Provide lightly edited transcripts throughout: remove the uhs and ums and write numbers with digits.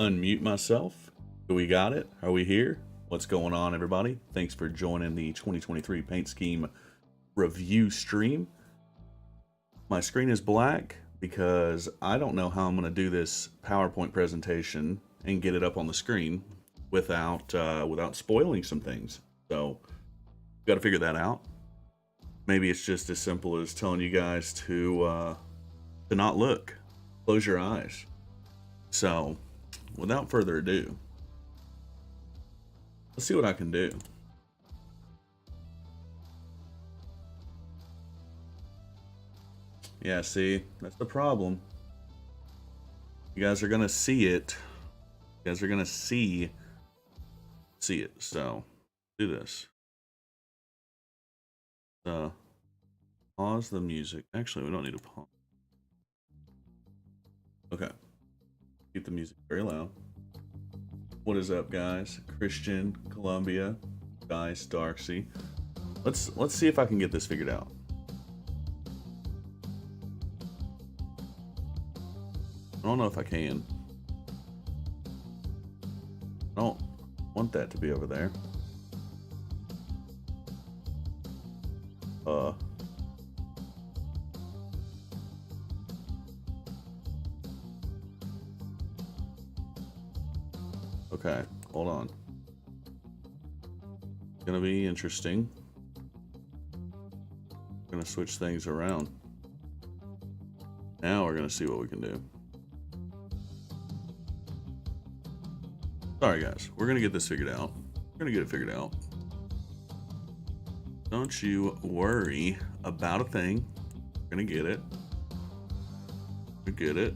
unmute myself. Do we got it? Are we here? What's going on, everybody? Thanks for joining the 2023 paint scheme review stream. My screen is black because I don't know how I'm going to do this PowerPoint presentation and get it up on the screen without spoiling some things. So got to figure that out. Maybe it's just as simple as telling you guys to not look, close your eyes. So without further ado, let's see what I can do. Yeah, see, that's the problem. You guys are gonna see it. You guys are gonna see it. So do this. Pause the music. Actually, we don't need to pause. Okay. Keep the music very loud. What is up, guys? Christian, Columbia, Dice, Darky. Let's see if I can get this figured out. I don't know if I can. I don't want that to be over there. Okay, hold on. It's gonna be interesting. I'm gonna switch things around. Now we're gonna see what we can do. Sorry guys, we're gonna get this figured out. We're gonna get it figured out. Don't you worry about a thing. We're gonna get it. We get it.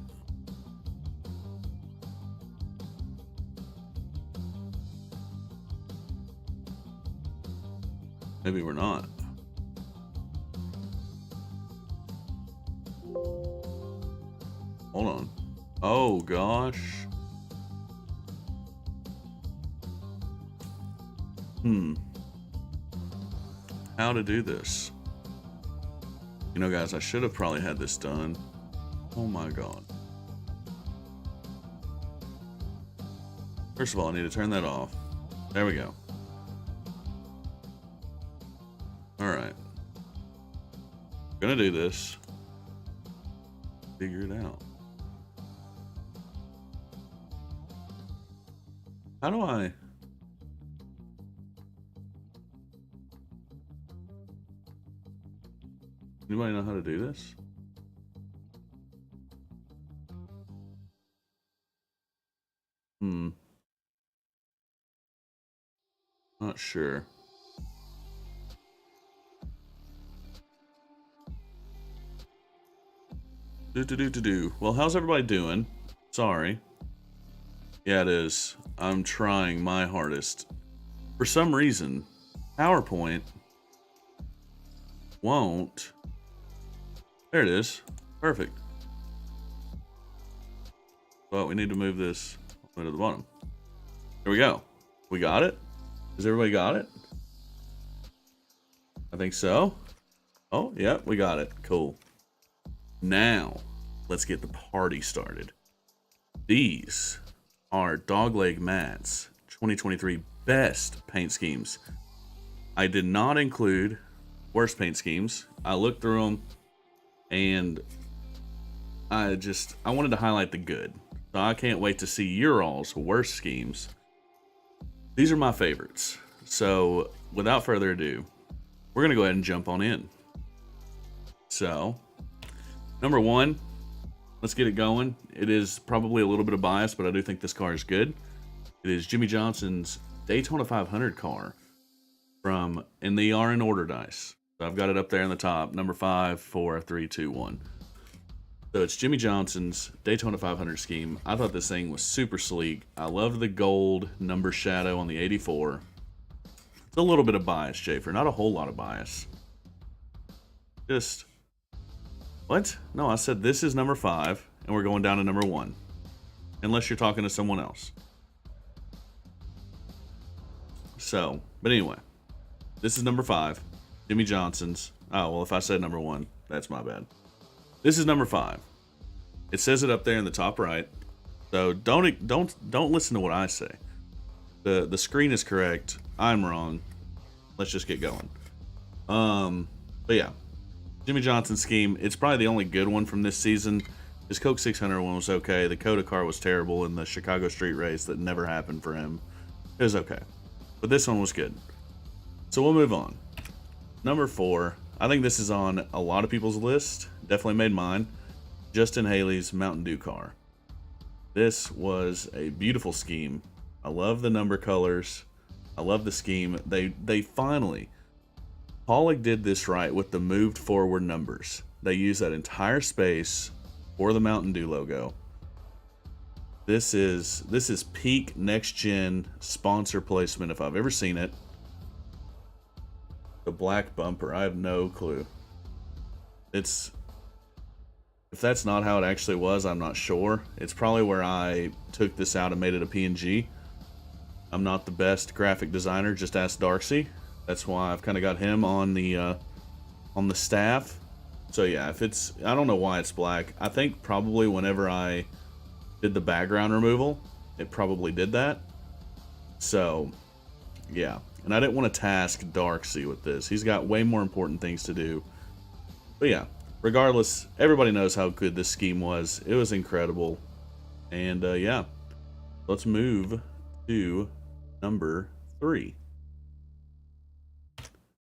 Maybe we're not. Hold on. Oh gosh. How to do this? You know, guys, I should have probably had this done. Oh my god. First of all, I need to turn that off. There we go. Alright. Gonna do this. Figure it out. How do I... Anybody know how to do this? Not sure. Well, how's everybody doing? Sorry. Yeah, it is. I'm trying my hardest. For some reason, PowerPoint won't. There it is. Perfect. But we need to move this to the bottom. There we go. We got it? Has everybody got it? I think so. Oh, yeah, we got it. Cool. Now, let's get the party started. These are Dogleg Mats 2023 best paint schemes. I did not include worst paint schemes. I looked through them and I wanted to highlight the good. So I can't wait to see your all's worst schemes. These are my favorites. So without further ado, we're gonna go ahead and jump on in. So number one, let's get it going. It is probably a little bit of bias, but I do think this car is good. It is Jimmie Johnson's Daytona 500 car and they are in order, dice. So I've got it up there in the top, number 5, 4, 3, 2, 1. So it's Jimmie Johnson's Daytona 500 scheme. I thought this thing was super sleek. I loved the gold number shadow on the 84. It's a little bit of bias, Jafer, not a whole lot of bias. Just... What? No, I said this is number 5, and we're going down to number 1. Unless you're talking to someone else. So, but anyway. This is number 5. Jimmie Johnson's. Oh, well, if I said number 1, that's my bad. This is number 5. It says it up there in the top right. So don't listen to what I say. The screen is correct. I'm wrong. Let's just get going. But yeah, Jimmy Johnson's scheme. It's probably the only good one from this season. His Coke 600 one was okay. The Coda car was terrible in the Chicago Street Race that never happened for him. It was okay, but this one was good. So we'll move on. Number 4. I think this is on a lot of people's list. Definitely made mine. Justin Haley's Mountain Dew car. This was a beautiful scheme. I love the number colors. I love the scheme. They finally, Pollock did this right with the moved forward numbers. They used that entire space for the Mountain Dew logo. This is peak next gen sponsor placement if I've ever seen it. The black bumper, I have no clue. If that's not how it actually was, I'm not sure. It's probably where I took this out and made it a PNG. I'm not the best graphic designer, just ask Darky. That's why I've kind of got him on the staff. So yeah, I don't know why it's black. I think probably whenever I did the background removal, it probably did that. So yeah, and I didn't want to task Darky with this. He's got way more important things to do. But yeah, regardless, everybody knows how good this scheme was. It was incredible. And yeah, let's move to number 3.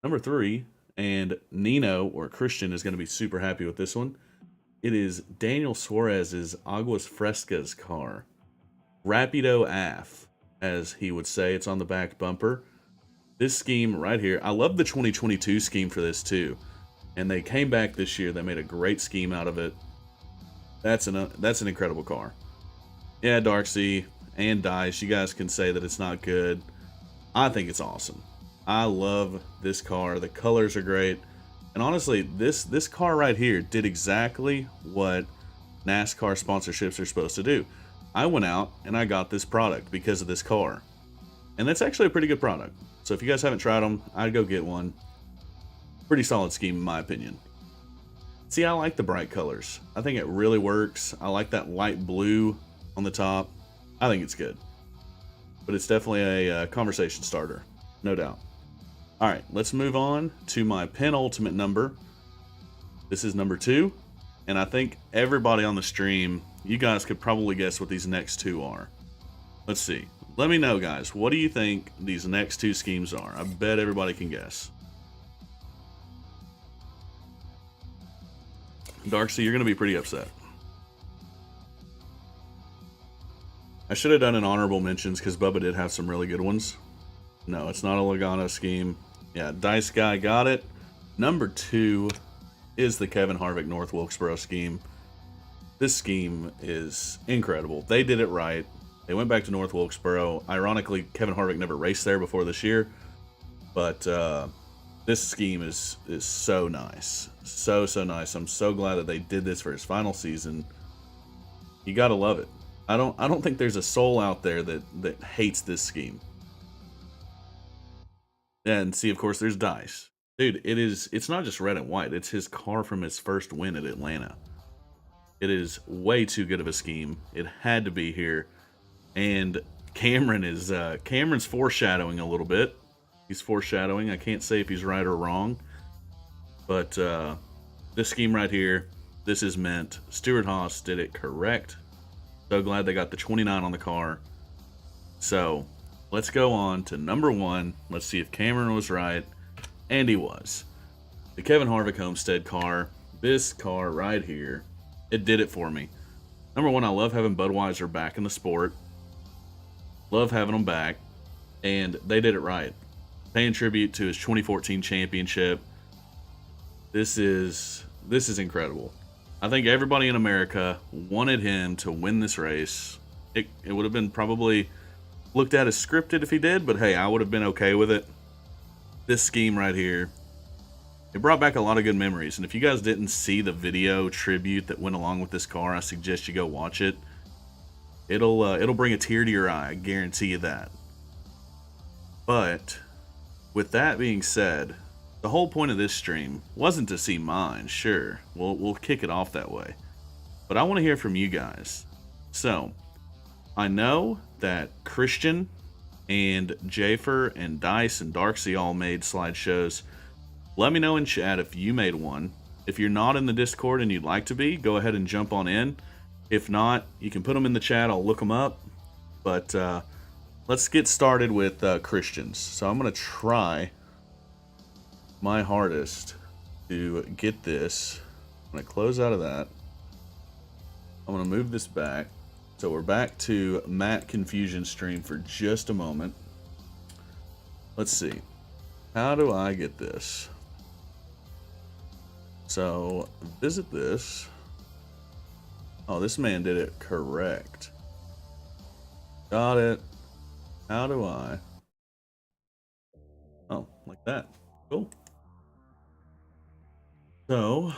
Number 3, and Nino or Christian is going to be super happy with this one. It is Daniel Suarez's Aguas Frescas car. Rapido AF, as he would say. It's on the back bumper. This scheme right here, I love the 2022 scheme for this too. And they came back this year. They made a great scheme out of it. That's an incredible car. Yeah, Darky and Dice, you guys can say that it's not good. I think it's awesome. I love this car. The colors are great. And honestly, this car right here did exactly what NASCAR sponsorships are supposed to do. I went out and I got this product because of this car. And that's actually a pretty good product. So if you guys haven't tried them, I'd go get one. Pretty solid scheme in my opinion. See, I like the bright colors. I think it really works. I like that light blue on the top. I think it's good. But it's definitely a conversation starter, no doubt. All right, let's move on to my penultimate number. This is number 2. And I think everybody on the stream, you guys could probably guess what these next 2 are. Let's see. Let me know, guys. What do you think these next 2 schemes are? I bet everybody can guess. Darky, you're going to be pretty upset. I should have done an honorable mentions because Bubba did have some really good ones. No, it's not a Logano scheme. Yeah, Dice Guy got it. Number 2 is the Kevin Harvick North Wilkesboro scheme. This scheme is incredible. They did it right. They went back to North Wilkesboro. Ironically, Kevin Harvick never raced there before this year. But this scheme is so nice. So nice. I'm so glad that they did this for his final season. You gotta love it. I don't think there's a soul out there that hates this scheme. And see, of course, there's Dice. Dude, it's not just red and white. It's his car from his first win at Atlanta. It is way too good of a scheme. It had to be here. And Cameron's foreshadowing a little bit. He's foreshadowing. I can't say if he's right or wrong. But this scheme right here, this is meant. Stewart-Haas did it correct. So glad they got the 29 on the car. So let's go on to number 1. Let's see if Cameron was right. And he was. The Kevin Harvick Homestead car. This car right here. It did it for me. Number 1, I love having Budweiser back in the sport. Love having them back. And they did it right. Paying tribute to his 2014 championship. This is incredible. I think everybody in America wanted him to win this race. It would have been probably looked at as scripted if he did, but hey, I would have been okay with it. This scheme right here, it brought back a lot of good memories. And if you guys didn't see the video tribute that went along with this car, I suggest you go watch it. It'll bring a tear to your eye, I guarantee you that. But with that being said, the whole point of this stream wasn't to see mine, sure. We'll kick it off that way. But I want to hear from you guys. So, I know that Christian and Jafer and Dice and Darky all made slideshows. Let me know in chat if you made one. If you're not in the Discord and you'd like to be, go ahead and jump on in. If not, you can put them in the chat. I'll look them up. But let's get started with Christians. So I'm going to try my hardest to get this. I'm going to close out of that. I'm going to move this back. So we're back to Matt Confusion stream for just a moment. Let's see. How do I get this? So visit this. Oh, this man did it correct. Got it. How do I? Oh, like that. Cool. So,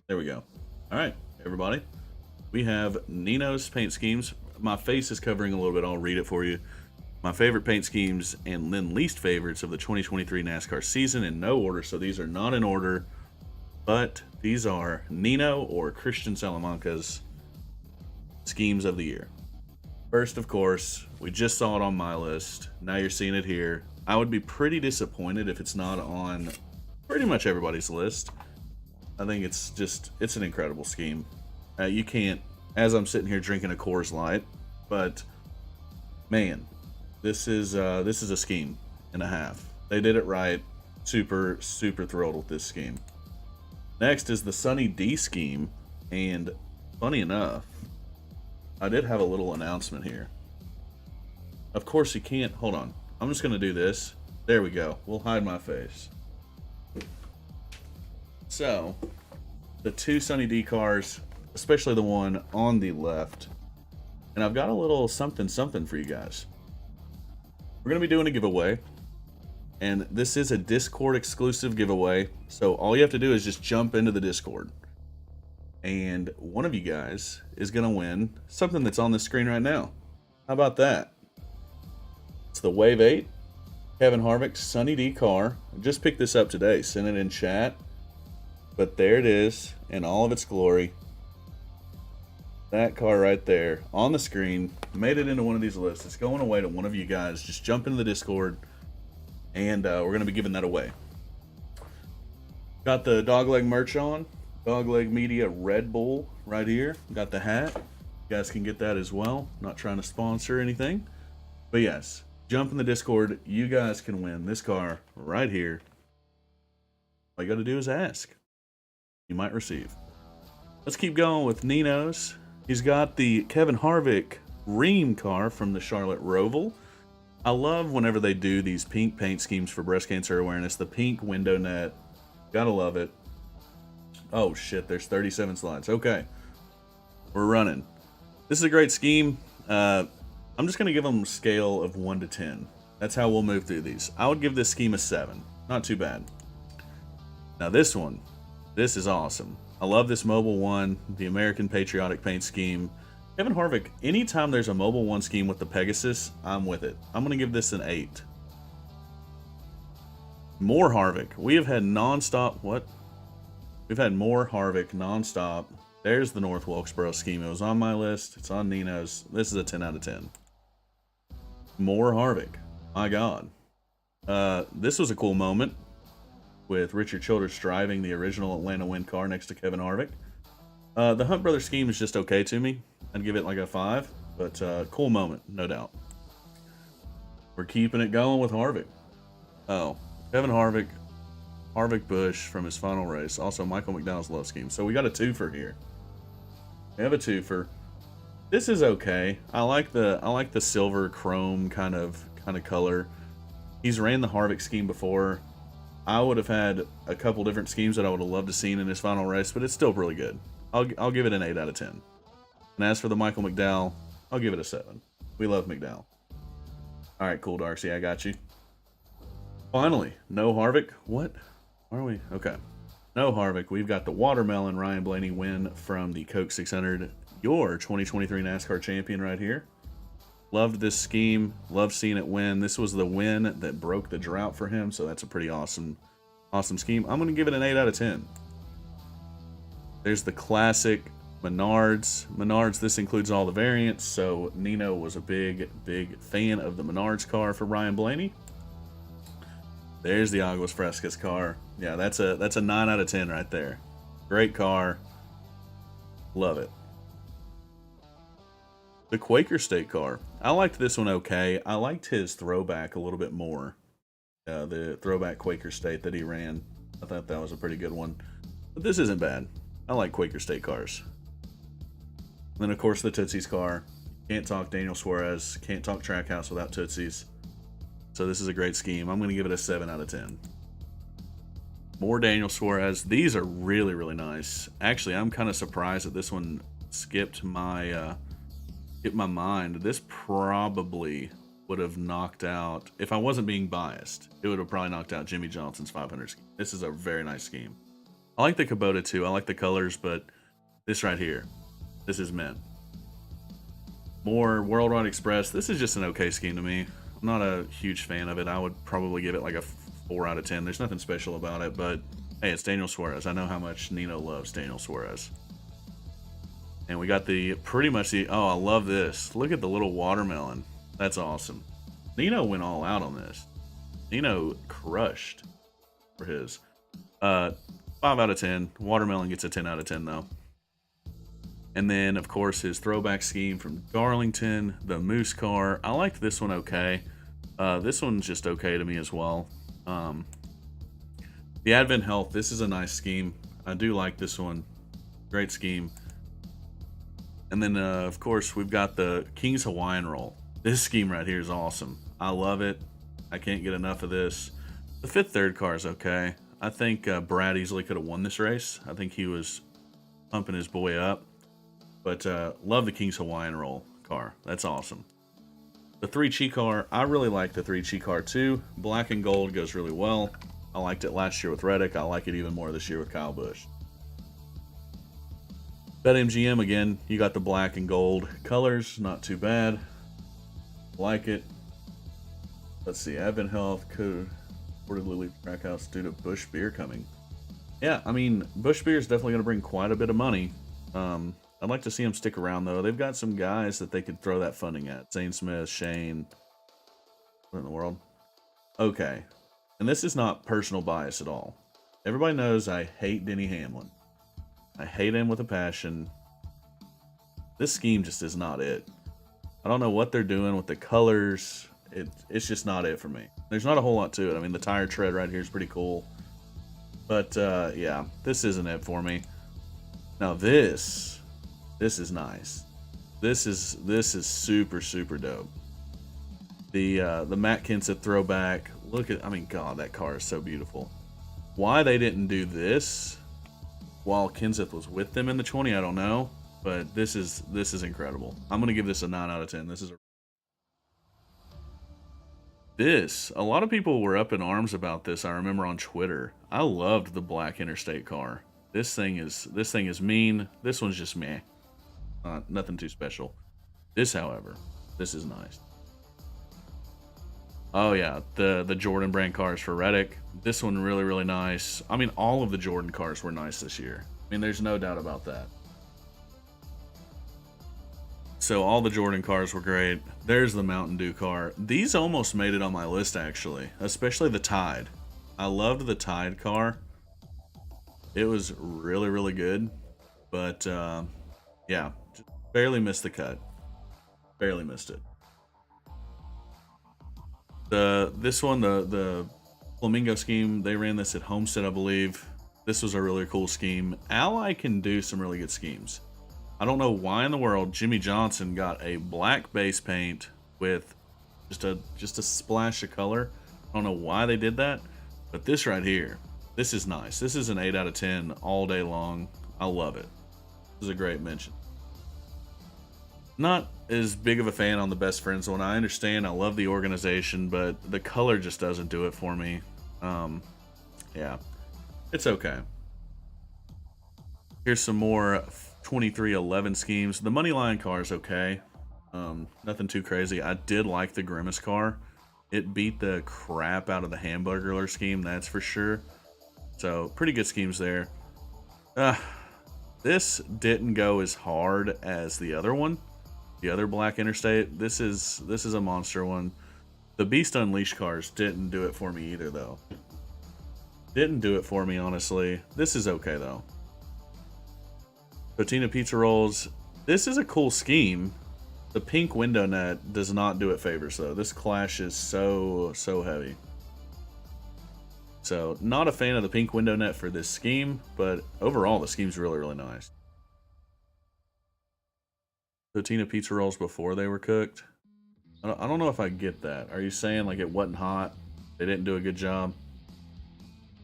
there we go. All right, everybody. We have Nino's paint schemes. My face is covering a little bit. I'll read it for you. My favorite paint schemes and then least favorites of the 2023 NASCAR season in no order. So these are not in order, but these are Nino or Christian Salamanca's schemes of the year. First, of course, we just saw it on my list. Now you're seeing it here. I would be pretty disappointed if it's not on pretty much everybody's list. I think it's an incredible scheme. You can't, as I'm sitting here drinking a Coors Light, but man, this is a scheme and a half. They did it right. Super thrilled with this scheme. Next is the Sunny D scheme, and funny enough, I did have a little announcement here. Of course you can't, hold on. I'm just gonna do this. There we go. We'll hide my face. So, the two Sunny D cars, especially the one on the left. And I've got a little something for you guys. We're going to be doing a giveaway. And this is a Discord exclusive giveaway. So all you have to do is just jump into the Discord. And one of you guys is going to win something that's on the screen right now. How about that? It's the Wave 8 Kevin Harvick Sunny D car. I just picked this up today. Sent it in chat. But there it is in all of its glory. That car right there on the screen made it into one of these lists. It's going away to one of you guys. Just jump into the Discord, and we're going to be giving that away. Got the Dogleg merch on. Dogleg Media Red Bull right here. Got the hat. You guys can get that as well. Not trying to sponsor anything. But yes, jump in the Discord. You guys can win this car right here. All you got to do is ask. You might receive. Let's keep going with Nino's. He's got the Kevin Harvick Ream car from the Charlotte Roval. I love whenever they do these pink paint schemes for breast cancer awareness. The pink window net. Gotta love it. Oh shit, there's 37 slides. Okay. We're running. This is a great scheme. I'm just gonna give them a scale of 1 to 10. That's how we'll move through these. I would give this scheme a 7. Not too bad. Now this one. This is awesome. I love this Mobile 1, the American Patriotic Paint Scheme. Kevin Harvick, anytime there's a Mobile 1 scheme with the Pegasus, I'm with it. I'm going to give this an 8. More Harvick. We have had non-stop, what? We've had more Harvick non-stop. There's the North Wilkesboro scheme. It was on my list. It's on Nino's. This is a 10 out of 10. More Harvick. My God. This was a cool moment, with Richard Childress driving the original Atlanta Win car next to Kevin Harvick. The Hunt Brothers scheme is just okay to me. I'd give it like a 5, but cool moment, no doubt. We're keeping it going with Harvick. Oh, Kevin Harvick, Harvick Busch from his final race. Also, Michael McDowell's love scheme. So we got a twofer here. We have a twofer. This is okay. I like the silver chrome kind of color. He's ran the Harvick scheme before. I would have had a couple different schemes that I would have loved to seen in his final race, but it's still really good. I'll give it an 8 out of 10. And as for the Michael McDowell, I'll give it a 7. We love McDowell. All right, cool, Darcy, I got you. Finally, no Harvick. What? Are we? Okay. No Harvick. We've got the Watermelon Ryan Blaney win from the Coke 600. Your 2023 NASCAR champion right here. Loved this scheme. Loved seeing it win. This was the win that broke the drought for him, so that's a pretty awesome scheme. I'm going to give it an 8 out of 10. There's the classic Menards, this includes all the variants, so Nino was a big fan of the Menards car for Ryan Blaney. There's the Aguas Frescas car. Yeah, that's a 9 out of 10 right there. Great car. Love it. The Quaker State car. I liked this one okay. I liked his throwback a little bit more. The throwback Quaker State that he ran. I thought that was a pretty good one. But this isn't bad. I like Quaker State cars. And then, of course, the Tootsie's car. Can't talk Daniel Suarez. Can't talk Trackhouse without Tootsie's. So this is a great scheme. I'm going to give it a 7 out of 10. More Daniel Suarez. These are really, really nice. Actually, I'm kind of surprised that this one skipped my mind. This probably would have knocked out, if I wasn't being biased, it would have probably knocked out Jimmy Johnson's 500 scheme. This is a very nice scheme. I like the Kubota too. I like the colors, but this right here, this is mint. More Worldwide Express. This is just an okay scheme to me. I'm not a huge fan of it. I would probably give it like a 4 out of 10. There's nothing special about it, but hey, it's Daniel Suarez. I know how much Nino loves Daniel Suarez. And we got the pretty much the, oh, I love this. Look at the little watermelon. That's awesome. Nino went all out on this. Nino crushed for his. 5 out of 10. Watermelon gets a 10 out of 10 though. And then, of course, his throwback scheme from Darlington, the Moose car. I liked this one okay. This one's just okay to me as well. The Advent Health, this is a nice scheme. I do like this one. Great scheme. And then, of course, we've got the King's Hawaiian Roll. This scheme right here is awesome. I love it. I can't get enough of this. The Fifth Third car is okay. I think Brad easily could have won this race. I think he was pumping his boy up. But love the King's Hawaiian Roll car. That's awesome. The 3Chi car, I really like the 3Chi car too. Black and gold goes really well. I liked it last year with Reddick. I like it even more this year with Kyle Busch. BetMGM, again, you got the black and gold colors. Not too bad. Like it. Let's see. Advent Health could reportedly leave Trackhouse due to Busch Beer coming. Yeah, I mean, Busch Beer is definitely going to bring quite a bit of money. I'd like to see them stick around, though. They've got some guys that they could throw that funding at. Zane Smith, Shane. What in the world? Okay. And this is not personal bias at all. Everybody knows I hate Denny Hamlin. I hate him with a passion. This scheme just is not it. I don't know what they're doing with the colors. It's just not it for me. There's not a whole lot to it. I mean, the tire tread right here is pretty cool. But, yeah, this isn't it for me. Now, this is nice. This is super, super dope. The Matt Kenseth throwback. Look at, I mean, God, that car is so beautiful. Why they didn't do this while Kenseth was with them in the 20, I don't know. But this is incredible. I'm gonna give this a 9 out of 10. A lot of people were up in arms about this. I remember on Twitter. I loved the black Interstate car. This thing is mean. This one's just meh. Nothing too special. This, however, this is nice. Oh yeah, the Jordan brand cars for Reddick. This one really, really nice. I mean, all of the Jordan cars were nice this year. I mean, there's no doubt about that. So all the Jordan cars were great. There's the Mountain Dew car. These almost made it on my list, actually, especially the Tide. I loved the Tide car. It was really, really good, but yeah, just barely missed the cut. Barely missed it. This one, the Flamingo scheme, they ran this at Homestead, I believe. This was a really cool scheme. Ally can do some really good schemes. I don't know why in the world Jimmy Johnson got a black base paint with just a splash of color. I don't know why they did that, but this right here, this is nice. This is an 8 out of 10 all day long. I love it. This is a great mention. Not as big of a fan on the Best Friends one. I understand. I love the organization, but the color just doesn't do it for me. Yeah, it's okay. Here's some more 2311 schemes. The Moneyline car is okay. Nothing too crazy. I did like the Grimace car. It beat the crap out of the Hamburglar scheme, that's for sure. So pretty good schemes there. This didn't go as hard as the other one, the other Black Interstate. This is a monster one. The Beast Unleashed cars didn't do it for me either, though. Didn't do it for me, honestly. This is okay, though. Patina Pizza Rolls. This is a cool scheme. The pink window net does not do it favors, though. This clash is so heavy. So, not a fan of the pink window net for this scheme, but overall, the scheme's really nice. Patina Pizza Rolls before they were cooked. I don't know if I get that. Are you saying like it wasn't hot? They didn't do a good job?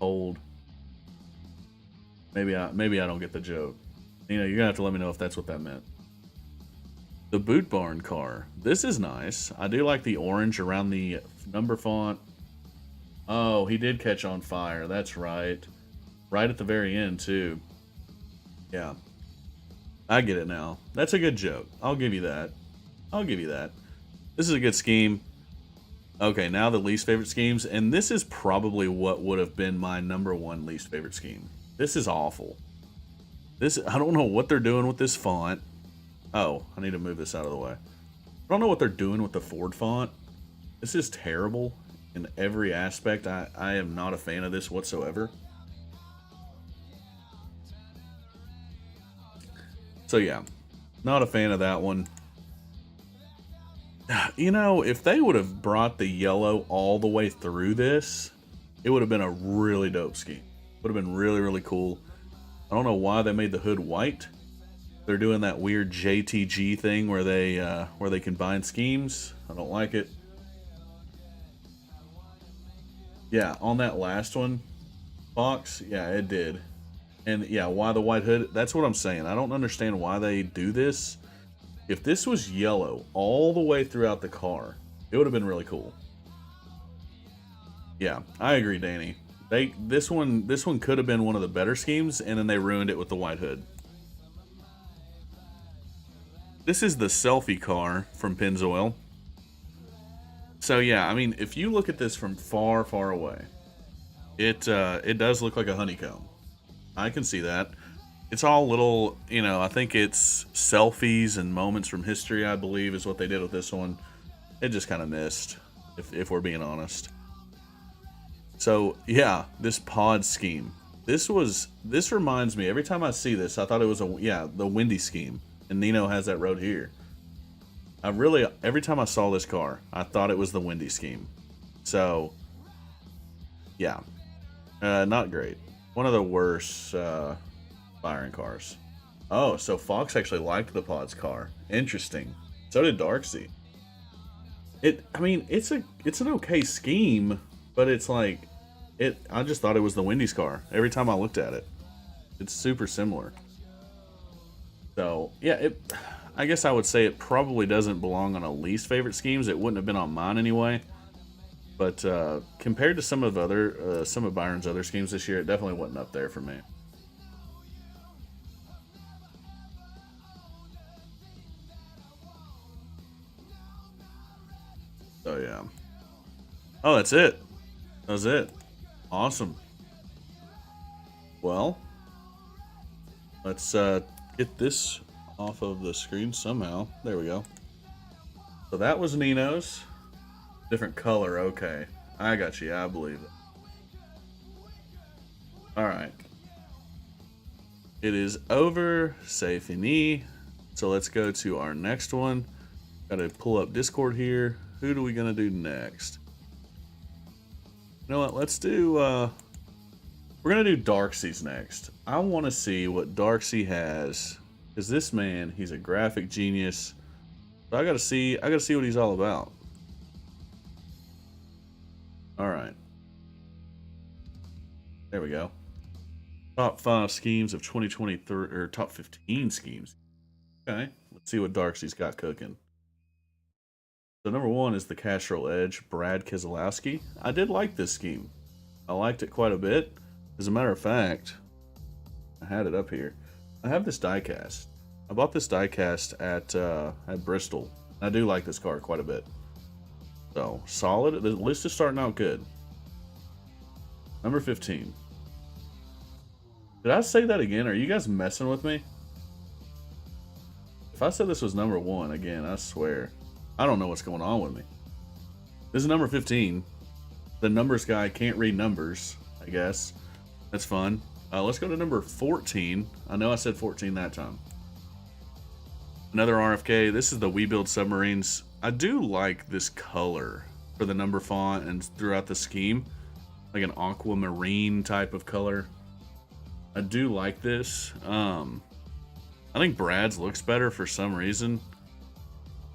Cold? Maybe I don't get the joke. You know, you're gonna have to let me know if that's what that meant. The Boot Barn car. This is nice. I do like the orange around the number font. Oh, he did catch on fire. That's right. Right at the very end, too. Yeah. I get it now. That's a good joke. I'll give you that. I'll give you that. This is a good scheme. Okay, now the least favorite schemes. And this is probably what would have been my #1 least favorite scheme. This is awful. I don't know what they're doing with this font. Oh, I need to move this out of the way. I don't know what they're doing with the Ford font. This is terrible in every aspect. I am not a fan of this whatsoever. So yeah, not a fan of that one. You know, if they would have brought the yellow all the way through this, it would have been a really dope scheme. Would have been really cool. I don't know why they made the hood white. They're doing that weird JTG thing where they combine schemes. I don't like it. Yeah, on that last one, Fox, yeah, it did. And yeah, why the white hood? That's what I'm saying. I don't understand why they do this. If this was yellow all the way throughout the car, it would have been really cool. Yeah, I agree, Danny. This one could have been one of the better schemes, and then they ruined it with the white hood. This is the selfie car from Pennzoil. So yeah, I mean, if you look at this from far away, it does look like a honeycomb. I can see that. It's all little, you know, I think it's selfies and moments from history, I believe, is what they did with this one. It just kind of missed, if we're being honest. So, yeah, this pod scheme. This reminds me, every time I see this, I thought it was the Windy scheme. And Nino has that road here. Every time I saw this car, I thought it was the Windy scheme. So, yeah. Not great. One of the worst firing cars. Oh, so Fox actually liked the Pod's car. Interesting. So did Darky. I mean, it's an okay scheme, but it's like I just thought it was the Wendy's car every time I looked at it. It's super similar. So yeah, I guess I would say it probably doesn't belong on a least favorite schemes. It wouldn't have been on mine anyway. But compared to some of Byron's other schemes this year, it definitely wasn't up there for me. So yeah. Oh, that's it. That was it. Awesome. Well, let's get this off of the screen somehow. There we go. So that was Nino's. Different color, okay. I got you, I believe it. Alright. It is over. C'est fini. So let's go to our next one. Gotta pull up Discord here. Who do we gonna do next? You know what, let's do, we're gonna do Darksy's next. I wanna see what Darky has. Because this man, he's a graphic genius. So I gotta see what he's all about. Alright. There we go. Top 5 schemes of 2023, or top 15 schemes. Okay, let's see what Darksy's got cooking. So number 1 is the Castrol Edge, Brad Keselowski. I did like this scheme. I liked it quite a bit. As a matter of fact, I had it up here. I have this diecast. I bought this diecast at Bristol. I do like this car quite a bit. So, solid. The list is starting out good. Number 15. Did I say that again? Are you guys messing with me? If I said this was number 1 again, I swear. I don't know what's going on with me. This is number 15. The numbers guy can't read numbers, I guess. That's fun. Let's go to number 14. I know I said 14 that time. Another RFK. This is the We Build Submarines. I do like this color for the number font and throughout the scheme. Like an aquamarine type of color. I do like this. I think Brad's looks better for some reason.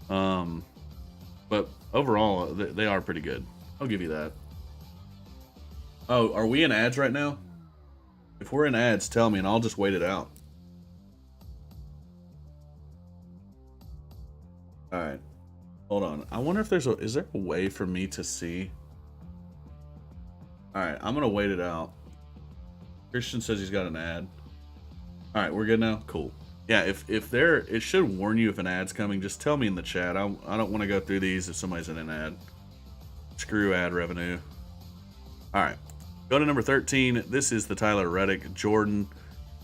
But overall, they are pretty good. I'll give you that. Oh, are we in ads right now? If we're in ads, tell me and I'll just wait it out. Alright. Hold on. I wonder if there's a... Is there a way for me to see? Alright, I'm going to wait it out. Christian says he's got an ad. Alright, we're good now? Cool. Yeah, if there... It should warn you if an ad's coming. Just tell me in the chat. I don't want to go through these if somebody's in an ad. Screw ad revenue. Alright. Go to number 13. This is the Tyler Reddick Jordan.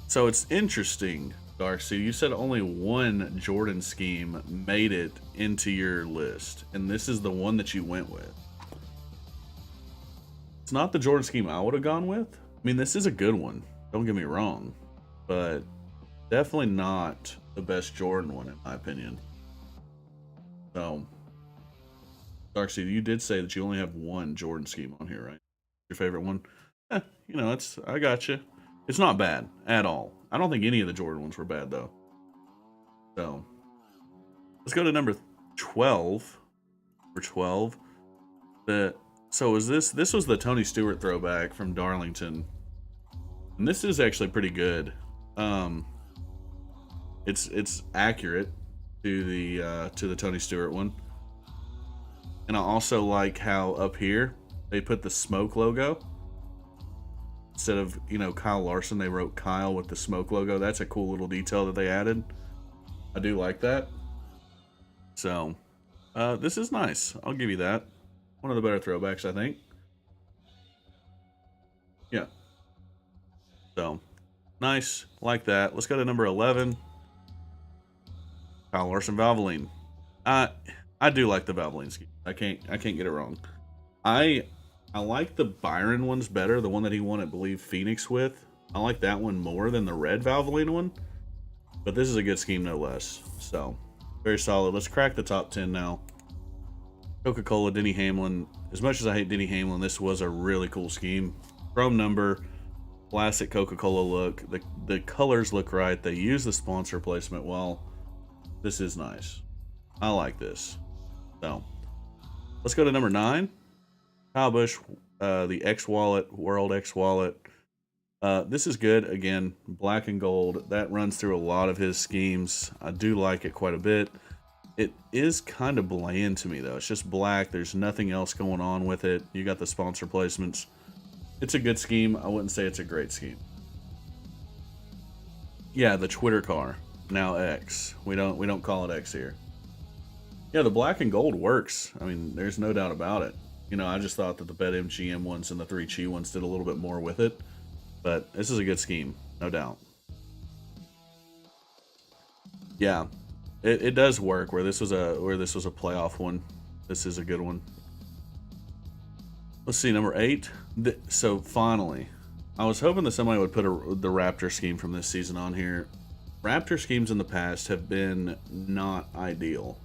So it's interesting, Darcy. You said only one Jordan scheme made it into your list. And this is the one that you went with. It's not the Jordan scheme I would have gone with. I mean, this is a good one. Don't get me wrong. But definitely not the best Jordan one, in my opinion. So, Darcy, you did say that you only have one Jordan scheme on here, right? Your favorite one? You know, I got you. It's not bad at all. I don't think any of the Jordan ones were bad, though. So, let's go to number 12. Number 12. So is this was the Tony Stewart throwback from Darlington. And this is actually pretty good. It's accurate to the Tony Stewart one. And I also like how up here they put the smoke logo. Instead of, you know, Kyle Larson, they wrote Kyle with the smoke logo. That's a cool little detail that they added. I do like that. So, this is nice. I'll give you that. One of the better throwbacks, I think. Yeah. So, nice. Like that. Let's go to number 11. Kyle Larson Valvoline. I do like the Valvoline scheme. I can't get it wrong. I like the Byron ones better. The one that he won, I believe, Phoenix with. I like that one more than the red Valvoline one. But this is a good scheme, no less. So, very solid. Let's crack the top 10 now. Coca-Cola, Denny Hamlin. As much as I hate Denny Hamlin, this was a really cool scheme. Chrome number, classic Coca-Cola look. The colors look right. They use the sponsor placement well. This is nice. I like this. So, let's go to number 9. Kyle Busch, the X Wallet, World X Wallet. This is good. Again, black and gold. That runs through a lot of his schemes. I do like it quite a bit. It is kind of bland to me, though. It's just black. There's nothing else going on with it. You got the sponsor placements. It's a good scheme. I wouldn't say it's a great scheme. Yeah, the Twitter car. Now X. We don't call it X here. Yeah, the black and gold works. I mean, there's no doubt about it. You know, I just thought that the BetMGM ones and the 3Chi ones did a little bit more with it. But this is a good scheme, no doubt. Yeah, it does work. Where this was a playoff one, this is a good one. Let's see, number 8. So finally, I was hoping that somebody would put the Raptor scheme from this season on here. Raptor schemes in the past have been not ideal,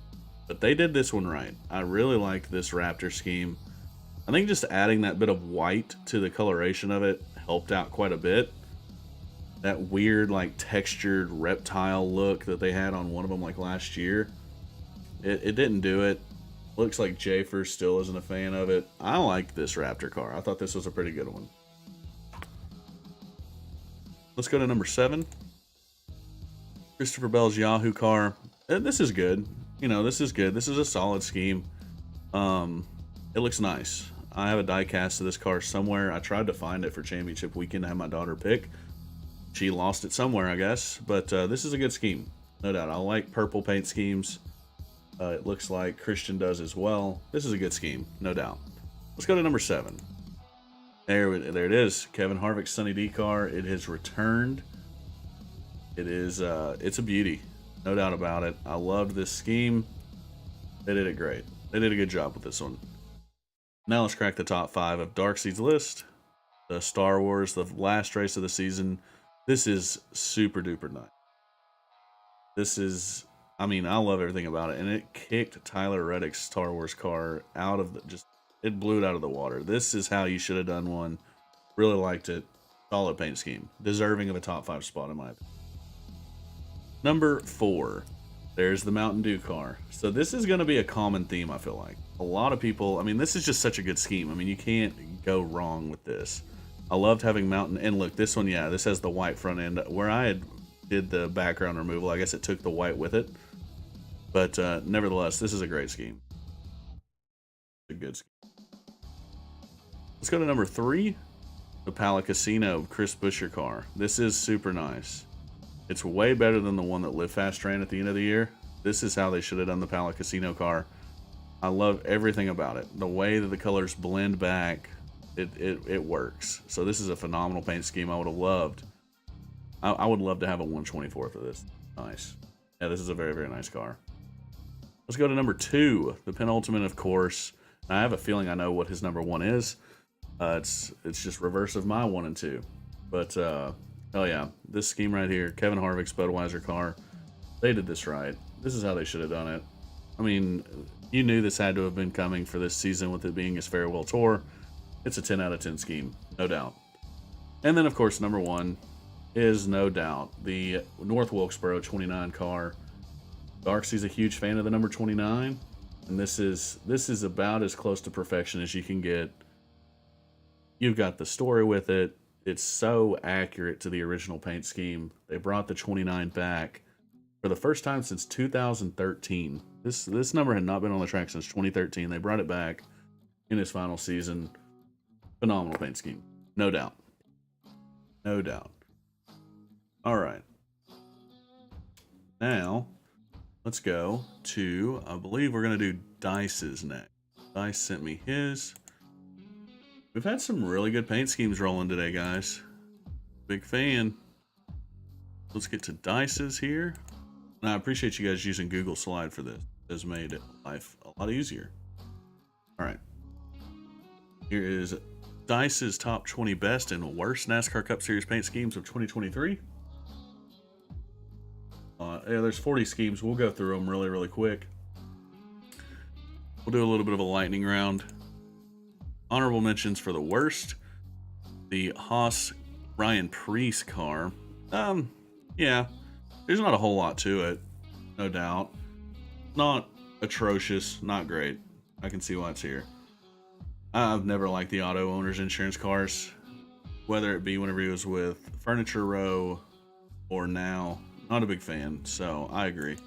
but they did this one right. I really liked this Raptor scheme. I think just adding that bit of white to the coloration of it helped out quite a bit. That weird, like, textured reptile look that they had on one of them, like, last year. It didn't do it. Looks like Jafer still isn't a fan of it. I liked this Raptor car. I thought this was a pretty good one. Let's go to number 7. Christopher Bell's Yahoo car. This is good. You know, this is good. This is a solid scheme. It looks nice. I have a die cast of this car somewhere. I tried to find it for championship weekend to have my daughter pick. She lost it somewhere, I guess. But this is a good scheme. No doubt. I like purple paint schemes. It looks like Christian does as well. This is a good scheme. No doubt. Let's go to number 7. There it is. Kevin Harvick's Sunny D car. It has returned. It is, it's a beauty. No doubt about it. I loved this scheme. They did it great. They did a good job with this one. Now let's crack the top 5 of Darkseid's list. The Star Wars, the last race of the season. This is super duper nice. This is, I mean, I love everything about it. And it kicked Tyler Reddick's Star Wars car out of the, it blew it out of the water. This is how you should have done one. Really liked it. Solid paint scheme. Deserving of a top 5 spot in my opinion. Number 4. There's the Mountain Dew car. So this is going to be a common theme, I feel like. A lot of people, I mean, this is just such a good scheme. I mean, you can't go wrong with this. I loved having Mountain, and look, this one, yeah, this has the white front end. Where I had did the background removal, I guess it took the white with it. But nevertheless, this is a great scheme. It's a good scheme. Let's go to number 3. The Pala Casino Chris Buescher car. This is super nice. It's way better than the one that Live Fast ran at the end of the year. This is how they should have done the Pala Casino car. I love everything about it. The way that the colors blend back, it works. So this is a phenomenal paint scheme. I would have loved. I would love to have a 124 for this. Nice. Yeah, this is a very, very nice car. Let's go to number 2, the penultimate, of course. I have a feeling I know what his number 1 is. It's just reverse of my 1 and 2. But oh yeah, this scheme right here, Kevin Harvick's Budweiser car. They did this right. This is how they should have done it. I mean, you knew this had to have been coming for this season with it being his farewell tour. It's a 10 out of 10 scheme, no doubt. And then, of course, number 1 is no doubt the North Wilkesboro 29 car. Darksy's a huge fan of the number 29, and this is about as close to perfection as you can get. You've got the story with it. It's so accurate to the original paint scheme. They brought the 29 back for the first time since 2013. This number had not been on the track since 2013. They brought it back in his final season. Phenomenal paint scheme. No doubt. No doubt. All right. Now, let's go to, I believe we're going to do Dice's next. Dice sent me his. We've had some really good paint schemes rolling today, guys. Big fan. Let's get to Dice's here. And I appreciate you guys using Google Slide for this. It has made life a lot easier. All right. Here is Dice's top 20 best and worst NASCAR Cup Series paint schemes of 2023. Yeah, there's 40 schemes. We'll go through them really, really quick. We'll do a little bit of a lightning round. Honorable mentions for the worst. The Haas Ryan Preece car. Yeah, there's not a whole lot to it, no doubt. Not atrocious, not great. I can see why it's here. I've never liked the auto owner's insurance cars, whether it be whenever he was with Furniture Row or now. Not a big fan, so I agree.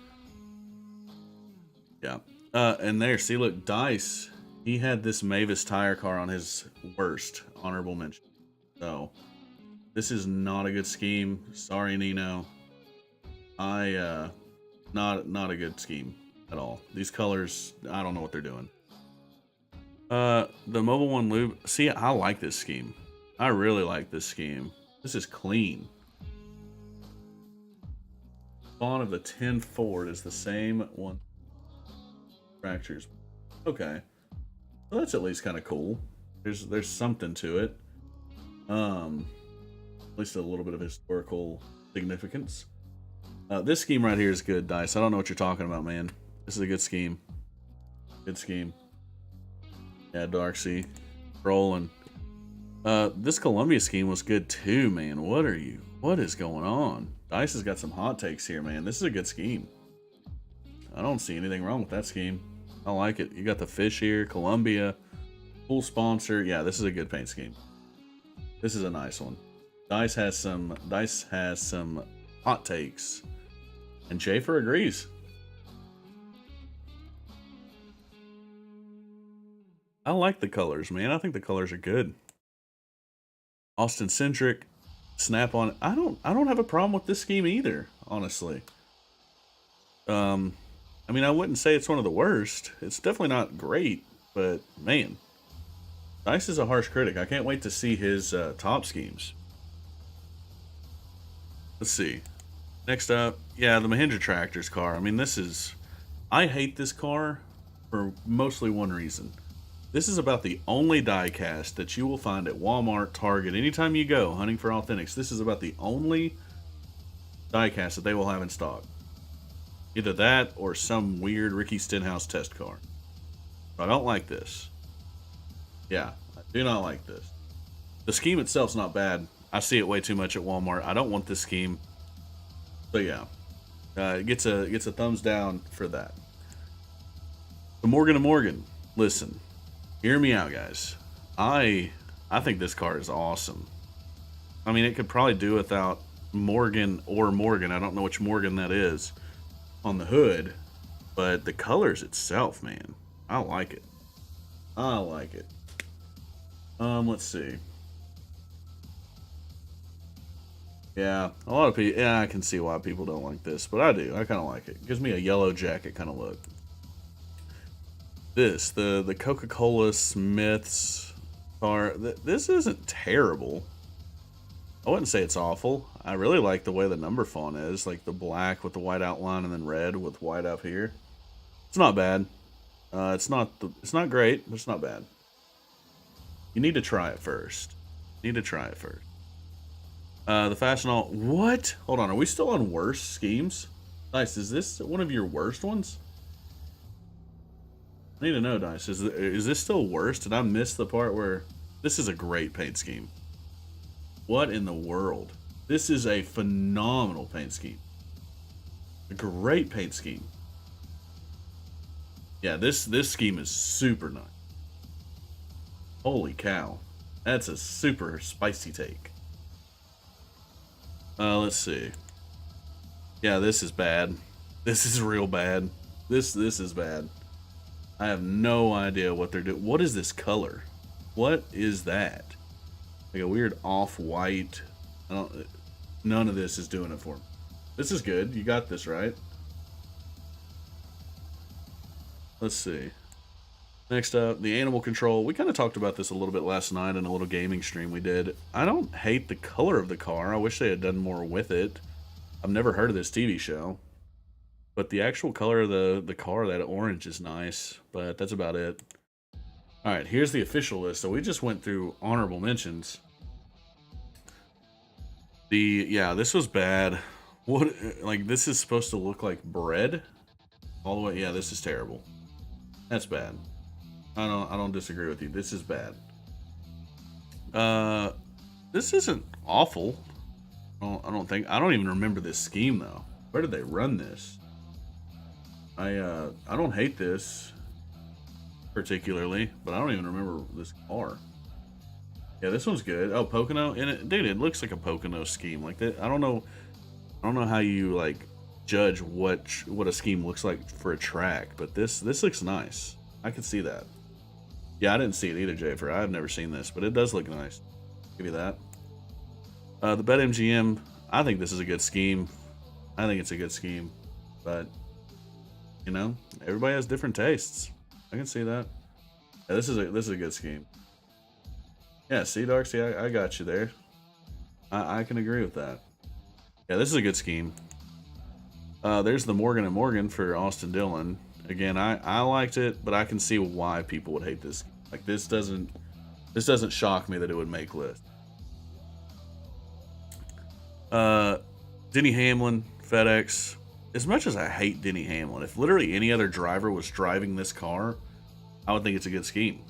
Yeah. And there, see, look, Dice, he had this Mavis tire car on his worst honorable mention. So, this is not a good scheme. Sorry, Nino. Not a good scheme at all. These colors, I don't know what they're doing. The Mobile One Lube, see, I like this scheme. I really like this scheme. This is clean. Spawn of the 10 Ford is the same one. Fractures. Okay. Well, that's at least kind of cool. There's something to it. At least a little bit of historical significance. This scheme right here is good, Dice. I don't know what you're talking about, man. This is a good scheme. Good scheme. Yeah, Darcy. Rolling. This Columbia scheme was good too, man. What is going on? Dice has got some hot takes here, man. This is a good scheme. I don't see anything wrong with that scheme. I like it. You got the fish here, Columbia, full sponsor. Yeah, this is a good paint scheme. This is a nice one. Dice has some hot takes. And Jafer agrees. I like the colors, man. I think the colors are good. Austin centric. Snap on. I don't have a problem with this scheme either, honestly. I mean, I wouldn't say it's one of the worst. It's definitely not great, but man, Dice is a harsh critic. I can't wait to see his top schemes. Let's see. Next up, yeah, the Mahindra Tractor's car. I mean, this is... I hate this car for mostly one reason. This is about the only diecast that you will find at Walmart, Target, anytime you go hunting for authentics. This is about the only diecast that they will have in stock. Either that or some weird Ricky Stenhouse test car. I don't like this. Yeah, I do not like this. The scheme itself's not bad. I see it way too much at Walmart. I don't want this scheme. So yeah, it gets a thumbs down for that. The Morgan & Morgan. Listen, hear me out, guys. I think this car is awesome. I mean, it could probably do without Morgan or Morgan. I don't know which Morgan that is on the hood, but the colors itself, man, I like it. I like it. Let's see. Yeah, a lot of people. Yeah, I can see why people don't like this, but I do. I kind of like it. It gives me a yellow jacket kind of look. This, the Coca-Cola Smiths car. This isn't terrible. I wouldn't say it's awful. I really like the way the number font is, like the black with the white outline and then red with white up here. It's not bad. It's not great, but it's not bad. You need to try it first. The Fastenal. What? Hold on. Are we still on worst schemes? Dice, is this one of your worst ones? I need to know, Dice. Is this still worst? Did I miss the part where this is a great paint scheme? What in the world? This is a phenomenal paint scheme. A great paint scheme. Yeah, this scheme is super nice. Holy cow. That's a super spicy take. Let's see. Yeah, this is bad. This is real bad. This is bad. I have no idea what they're doing. What is this color? What is that? Like a weird off-white. None of this is doing it for me. This is good. You got this, right? Let's see. Next up, the animal control. We kind of talked about this a little bit last night in a little gaming stream we did. I don't hate the color of the car. I wish they had done more with it. I've never heard of this TV show. But the actual color of the car, that orange, is nice. But that's about it. Alright, here's the official list. So we just went through honorable mentions. Yeah, this was bad. What, like, this is supposed to look like bread? All the way, yeah, this is terrible. That's bad. I don't disagree with you. This is bad. This isn't awful. I don't even remember this scheme though. Where did they run this? I don't hate this particularly, but I don't even remember this car. Yeah, this one's good. Oh, Pocono in it, dude. It looks like a Pocono scheme. Like that. I don't know how you like judge what a scheme looks like for a track, but this looks nice. I can see that. Yeah, I didn't see it either, Jafer. I've never seen this, but it does look nice. Give you that. The BetMGM, I think this is a good scheme. I think it's a good scheme, but you know, everybody has different tastes. I can see that. Yeah, this is a good scheme. Yeah, see, Darky, I got you there. I can agree with that. Yeah, this is a good scheme. There's the Morgan & Morgan for Austin Dillon. Again, I liked it, but I can see why people would hate this. Like this doesn't shock me that it would make list. Denny Hamlin, FedEx. As much as I hate Denny Hamlin, if literally any other driver was driving this car, I would think it's a good scheme.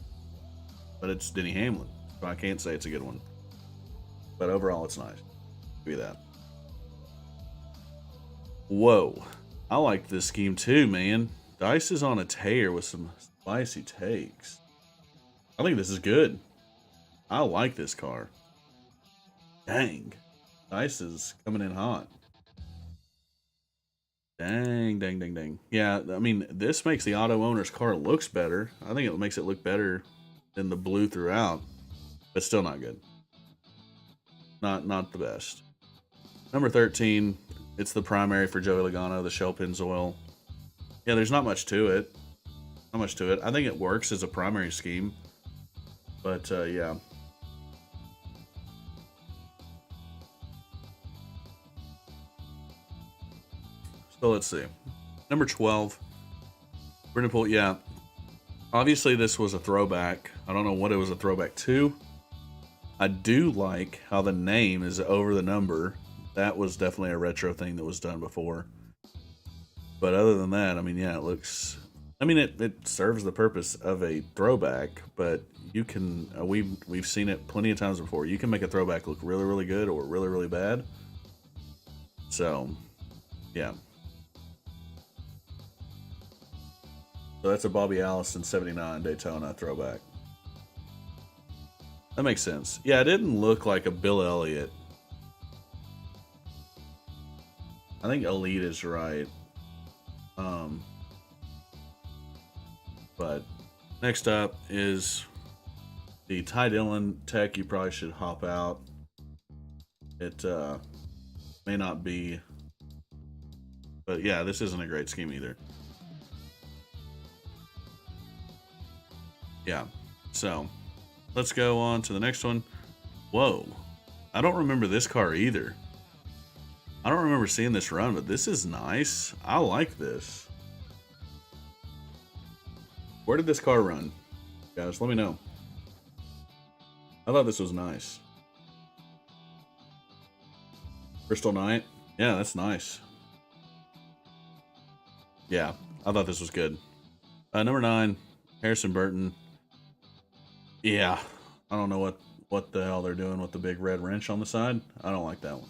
But it's Denny Hamlin, so I can't say it's a good one. But overall, it's nice. Give you that. Whoa. I like this scheme too, man. Dice is on a tear with some spicy takes. I think this is good. I like this car. Dang. Dice is coming in hot. Dang, dang, dang, dang. Yeah, I mean, this makes the auto owner's car looks better. I think it makes it look better than the blue throughout. But still not good. Not the best. Number 13, it's the primary for Joey Logano, the Shell Pennzoil. Yeah, there's not much to it. Not much to it. I think it works as a primary scheme. But yeah. So let's see. Number 12. We're gonna pull. Yeah. Obviously, this was a throwback. I don't know what it was a throwback to. I do like how the name is over the number. That was definitely a retro thing that was done before. But other than that, I mean, yeah, it looks. I mean, it serves the purpose of a throwback, but you can we've seen it plenty of times before. You can make a throwback look really really good or really really bad. So, yeah. So that's a Bobby Allison '79 Daytona throwback. That makes sense. Yeah, it didn't look like a Bill Elliott. I think Elite is right. But next up is the Ty Dillon tech. You probably should hop out. It may not be, but yeah, this isn't a great scheme either. Yeah, so let's go on to the next one. Whoa, I don't remember this car either. I don't remember seeing this run, but this is nice. I like this. Where did this car run? Guys, let me know. I thought this was nice. Crystal Knight? Yeah, that's nice. Yeah, I thought this was good. Number 9, Harrison Burton. Yeah, I don't know what the hell they're doing with the big red wrench on the side. I don't like that one.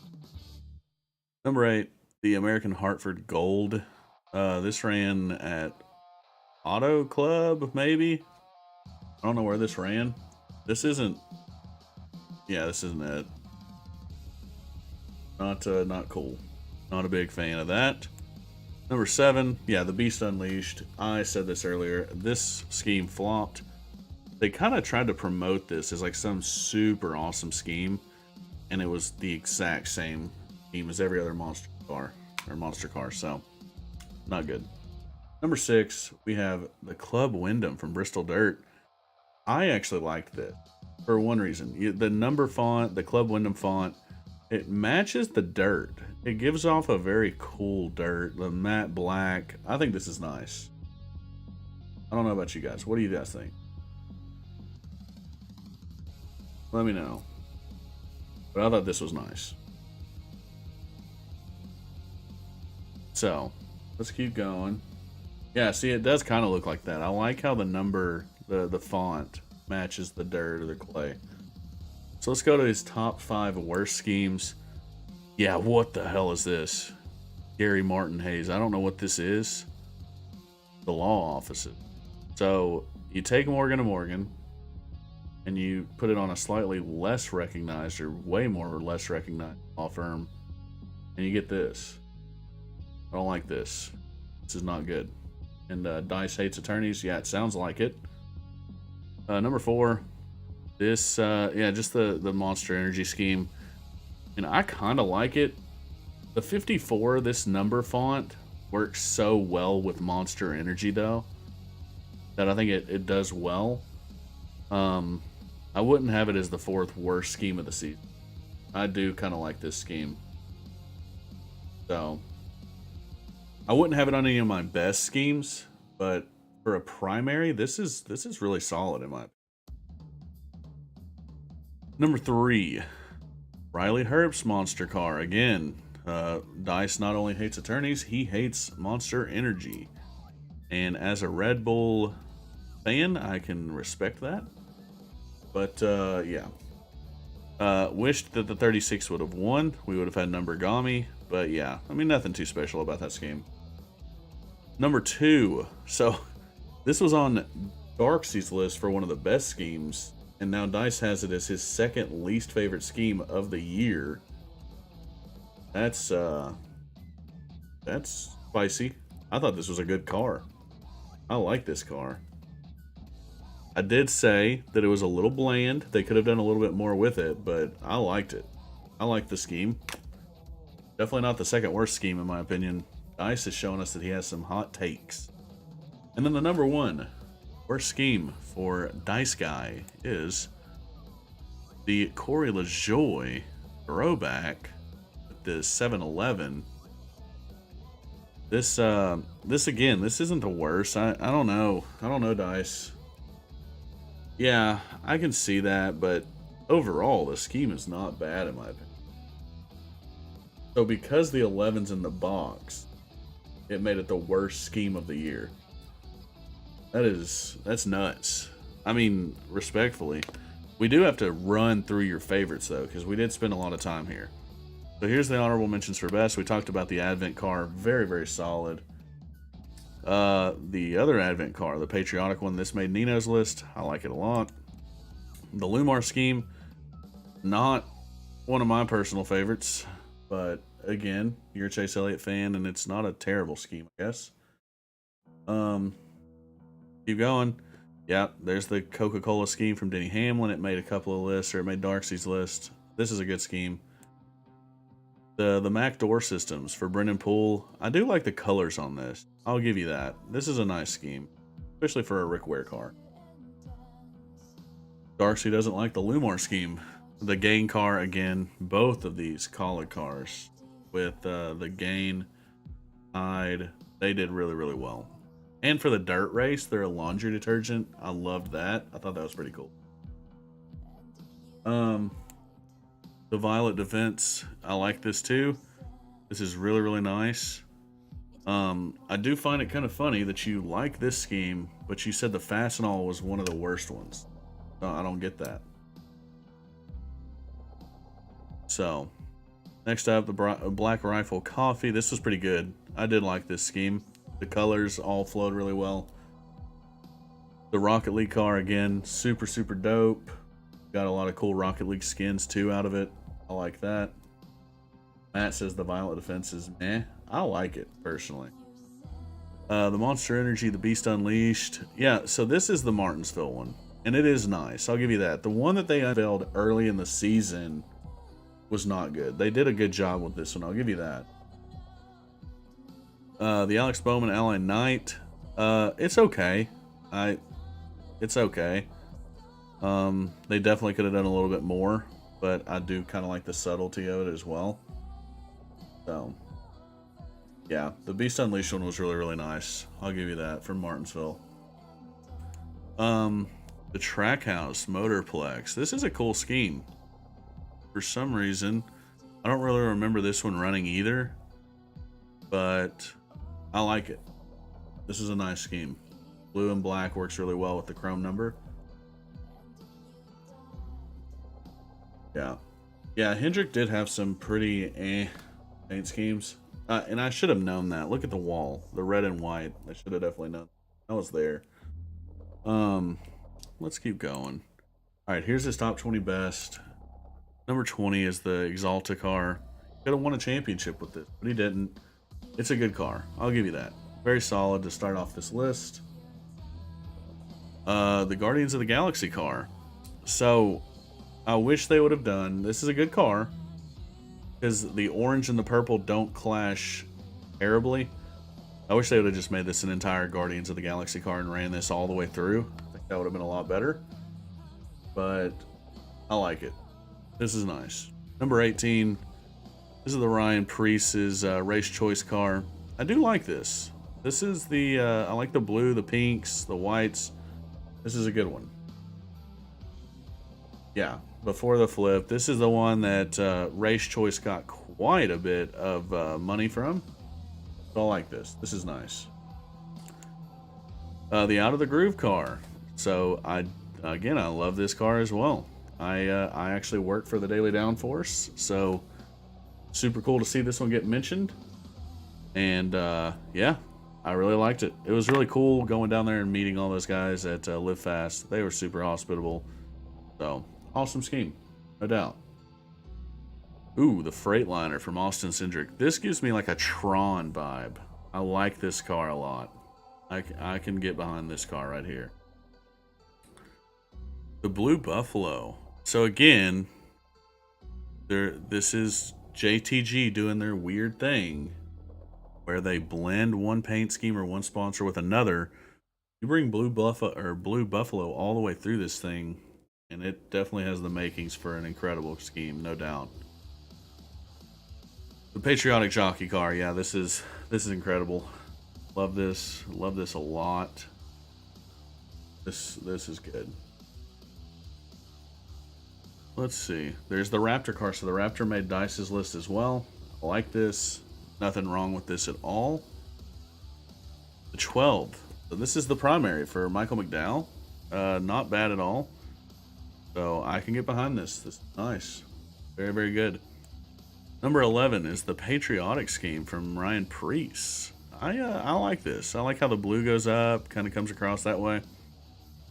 Number 8, the American Hartford Gold. This ran at Auto Club, maybe? I don't know where this ran. This isn't... Yeah, this isn't it. Not cool. Not a big fan of that. Number 7, yeah, the Beast Unleashed. I said this earlier. This scheme flopped. They kind of tried to promote this as like some super awesome scheme, and it was the exact same scheme as every other monster car, so not good. Number 6, we have the Club Wyndham from Bristol Dirt. I actually liked this for one reason. The number font, the Club Wyndham font, it matches the dirt. It gives off a very cool dirt, the matte black. I think this is nice. I don't know about you guys. What do you guys think? Let me know. But I thought this was nice. So, let's keep going. Yeah, see, it does kind of look like that. I like how the number, the font matches the dirt or the clay. So let's go to his top 5 worst schemes. Yeah, what the hell is this? Gary Martin Hayes. I don't know what this is. The law offices. So you take Morgan & Morgan and you put it on a slightly less recognized or way more or less recognized law firm, and you get this. I don't like this. This is not good. And Dice hates attorneys. Yeah, it sounds like it. Number 4, this yeah, just the Monster Energy scheme. And I kind of like it. The 54, this number font works so well with Monster Energy though, that I think it does well. I wouldn't have it as the 4th worst scheme of the season. I do kind of like this scheme. So I wouldn't have it on any of my best schemes, but for a primary, this is really solid in my opinion. Number 3, Riley Herbst's monster car. Again, Dice not only hates attorneys, he hates Monster Energy. And as a Red Bull fan, I can respect that. But yeah. Wished that the 36 would have won. We would have had number Gami. But yeah, I mean, nothing too special about that scheme. Number 2. So this was on Darksy's list for one of the best schemes. And now Dice has it as his 2nd least favorite scheme of the year. That's spicy. I thought this was a good car. I like this car. I did say that it was a little bland. They could have done a little bit more with it, but I liked it. I liked the scheme. Definitely not the 2nd worst scheme in my opinion. Dice is showing us that he has some hot takes. And then the number 1, Worst scheme for Dice Guy is the Corey LaJoie throwback with the 7-Eleven. This again, this isn't the worst. I don't know. I don't know, Dice. Yeah, I can see that, but overall, the scheme is not bad in my opinion. So because the 11's in the box, it made it the worst scheme of the year. That's nuts. I mean, respectfully, we do have to run through your favorites though, because we did spend a lot of time here. So here's the honorable mentions for best. We talked about the Advent car, very, very solid. The other Advent car, the patriotic one, this made Nino's list. I like it a lot. The Lumar scheme, not one of my personal favorites, but again, you're a Chase Elliott fan, and it's not a terrible scheme, I guess. Keep going. Yeah, there's the Coca-Cola scheme from Denny Hamlin. It made a couple of lists, or it made Darcy's list. This is a good scheme. The Mac door systems for Brendan Poole. I do like the colors on this. I'll give you that. This is a nice scheme, especially for a Rick Ware car. Darcy doesn't like the Lumar scheme. The Gain car, again, both of these College cars with the Gain Tide, they did really, really well. And for the dirt race, they're a laundry detergent. I loved that. I thought that was pretty cool. The Violet Defense, I like this too. This is really, really nice. I do find it kind of funny that you like this scheme, but you said the Fastenal was one of the worst ones. I don't get that. So, next up, the Black Rifle Coffee. This was pretty good. I did like this scheme. The colors all flowed really well. The Rocket League car, again, super, super dope. Got a lot of cool Rocket League skins too out of it. I like that. Matt says the Violet Defense is meh. I like it personally. The Monster Energy, the Beast Unleashed. Yeah, so this is the Martinsville one, and it is nice. I'll give you that. The one that they unveiled early in the season was not good. They did a good job with this one. I'll give you that. The Alex Bowman Ally Knight. It's okay. It's okay. They definitely could have done a little bit more, but I do kind of like the subtlety of it as well. So, yeah, the Beast Unleashed one was really, really nice. I'll give you that from Martinsville. The Trackhouse Motorplex. This is a cool scheme. For some reason, I don't really remember this one running either, but I like it. This is a nice scheme. Blue and black works really well with the chrome number. Yeah, Hendrick did have some pretty paint schemes. And I should have known that. Look at the wall. The red and white. I should have definitely known. I was there. Let's keep going. Alright, here's his top 20 best. Number 20 is the Exalta car. Could have won a championship with this, but he didn't. It's a good car. I'll give you that. Very solid to start off this list. The Guardians of the Galaxy car. So, I wish they would have done... This is a good car, because the orange and the purple don't clash terribly. I wish they would have just made this an entire Guardians of the Galaxy car and ran this all the way through. I think that would have been a lot better. But I like it. This is nice. Number 18. This is the Ryan Preece's race choice car. I do like this. This is the... I like the blue, the pinks, the whites. This is a good one. Yeah, before the flip. This is the one that Race Choice got quite a bit of money from. So I like this. This is nice. The Out of the Groove car. So I love this car as well. I actually work for the Daily Downforce, so super cool to see this one get mentioned. And yeah, I really liked it. It was really cool going down there and meeting all those guys at Live Fast. They were super hospitable. So awesome scheme, no doubt. Ooh, the Freightliner from Austin Cindric. This gives me like a Tron vibe. I like this car a lot. I can get behind this car right here. The Blue Buffalo. So again, this is JTG doing their weird thing where they blend one paint scheme or one sponsor with another, You bring Blue Buffalo all the way through this thing, and it definitely has the makings for an incredible scheme, no doubt. The patriotic jockey car, yeah, this is incredible. Love this. Love this a lot. This is good. Let's see. There's the Raptor car. So the Raptor made Dice's list as well. I like this. Nothing wrong with this at all. The 12. So this is the primary for Michael McDowell. Not bad at all. So I can get behind this. This is nice. Very, very good. Number 11 is the Patriotic scheme from Ryan Preece. I like this. I like how the blue goes up, kind of comes across that way.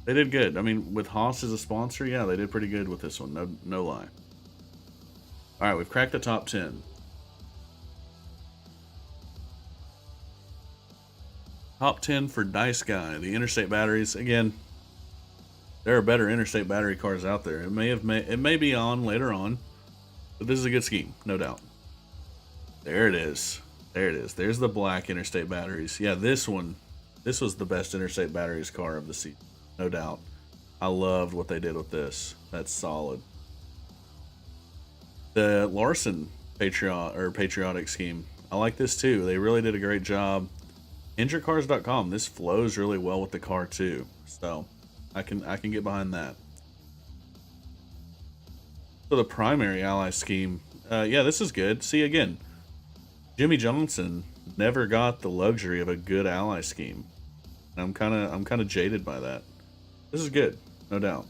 They did good. I mean, with Haas as a sponsor, yeah, they did pretty good with this one. No lie. All right, we've cracked the top 10. Top 10 for Dice Guy. The Interstate batteries. Again, there are better Interstate battery cars out there. It may be on later on, but this is a good scheme, no doubt. There it is. There it is. There's the black Interstate batteries. Yeah, this was the best Interstate batteries car of the season, no doubt. I loved what they did with this. That's solid. The Larson patriotic scheme. I like this too. They really did a great job. InjureCars.com. This flows really well with the car too, so I can get behind that. So the primary ally scheme, yeah, this is good. See, again, Jimmy Johnson never got the luxury of a good ally scheme. I'm kind of jaded by that. This is good, no doubt.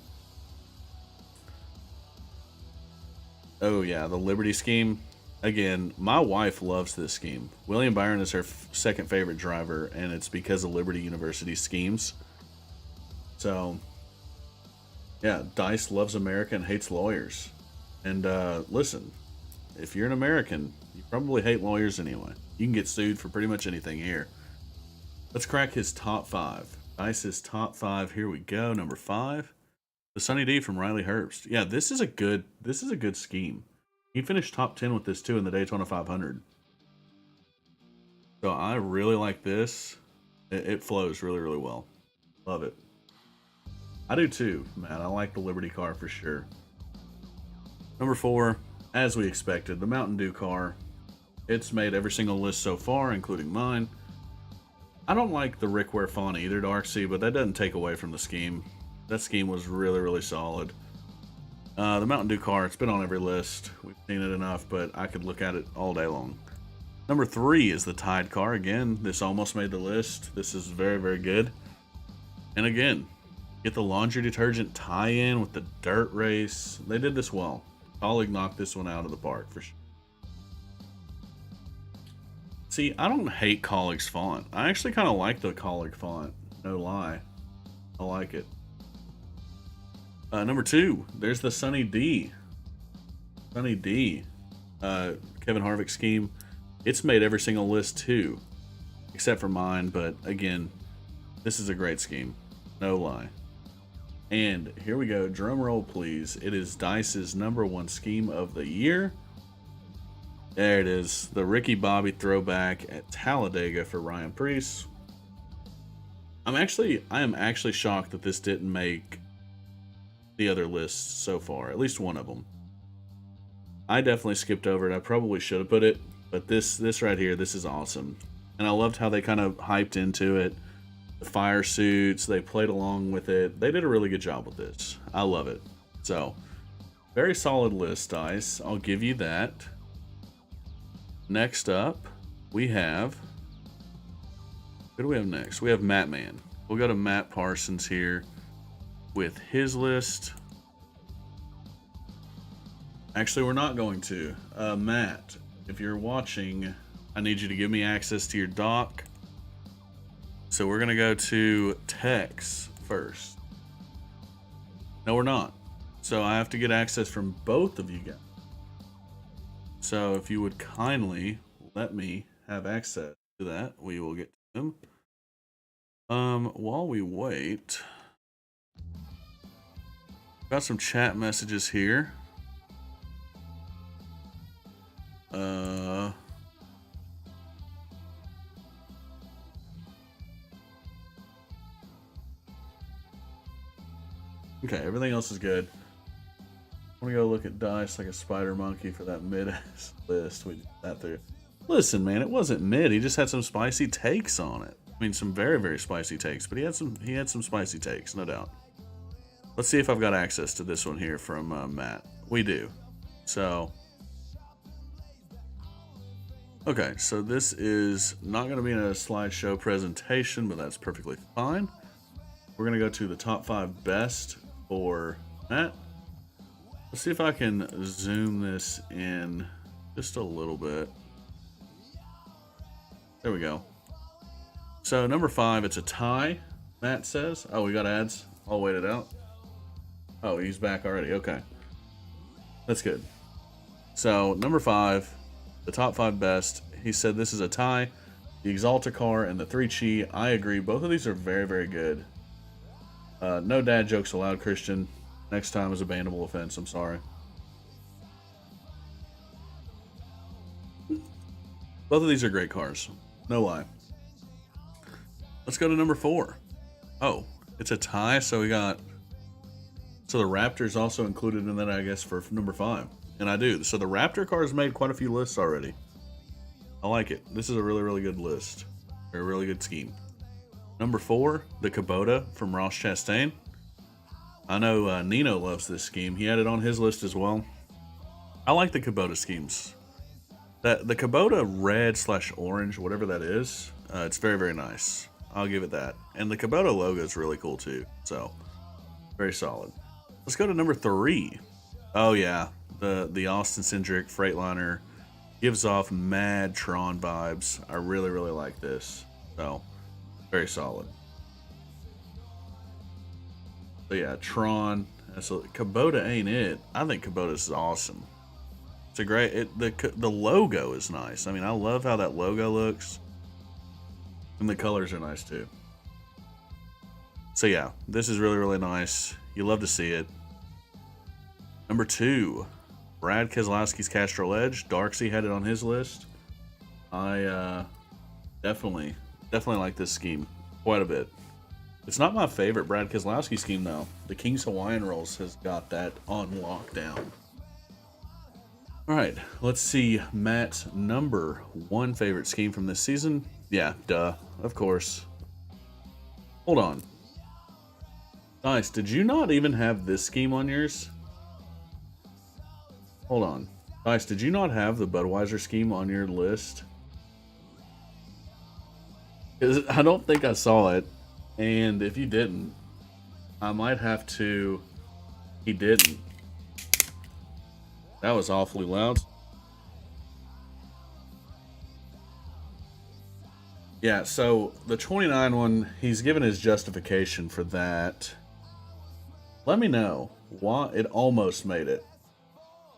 Oh yeah, the Liberty scheme. Again, my wife loves this scheme. William Byron is her second favorite driver, and it's because of Liberty University schemes. So, yeah, Dice loves America and hates lawyers. And listen, if you're an American, you probably hate lawyers anyway. You can get sued for pretty much anything here. Let's crack his top 5. Dice's top 5. Here we go. Number 5, the Sunny D from Riley Herbst. Yeah, this is a good scheme. He finished top 10 with this too in the Daytona 500. So I really like this. It flows really, really well. Love it. I do too, man. I like the Liberty car for sure. Number 4, as we expected, the Mountain Dew car. It's made every single list so far, including mine. I don't like the Rick Ware font either, Darky, but that doesn't take away from the scheme. That scheme was really, really solid. The Mountain Dew car, it's been on every list. We've seen it enough, but I could look at it all day long. Number 3 is the Tide car. Again, this almost made the list. This is very, very good. And again, get the laundry detergent tie-in with the dirt race. They did this well. Colleague knocked this one out of the park for sure. See, I don't hate Colleague's font. I actually kind of like the Colleague font. No lie. I like it. Number 2, there's the Sunny D. Sunny D. Kevin Harvick scheme. It's made every single list too, except for mine, but again, this is a great scheme. No lie. And here we go. Drum roll, please. It is Dice's number 1 scheme of the year. There it is. The Ricky Bobby throwback at Talladega for Ryan Preece. I am actually shocked that this didn't make the other lists so far, at least one of them. I definitely skipped over it. I probably should have put it, but this right here, this is awesome. And I loved how they kind of hyped into it. The fire suits, they played along with it. They did a really good job with this. I love it. So, very solid list, Dice. I'll give you that. Next up, we have... Who do we have next? We have Matt Man. We'll go to Matt Parsons here with his list. Actually, we're not going to. Matt, if you're watching, I need you to give me access to your doc. So we're going to go to Tex first. No, we're not. So I have to get access from both of you guys. So if you would kindly let me have access to that, we will get to them. While we wait, got some chat messages here. Okay, everything else is good. I'm gonna go look at dice like a spider monkey for that mid-ass list. We did that through. Listen, man, it wasn't mid. He just had some spicy takes on it. I mean, some very, very spicy takes, but he had some spicy takes, no doubt. Let's see if I've got access to this one here from Matt. We do. So, okay, so this is not going to be in a slideshow presentation, but that's perfectly fine. We're going to go to the top 5 best for Matt. Let's see if I can zoom this in just a little bit. There we go. So number 5, it's a tie, Matt says. Oh, we got ads. I'll wait it out. Oh, he's back already. Okay. That's good. So number 5, the top 5 best. He said this is a tie. The Exalta car and the 3 Chi. I agree. Both of these are very, very good. No dad jokes allowed, Christian. Next time is a bannable offense. I'm sorry. Both of these are great cars. No lie. Let's go to number 4. Oh, it's a tie. So we got... So the Raptor's also included in that, I guess, for number 5. And I do. So the Raptor car's made quite a few lists already. I like it. This is a really, really good list. Or a really good scheme. Number 4, the Kubota from Ross Chastain. I know Nino loves this scheme. He had it on his list as well. I like the Kubota schemes. The Kubota red/orange, whatever that is, it's very, very nice. I'll give it that. And the Kubota logo is really cool too. So, very solid. Let's go to number 3. Oh yeah, the Austin Cindric Freightliner gives off mad Tron vibes. I really, really like this. So, very solid. So yeah, Tron. So Kubota ain't it. I think Kubota is awesome. It's a great. The logo is nice. I mean, I love how that logo looks, and the colors are nice too. So yeah, this is really, really nice. You love to see it. Number 2, Brad Keselowski's Castrol Edge. Darky had it on his list. I definitely like this scheme quite a bit. It's not my favorite Brad Keselowski scheme, though. The King's Hawaiian Rolls has got that on lockdown. All right, let's see Matt's number 1 favorite scheme from this season. Yeah, duh, of course. Hold on. Nice, did you not even have this scheme on yours? Hold on. Nice, did you not have the Budweiser scheme on your list? 'Cause I don't think I saw it. And if you didn't, I might have to... He didn't. That was awfully loud. Yeah, so the 29 one, he's given his justification for that. Let me know why it almost made it.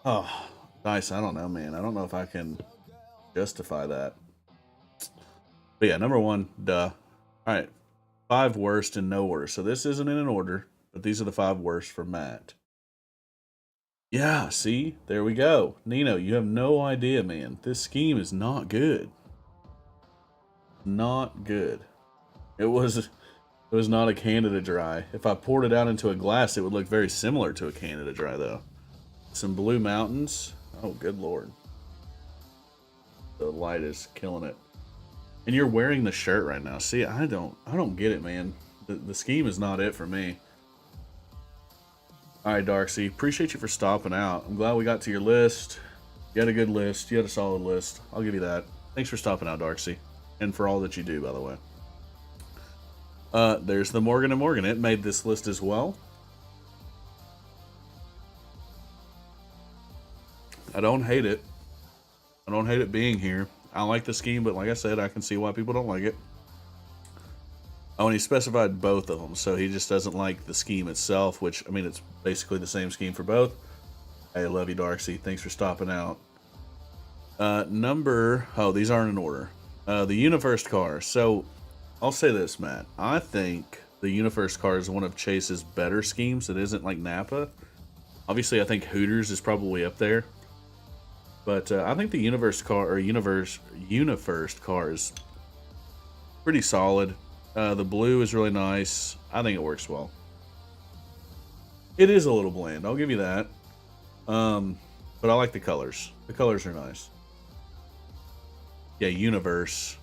Oh, nice. I don't know, man. I don't know if I can justify that. But yeah, number 1, duh. All right. 5 worst and no worst. So this isn't in an order, but these are the 5 worst for Matt. Yeah, see? There we go. Nino, you have no idea, man. This scheme is not good. Not good. It was not a Canada Dry. If I poured it out into a glass, it would look very similar to a Canada Dry, though. Some Blue Mountains. Oh, good lord. The light is killing it. And you're wearing the shirt right now. See, I don't get it, man. The scheme is not it for me. All right, Darky. Appreciate you for stopping out. I'm glad we got to your list. You had a good list. You had a solid list. I'll give you that. Thanks for stopping out, Darky. And for all that you do, by the way. There's the Morgan & Morgan. It made this list as well. I don't hate it. I don't hate it being here. I like the scheme, but like I said, I can see why people don't like it. Oh, and he specified both of them, so he just doesn't like the scheme itself, which, I mean, it's basically the same scheme for both. Hey, love you, Darky. Thanks for stopping out. Oh, these aren't in order. The Universe car. So, I'll say this, Matt. I think the Universe car is one of Chase's better schemes. It isn't like Napa. Obviously, I think Hooters is probably up there. But I think the Universe car, or Universe car is pretty solid. The blue is really nice. I think it works well. It is a little bland. I'll give you that. But I like the colors. The colors are nice. Yeah, Universe.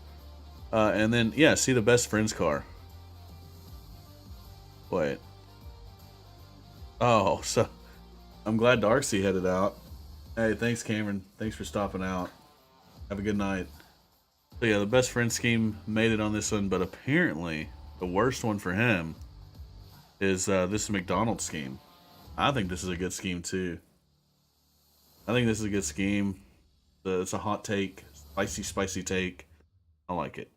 And then, yeah, see the best friend's car. Wait. Oh, so I'm glad Darcy headed out. Hey, thanks, Cameron. Thanks for stopping out. Have a good night. So yeah, the best friend scheme made it on this one, but apparently the worst one for him is this McDonald's scheme. I think this is a good scheme too. I think this is a good scheme. It's a hot take, spicy take. I like it.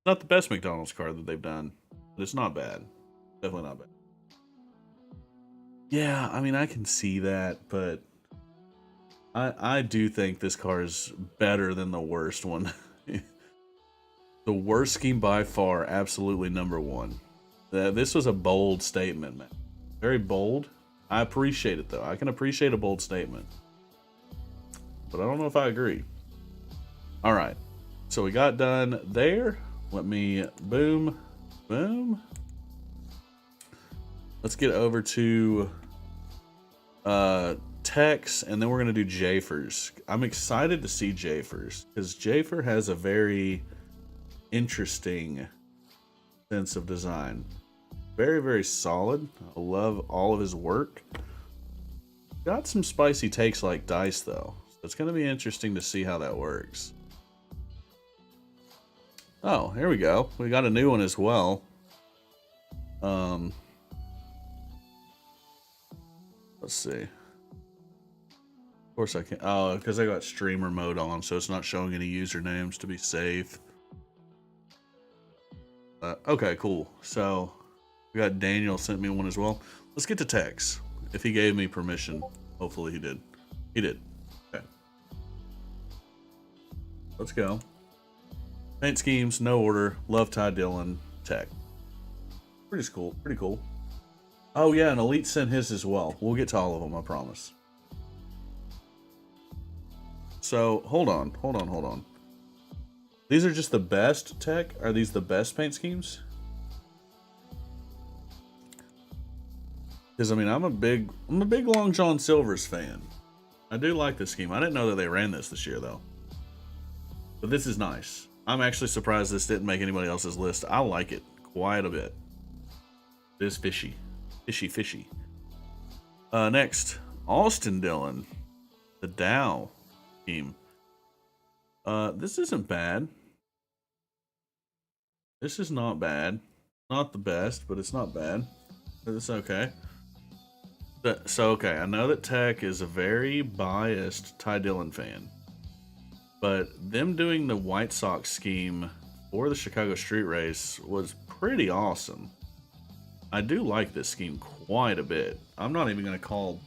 Not the best McDonald's car that they've done, but it's not bad. Definitely not bad. Yeah, I mean, I can see that, but I do think this car is better than the worst one. The worst scheme by far, absolutely number one. This was a bold statement, man. Very bold. I appreciate it, though. I can appreciate a bold statement. But I don't know if I agree. All right. So we got done there. Let me boom. Let's get over to Tex, and then we're going to do Jafer's. I'm excited to see Jafer's because Jafer has a very interesting sense of design. Very, very solid. I love all of his work. Got some spicy takes like Dice, though. So it's going to be interesting to see how that works. Oh, here we go. We got a new one as well. Let's see. Of course I can't. Oh, because I got streamer mode on, so it's not showing any usernames to be safe. Okay, cool. So we got Daniel sent me one as well. Let's get to Tex. If he gave me permission. Hopefully he did. He did. Okay. Let's go. Paint schemes, no order. Love Ty Dillon. Tech. Pretty cool. Pretty cool. Oh yeah, and Elite sent his as well. We'll get to all of them, I promise. So hold on. These are just the best Tech? Are these the best paint schemes? Because I mean, I'm a big Long John Silver's fan. I do like this scheme. I didn't know that they ran this year though. But this is nice. I'm actually surprised this didn't make anybody else's list. I like it quite a bit. It is fishy. Fishy. Next, Austin Dillon. The Dow scheme. This isn't bad. This is not bad. Not the best, but it's not bad. It's okay. So, okay, I know that Tech is a very biased Ty Dillon fan. But them doing the White Sox scheme for the Chicago Street Race was pretty awesome. I do like this scheme quite a bit. I'm not even going to call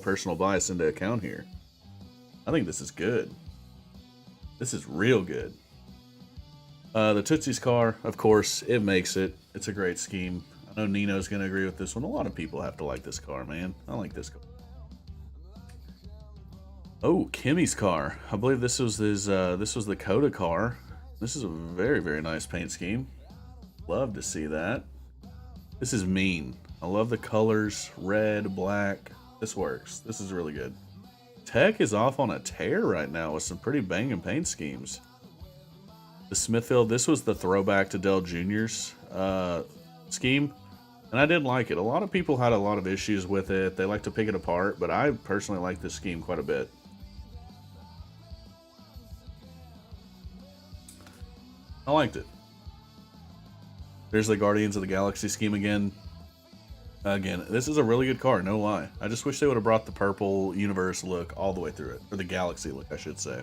personal bias into account here. I think this is good. This is real good. The Tootsie's car, of course, it makes it. It's a great scheme. I know Nino's going to agree with this one. A lot of people have to like this car, man. I like this car. Oh, Kimmy's car. I believe this was his. This was the Coda car. This is a very, very nice paint scheme. Love to see that. This is mean. I love the colors, red, black. This works. This is really good. Tech is off on a tear right now with some pretty banging paint schemes. The Smithfield. This was the throwback to Dell Jr.'s scheme, and I did like it. A lot of people had a lot of issues with it. They like to pick it apart, but I personally like this scheme quite a bit. I liked it. There's the Guardians of the Galaxy scheme again. Again, this is a really good car, no lie. I just wish they would have brought the purple universe look all the way through it. Or the galaxy look, I should say.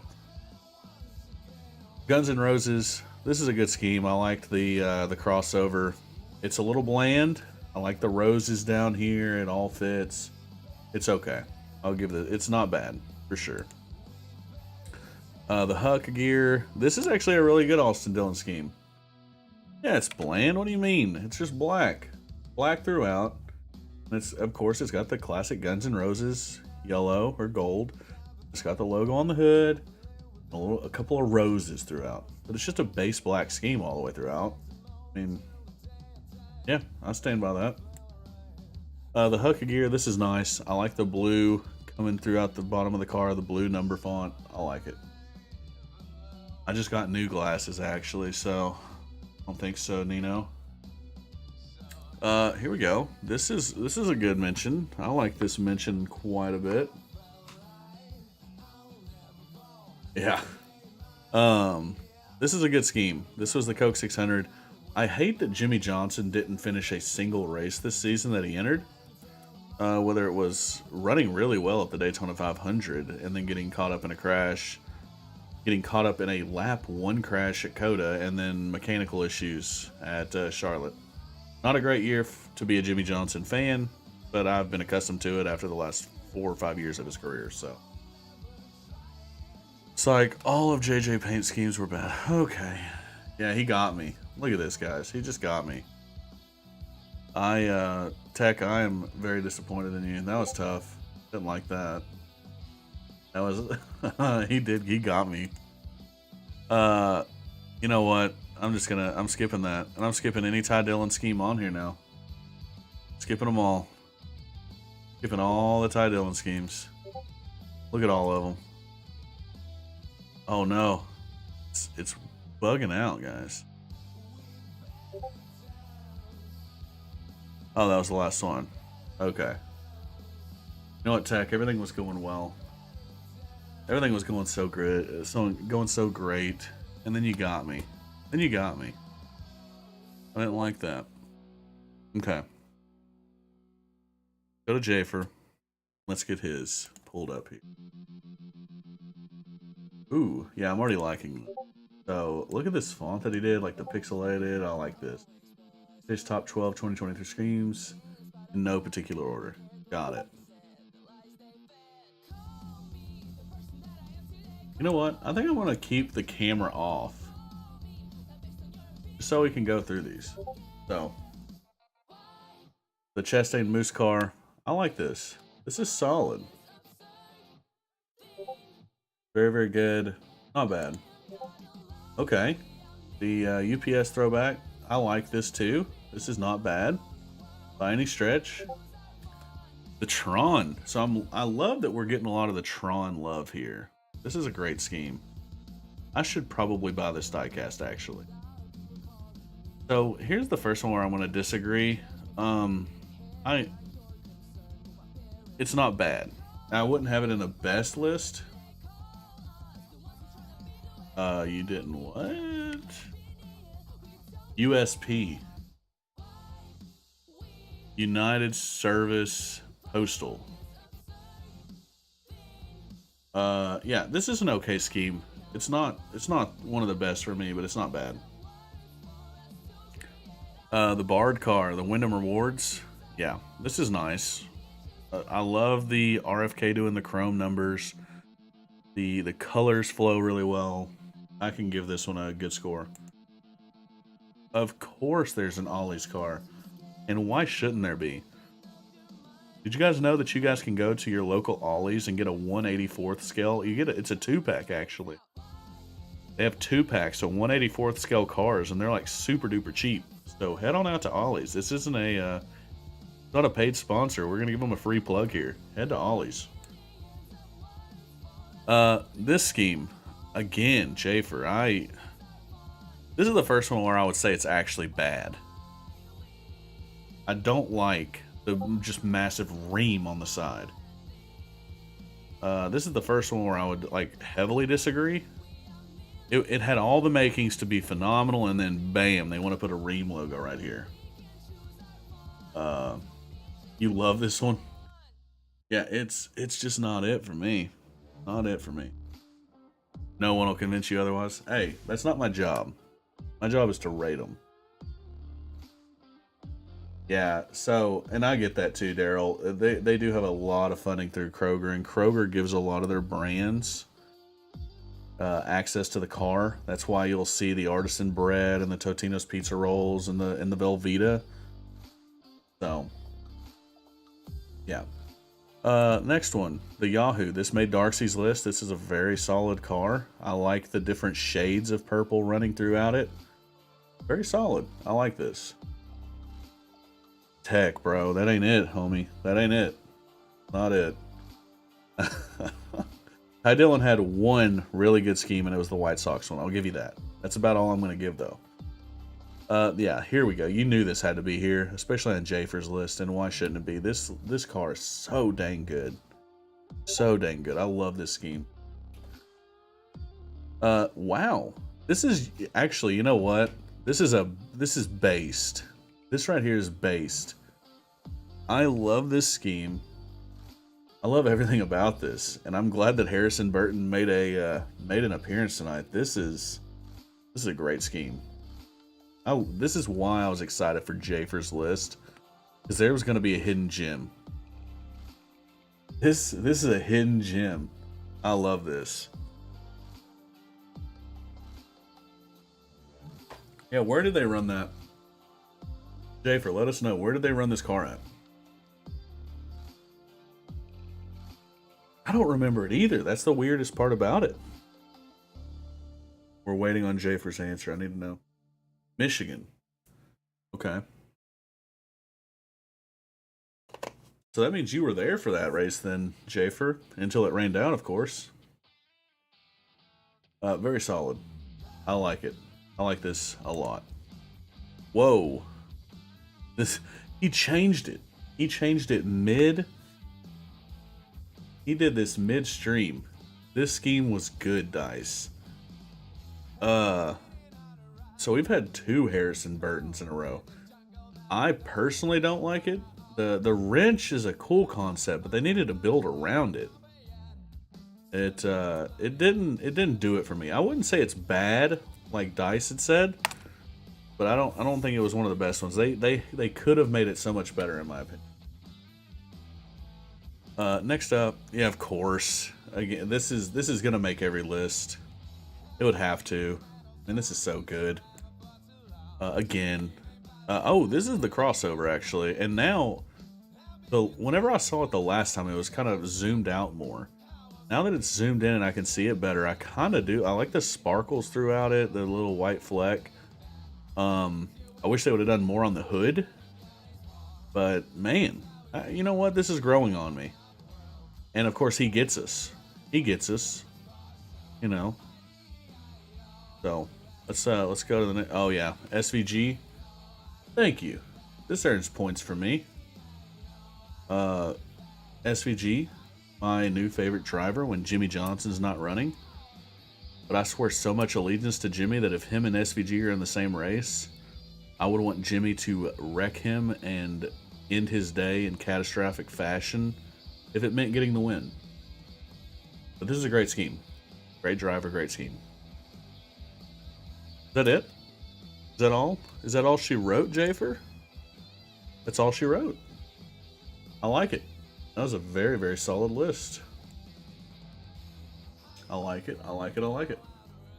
Guns N' Roses. This is a good scheme. I liked the crossover. It's a little bland. I like the roses down here. It all fits. It's okay. I'll give it. It's not bad, for sure. The Huck gear. This is actually a really good Austin Dillon scheme. Yeah, it's bland. What do you mean? It's just black. Black throughout. And it's, of course, it's got the classic Guns N' Roses yellow or gold. It's got the logo on the hood. A couple of roses throughout. But it's just a base black scheme all the way throughout. I mean, yeah, I stand by that. The hook of gear, this is nice. I like the blue coming throughout the bottom of the car, the blue number font. I like it. I just got new glasses actually, so I don't think so, Nino. Here we go. This is a good mention. I like this mention quite a bit. Yeah. This is a good scheme. This was the Coke 600. I hate that Jimmy Johnson didn't finish a single race this season that he entered. Whether it was running really well at the Daytona 500 and then getting caught up in a crash, getting caught up in a lap 1 crash at COTA, and then mechanical issues at Charlotte. Not a great year to be a Jimmy Johnson fan, but I've been accustomed to it after the last 4 or 5 years of his career, so. It's like all of JJ Paint's schemes were bad. Okay. Yeah, he got me. Look at this, guys. He just got me. Tech, I am very disappointed in you. That was tough. Didn't like that. That was, he got me. You know what? I'm skipping that. And I'm skipping any Ty Dillon scheme on here now. Skipping them all. Skipping all the Ty Dillon schemes. Look at all of them. Oh no. It's bugging out, guys. Oh, that was the last one. Okay. You know what, Tech? Everything was going well. Everything was going so great. Going so great. And then you got me. Then you got me. I didn't like that. Okay. Go to Jafer. Let's get his pulled up here. Ooh, yeah, I'm already liking it. So, look at this font that he did, like the pixelated. I like this. His top 12 2023 schemes in no particular order. Got it. You know what? I think I want to keep the camera off just so we can go through these. So, the Chastain Moose car. I like this. This is solid. Very, very good. Not bad. Okay. The UPS throwback. I like this too. This is not bad by any stretch. The Tron. So I love that we're getting a lot of the Tron love here. This is a great scheme. I should probably buy this diecast actually. So here's the first one where I'm going to disagree. It's not bad. Now, I wouldn't have it in the best list. You didn't what? USP. United Service Postal. Yeah, this is an okay scheme. It's not one of the best for me, but it's not bad. The Bard car, the Wyndham Rewards. Yeah, this is nice. I love the RFK doing the chrome numbers. The colors flow really well. I can give this one a good score. Of course there's an Ollie's car. And why shouldn't there be? Did you guys know that you guys can go to your local Ollie's and get a 1/84th scale? You get it's a 2-pack actually. They have 2-packs of 1/84th scale cars and they're like super duper cheap. So head on out to Ollie's. This isn't not a paid sponsor. We're gonna give them a free plug here. Head to Ollie's. This scheme, again, Jafer. This is the first one where I would say it's actually bad. I don't like the just massive ream on the side. This is the first one where I would like heavily disagree. It had all the makings to be phenomenal, and then bam, they want to put a ream logo right here. You love this one? Yeah, it's just not it for me. Not it for me. No one will convince you otherwise. Hey, that's not my job. My job is to rate them. Yeah, so, and I get that too, Daryl. They do have a lot of funding through Kroger, and Kroger gives a lot of their brands access to the car. That's why you'll see the artisan bread and the Totino's pizza rolls and the Velveeta. So, yeah. Next one, the Yahoo. This made Darcy's list. This is a very solid car. I like the different shades of purple running throughout it. Very solid. I like this. Tech, bro. That ain't it, homie. That ain't it. Not it. Ty Dillon had one really good scheme, and it was the White Sox one. I'll give you that. That's about all I'm going to give, though. Yeah, here we go. You knew this had to be here, especially on Jafer's list, and why shouldn't it be? This car is so dang good. So dang good. I love this scheme. Wow. This is actually, you know what? This is based. This right here is based. I love this scheme. I love everything about this, and I'm glad that Harrison Burton made an appearance tonight. This is a great scheme. This is why I was excited for Jafer's list, because there was going to be a hidden gem. This is a hidden gem. I love this. Yeah, where did they run that? Jafer, let us know. Where did they run this car at? I don't remember it either. That's the weirdest part about it. We're waiting on Jafer's answer. I need to know. Michigan. Okay. So that means you were there for that race then, Jafer, until it rained out, of course. Very solid. I like it. I like this a lot. Whoa. He changed it. He changed it mid. He did this midstream. This scheme was good, Dice. So we've had 2 Harrison Burtons in a row. I personally don't like it. The wrench is a cool concept, but they needed to build around it. It didn't do it for me. I wouldn't say it's bad, like Dice had said, but I don't think it was one of the best ones. They could have made it so much better, in my opinion. Next up, yeah, of course. Again, this is gonna make every list. It would have to. And this is so good. Again. Oh, this is the crossover, actually. And now, whenever I saw it the last time, it was kind of zoomed out more. Now that it's zoomed in and I can see it better, I kind of do. I like the sparkles throughout it, the little white fleck. I wish they would have done more on the hood. But, man, you know what? This is growing on me. And, of course, he gets us. He gets us. You know. So, let's go to the next. Oh, yeah. SVG. Thank you. This earns points for me. SVG, my new favorite driver when Jimmy Johnson's not running. But I swear so much allegiance to Jimmy that if him and SVG are in the same race, I would want Jimmy to wreck him and end his day in catastrophic fashion if it meant getting the win. But this is a great scheme. Great driver, great scheme. Is that it? Is that all? Is that all she wrote, Jafer? That's all she wrote. I like it. That was a very, very solid list. I like it. I like it. I like it.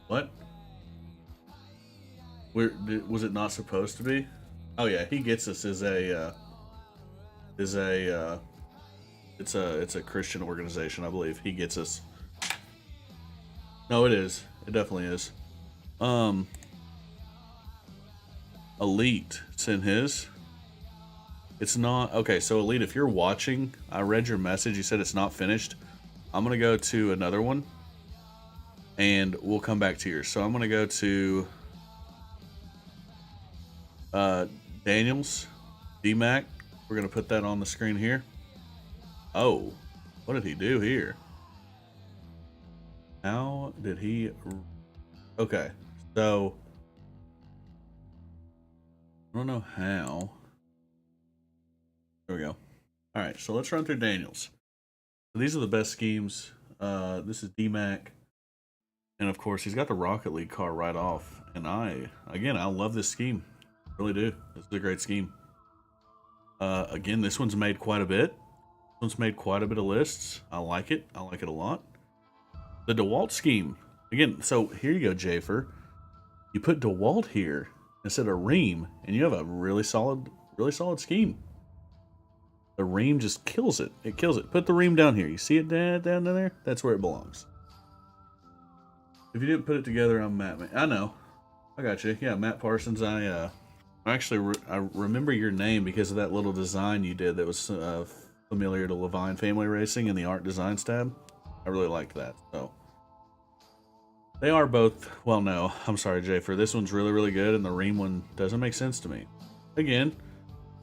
What? Was it not supposed to be? Oh yeah, he gets us as it's a Christian organization, I believe. He gets us. No, it is. It definitely is. Elite, it's in his. It's not. Okay, so Elite, if you're watching, I read your message. You said it's not finished. I'm going to go to another one, and we'll come back to yours. So I'm going to go to Daniels, DMAC. We're going to put that on the screen here. Oh, what did he do here? How did he... Okay, so... I don't know how. There we go. Alright, so let's run through Daniels. So these are the best schemes. This is DMAC. And of course, he's got the Rocket League car right off. And I love this scheme. Really do. This is a great scheme. Again, this one's made quite a bit. This one's made quite a bit of lists. I like it. I like it a lot. The DeWalt scheme. Again, so here you go, Jafer. You put DeWalt here instead of Ream, and you have a really solid scheme. The Ream just kills it. It kills it. Put the Ream down here. You see it down there? That's where it belongs. If you didn't put it together, I'm Matt. I know. I got you. Yeah, Matt Parsons. I Actually, I remember your name because of that little design you did that was familiar to Levine Family Racing in the art designs tab. I really liked that. So they are both. Well, no, I'm sorry, Jafer. This one's really, really good, and the Ream one doesn't make sense to me. Again,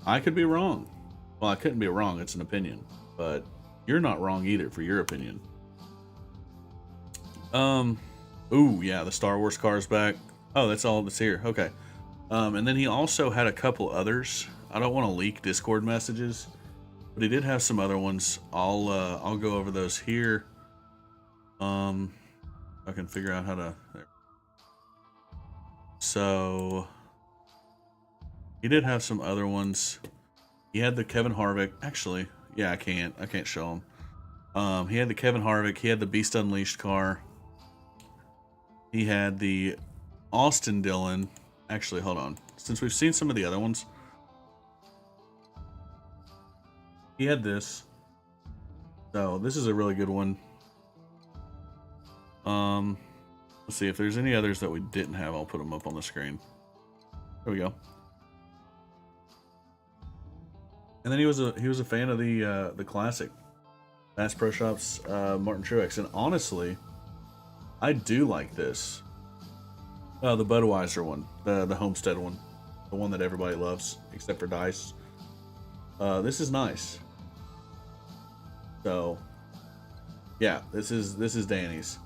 I could be wrong. Well, I couldn't be wrong. It's an opinion, but you're not wrong either for your opinion. Ooh, yeah, the Star Wars car's back. Oh, that's all that's here. Okay. And then he also had a couple others. I don't want to leak Discord messages, but he did have some other ones. I'll go over those here. I can figure out how to. There. So he did have some other ones. He had the Kevin Harvick. Actually, yeah, I can't show him. He had the Kevin Harvick. He had the Beast Unleashed car. He had the Austin Dillon. Actually, hold on. Since we've seen some of the other ones, he had this. So this is a really good one. Let's see if there's any others that we didn't have. I'll put them up on the screen. There we go. And then he was a fan of the classic Bass Pro Shops Martin Truex, and honestly, I do like this. The Budweiser one, the Homestead one, the one that everybody loves except for Dice. This is nice. So, yeah, this is Danny's.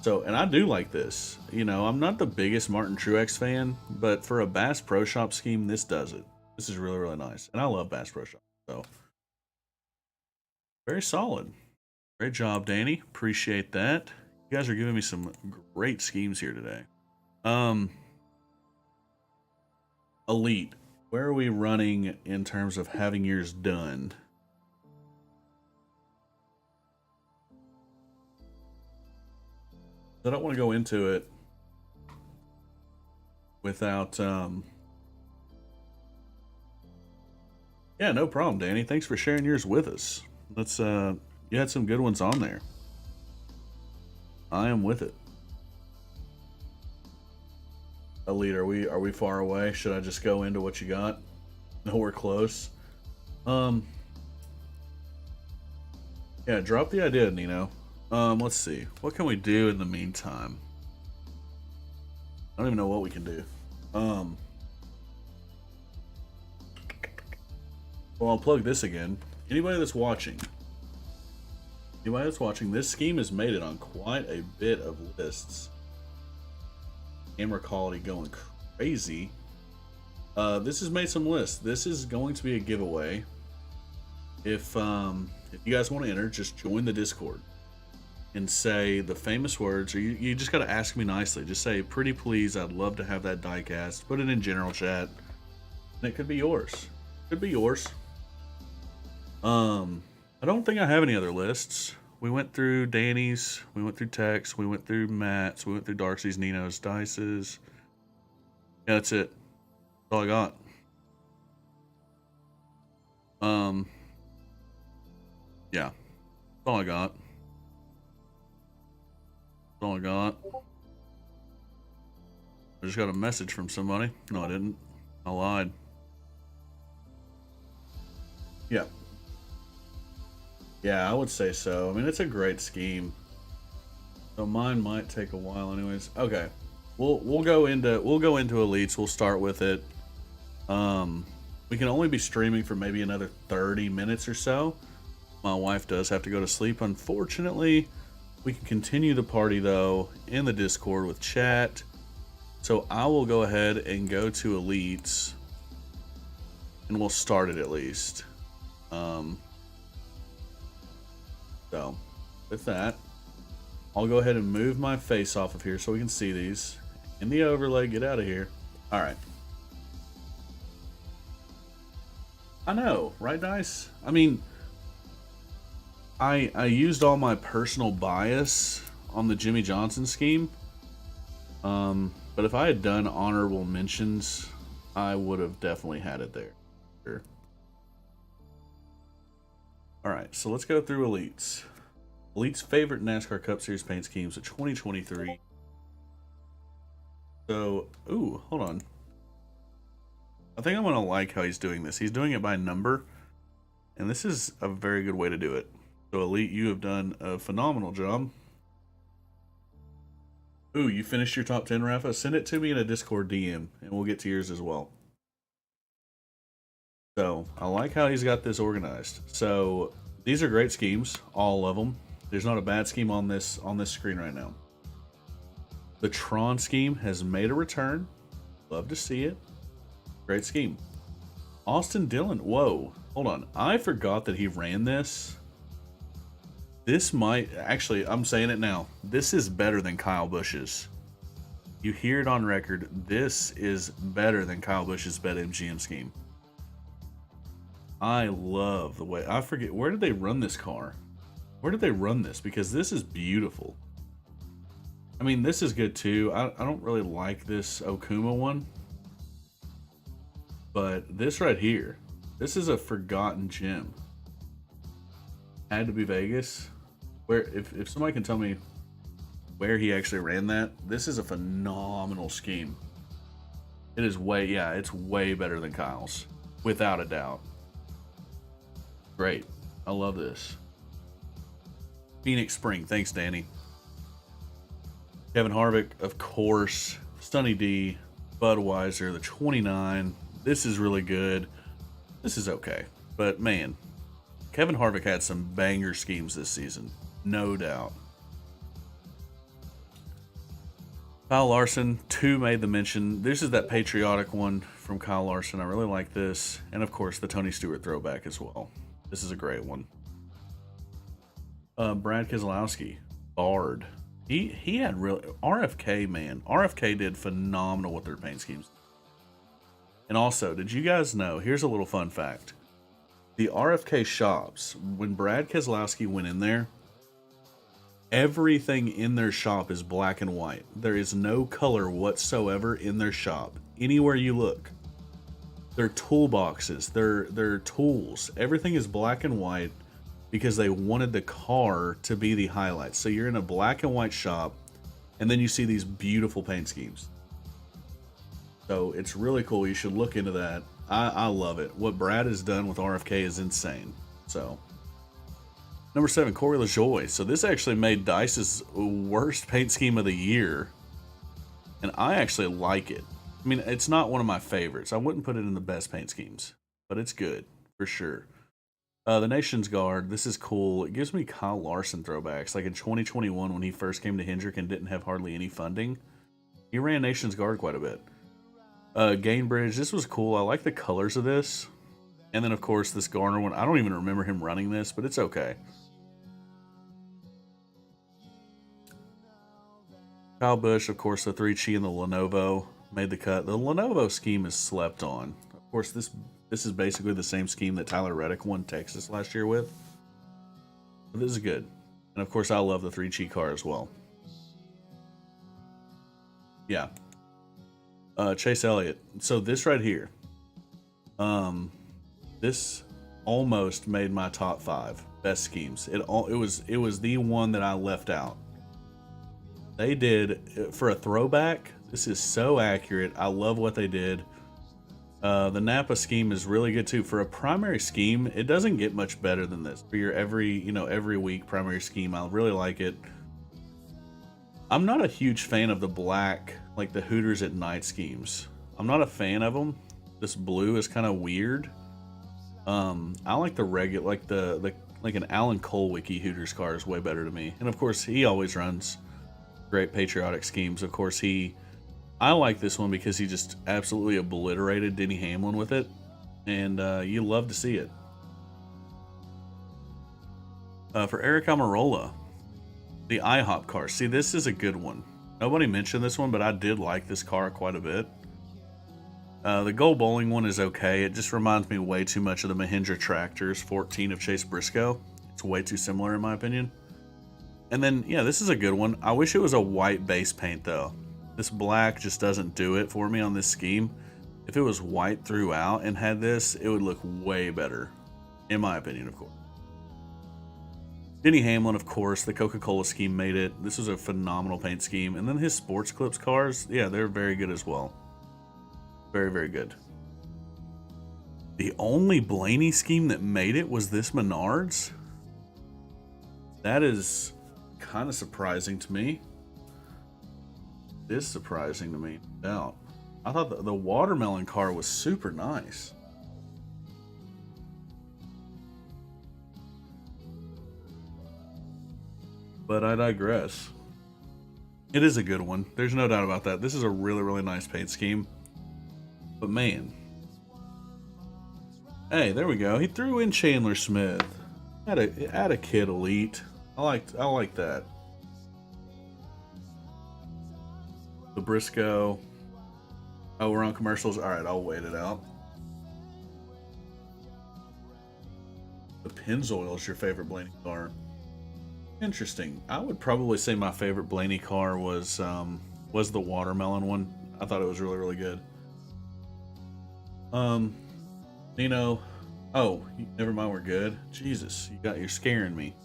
So, and I do like this. You know, I'm not the biggest Martin Truex fan, but for a Bass Pro Shop scheme, this does it. This is really, really nice, and I love Bass Pro Shop. So, very solid. Great job, Danny. Appreciate that. You guys are giving me some great schemes here today. Elite. Where are we running in terms of having yours done? I don't want to go into it without yeah, no problem, Danny. Thanks for sharing yours with us. Let's you had some good ones on there. I am with it. Elite, are we far away? Should I just go into what you got? No, we're close. Yeah, drop the idea, Nino. Let's see. What can we do in the meantime? I don't even know what we can do. Well, I'll plug this again. Anybody that's watching, this scheme has made it on quite a bit of lists. Camera quality going crazy. This has made some lists. This is going to be a giveaway. If you guys want to enter, just join the Discord and say the famous words, or you just got to ask me nicely. Just say, pretty please, I'd love to have that diecast. Put it in general chat, and it could be yours. Could be yours. I don't think I have any other lists. We went through Danny's, we went through Tex, we went through Matt's, we went through Darcy's, Nino's, Dice's. Yeah, that's it. That's all I got. Yeah, that's all I got. That's all I got. I just got a message from somebody. No, I didn't. I lied. Yeah. Yeah, I would say so. I mean, it's a great scheme. So mine might take a while, anyways. Okay, we'll go into elites. We'll start with it. We can only be streaming for maybe another 30 minutes or so. My wife does have to go to sleep, unfortunately. We can continue the party though in the Discord with chat. So I will go ahead and go to elites, and we'll start it at least. So with that, I'll go ahead and move my face off of here so we can see these. In the overlay, get out of here. All right. I know, right, Dice? I mean, I used all my personal bias on the Jimmy Johnson scheme. But if I had done honorable mentions, I would have definitely had it there. Sure. All right, so let's go through elites. Elite's favorite NASCAR Cup Series paint schemes of 2023. So, ooh, hold on. I think I'm going to like how he's doing this. He's doing it by number, and this is a very good way to do it. So, Elite, you have done a phenomenal job. Ooh, you finished your top 10, Rafa? Send it to me in a Discord DM, and we'll get to yours as well. So, I like how he's got this organized. So, these are great schemes, all of them. There's not a bad scheme on this screen right now. The Tron scheme has made a return. Love to see it. Great scheme. Austin Dillon. Whoa. Hold on. I forgot that he ran this. This might... Actually, I'm saying it now. This is better than Kyle Busch's. You hear it on record. This is better than Kyle Busch's BetMGM scheme. I love the way... I forget... Where did they run this car? Where did they run this? Because this is beautiful. I mean, this is good too. I don't really like this Okuma one. But this right here, this is a forgotten gem. Had to be Vegas. Where if somebody can tell me where he actually ran that, this is a phenomenal scheme. It is way, yeah, it's way better than Kyle's. Without a doubt. Great. I love this. Phoenix Spring. Thanks, Danny. Kevin Harvick, of course. Sunny D. Budweiser, the 29. This is really good. This is okay. But, man, Kevin Harvick had some banger schemes this season. No doubt. Kyle Larson, 2 made the mention. This is that patriotic one from Kyle Larson. I really like this. And, of course, the Tony Stewart throwback as well. This is a great one. Brad Keselowski, Bard. He had really... RFK, man. RFK did phenomenal with their paint schemes. And also, did you guys know... Here's a little fun fact. The RFK shops, when Brad Keselowski went in there, everything in their shop is black and white. There is no color whatsoever in their shop. Anywhere you look. Their toolboxes, their tools, everything is black and white because they wanted the car to be the highlight. So you're in a black and white shop, and then you see these beautiful paint schemes. So it's really cool. You should look into that. I love it. What Brad has done with RFK is insane. So, number 7, Corey LaJoie. So this actually made Dice's worst paint scheme of the year, and I actually like it. I mean, it's not one of my favorites. I wouldn't put it in the best paint schemes, but it's good for sure. The Nation's Guard, this is cool. It gives me Kyle Larson throwbacks. Like in 2021 when he first came to Hendrick and didn't have hardly any funding, he ran Nation's Guard quite a bit. Gainbridge, this was cool. I like the colors of this. And then, of course, this Garner one. I don't even remember him running this, but it's okay. Kyle Busch, of course, the 3Chi and the Lenovo made the cut. The Lenovo scheme is slept on. Of course, this is basically the same scheme that Tyler Reddick won Texas last year with. But this is good. And, of course, I love the 3Chi car as well. Yeah. Chase Elliott. So this right here. This almost made my top 5 best schemes. It was the one that I left out. They did, for a throwback, this is so accurate. I love what they did. The Napa scheme is really good too. For a primary scheme, it doesn't get much better than this. For your every week primary scheme, I really like it. I'm not a huge fan of the black, like the Hooters at Night schemes. I'm not a fan of them. This blue is kind of weird. I like the regular, like an Alan Colwicky Hooters car is way better to me. And of course, he always runs great patriotic schemes. Of course, I like this one because he just absolutely obliterated Denny Hamlin with it, and you love to see it. For Eric Almirola, the IHOP car. See, this is a good one. Nobody mentioned this one, but I did like this car quite a bit. The Gold Bowling one is okay. It just reminds me way too much of the Mahindra Tractors 14 of Chase Briscoe. It's way too similar in my opinion. And then, yeah, this is a good one. I wish it was a white base paint though. This black just doesn't do it for me on this scheme. If it was white throughout and had this, it would look way better. In my opinion, of course. Denny Hamlin, of course, the Coca-Cola scheme made it. This was a phenomenal paint scheme. And then his Sports Clips cars, yeah, they're very good as well. Very, very good. The only Blaney scheme that made it was this Menards. That is kind of surprising to me. It is surprising to me. Doubt. I thought the watermelon car was super nice. But I digress. It is a good one. There's no doubt about that. This is a really, really nice paint scheme. But man. Hey, there we go. He threw in Chandler Smith. Add a kid elite. I like that. The Briscoe. Oh, we're on commercials. All right, I'll wait it out. The Pennzoil is your favorite Blaney car. Interesting. I would probably say my favorite Blaney car was the watermelon one. I thought it was really, really good. Nino. Oh, never mind. We're good. Jesus, you're scaring me.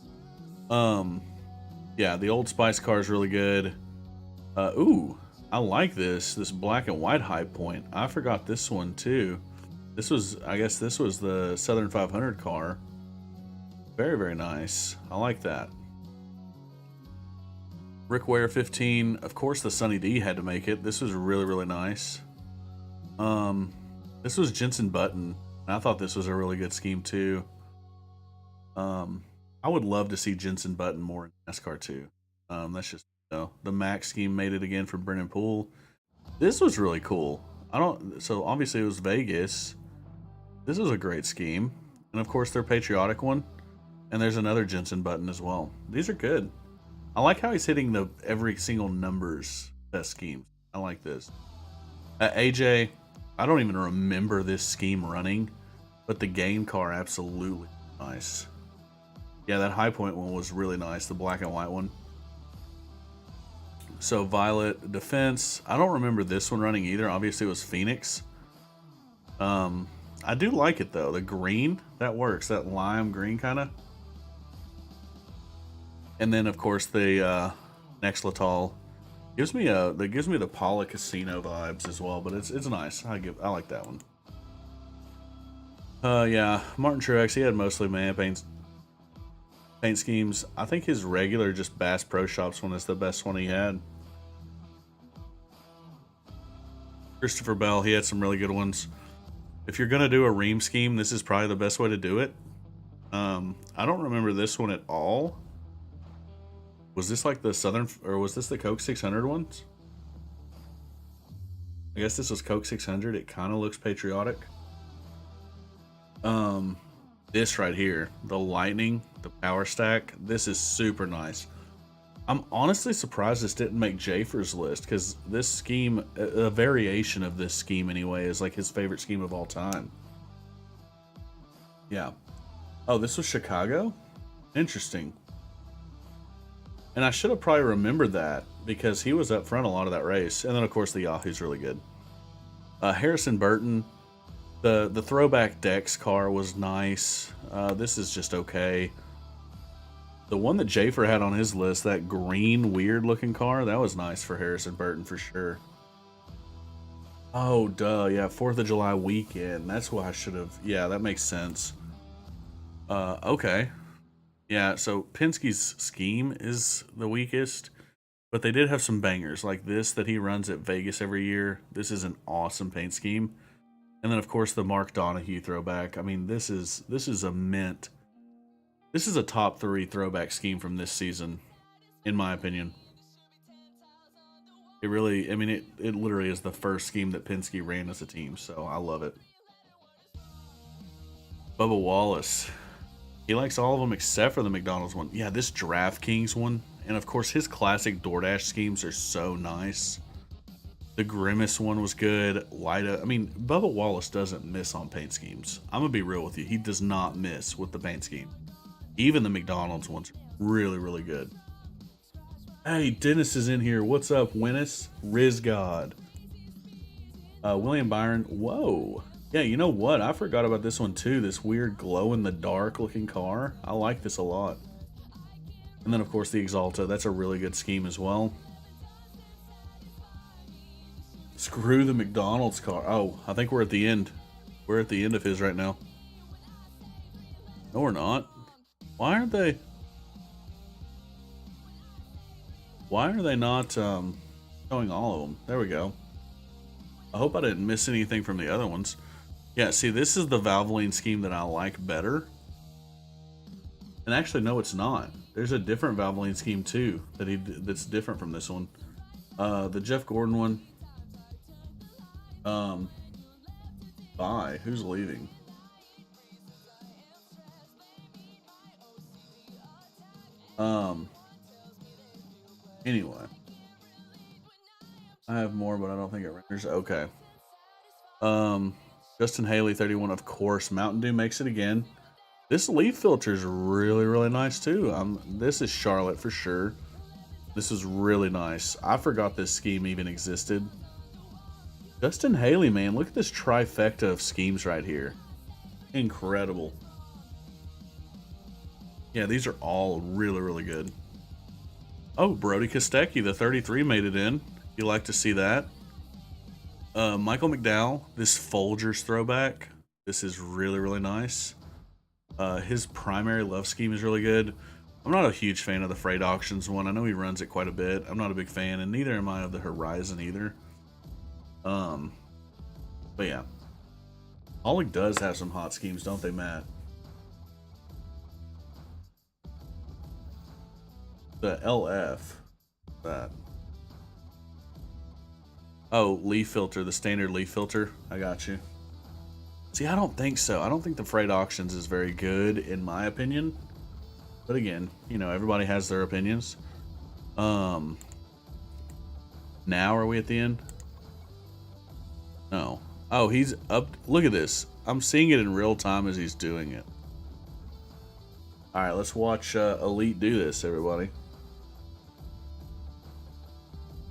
Yeah, the Old Spice car is really good. Ooh, I like this black and white High Point. I forgot this one too. I guess this was the Southern 500 car. Very, very nice. I like that. Rick Ware 15. Of course, the Sunny D had to make it. This was really, really nice. This was Jensen Button. I thought this was a really good scheme too. I would love to see Jensen Button more in NASCAR too. That's just, the Max scheme made it again from Brennan Poole. This was really cool. So obviously it was Vegas. This was a great scheme. And of course their patriotic one. And there's another Jensen Button as well. These are good. I like how he's hitting every single numbers best schemes. I like this. AJ, I don't even remember this scheme running, but the game car absolutely nice. Yeah, that High Point one was really nice, the black and white one. So Violet Defense, I don't remember this one running either. Obviously it was Phoenix. I do like it though. The green, that works. That lime green kind of. And then of course the Next Latal gives me the Paula Casino vibes as well, but it's nice. I like that one. Yeah, Martin Truex, he had mostly paint schemes. I think his regular just Bass Pro Shops one is the best one he had. Christopher Bell, he had some really good ones. If you're gonna do a ream scheme, this is probably the best way to do it. I don't remember this one at all. Was this like the Southern, or was this the Coke 600 ones? I guess this was Coke 600. It kind of looks patriotic. This right here, the Lightning, the Power Stack, this is super nice. I'm honestly surprised this didn't make Jafer's list, because this scheme, a variation of this scheme anyway, is like his favorite scheme of all time. Yeah. Oh, this was Chicago? Interesting. And I should have probably remembered that, because he was up front a lot of that race. And then of course the Yahoo's really good. Harrison Burton, the throwback Dex car was nice. This is just okay. The one that Jafer had on his list, that green weird looking car, that was nice for Harrison Burton for sure. Oh duh, yeah, 4th of July weekend. That's why I should have, yeah, that makes sense. Okay. Yeah, so Penske's scheme is the weakest, but they did have some bangers like this that he runs at Vegas every year. This is an awesome paint scheme. And then of course the Mark Donahue throwback. I mean, this is a mint. This is a top 3 throwback scheme from this season, in my opinion. It really, I mean, it literally is the first scheme that Penske ran as a team, so I love it. Bubba Wallace. He likes all of them except for the McDonald's one. Yeah, this DraftKings one. And of course, his classic DoorDash schemes are so nice. The Grimace one was good. Lida. I mean, Bubba Wallace doesn't miss on paint schemes. I'm going to be real with you. He does not miss with the paint scheme. Even the McDonald's ones are really, really good. Hey, Dennis is in here. What's up, Winnis? Riz God. William Byron. Whoa. Yeah, you know what? I forgot about this one too. This weird glow-in-the-dark looking car. I like this a lot. And then, of course, the Exalta. That's a really good scheme as well. Screw the McDonald's car. Oh, I think we're at the end. We're at the end of his right now. No, we're not. Why aren't they... Why are they not showing all of them? There we go. I hope I didn't miss anything from the other ones. Yeah, see, this is the Valvoline scheme that I like better. And actually, no, it's not. There's a different Valvoline scheme too that's different from this one. The Jeff Gordon one. Bye. Who's leaving? Anyway. I have more, but I don't think it renders. Okay. Justin Haley, 31, of course. Mountain Dew makes it again. This leaf filter is really, really nice too. This is Charlotte for sure. This is really nice. I forgot this scheme even existed. Justin Haley, man, look at this trifecta of schemes right here. Incredible. Yeah, these are all really, really good. Oh, Brody Kostecki, the 33 made it in. You like to see that. Michael McDowell, this Folgers throwback. This is really, really nice. His primary love scheme is really good. I'm not a huge fan of the Freight Auctions one. I know he runs it quite a bit. I'm not a big fan, and neither am I of the Horizon either. But yeah. Hollick does have some hot schemes, don't they, Matt? The LF. That. Oh, leaf filter, the standard leaf filter. I got you. See, I don't think so. I don't think the Freight Auctions is very good, in my opinion. But again, you know, everybody has their opinions. Now are we at the end? No. Oh, he's up. Look at this. I'm seeing it in real time as he's doing it. All right, let's watch Elite do this, everybody.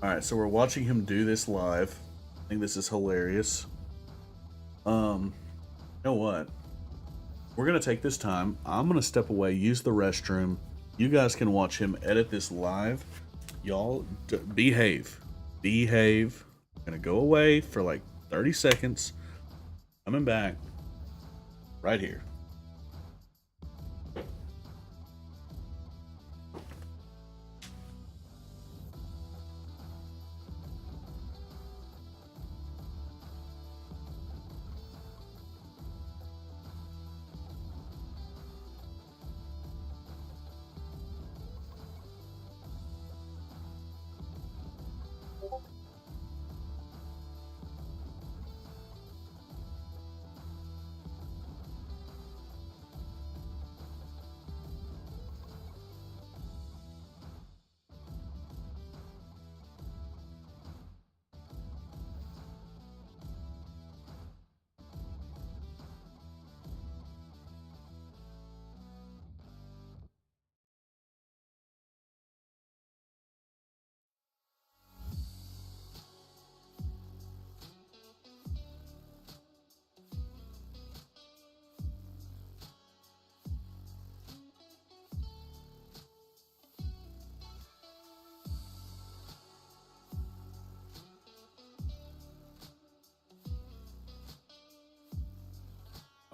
All right, so we're watching him do this live. I think this is hilarious. You know what? We're gonna take this time. I'm gonna step away, use the restroom. You guys can watch him edit this live. Y'all behave. Behave. I'm gonna go away for like 30 seconds. Coming back right here.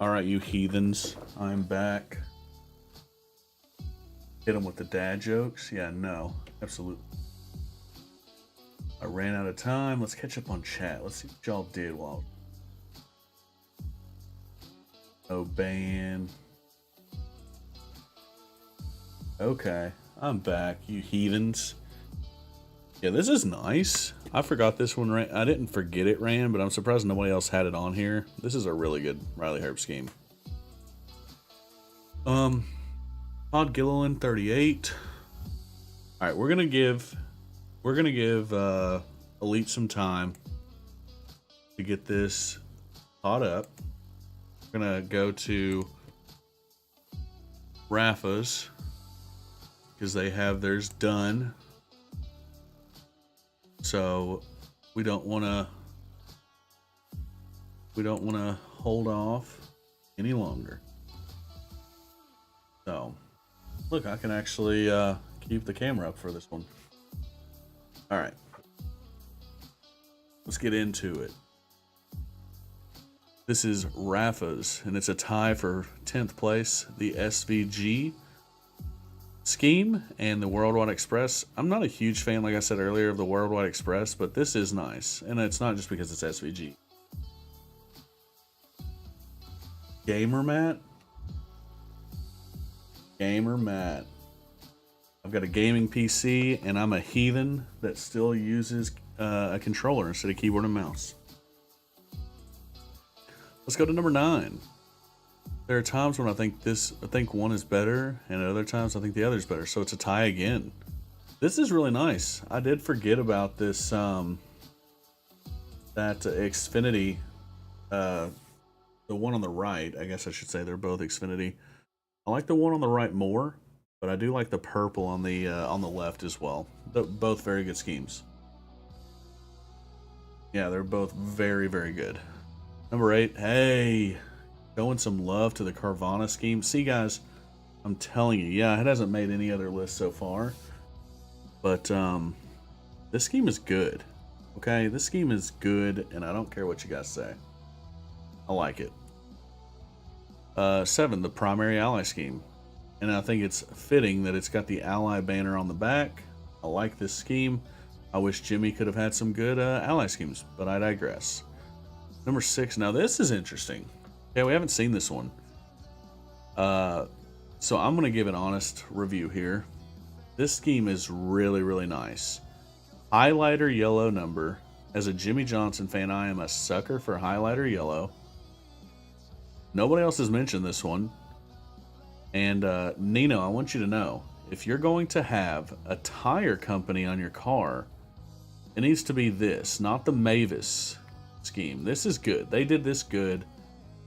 All right, you heathens, I'm back. Hit them with the dad jokes? Yeah, no, absolutely. I ran out of time. Let's catch up on chat. Let's see what y'all did while obeying. Okay, I'm back, you heathens. Yeah, this is nice. I forgot this one ran. I didn't forget it ran, but I'm surprised nobody else had it on here. This is a really good Riley Herb scheme. Todd Gilliland, 38. All right, we're gonna give Elite some time to get this caught up. We're gonna go to Rafa's because they have theirs done. So we don't want to hold off any longer. So look, I can actually keep the camera up for this one. All right. Let's get into it. This is Rafa's, and it's a tie for 10th place. The SVG scheme and the Worldwide Express. I'm not a huge fan, like I said earlier, of the Worldwide Express, but this is nice. And it's not just because it's SVG. Gamer mat. Gamer mat. I've got a gaming PC, and I'm a heathen that still uses a controller instead of keyboard and mouse. Let's go to number 9. There are times when I think one is better, and at other times I think the other is better. So it's a tie again. This is really nice. I did forget about this, that Xfinity, the one on the right. I guess I should say they're both Xfinity. I like the one on the right more, but I do like the purple on the left as well. They're both very good schemes. Yeah, they're both very, very good. Number 8, hey, showing some love to the Carvana scheme. See, guys, I'm telling you, yeah, it hasn't made any other list so far, but this scheme is good. Okay, this scheme is good, and I don't care what you guys say. I like it. 7, the primary ally scheme, and I think it's fitting that it's got the ally banner on the back. I like this scheme. I wish Jimmy could have had some good ally schemes, but I digress. Number 6. Now this is interesting. Yeah, we haven't seen this one. So I'm going to give an honest review here. This scheme is really, really nice. Highlighter yellow number. As a Jimmy Johnson fan, I am a sucker for highlighter yellow. Nobody else has mentioned this one. And Nino, I want you to know, if you're going to have a tire company on your car, it needs to be this, not the Mavis scheme. This is good. They did this good.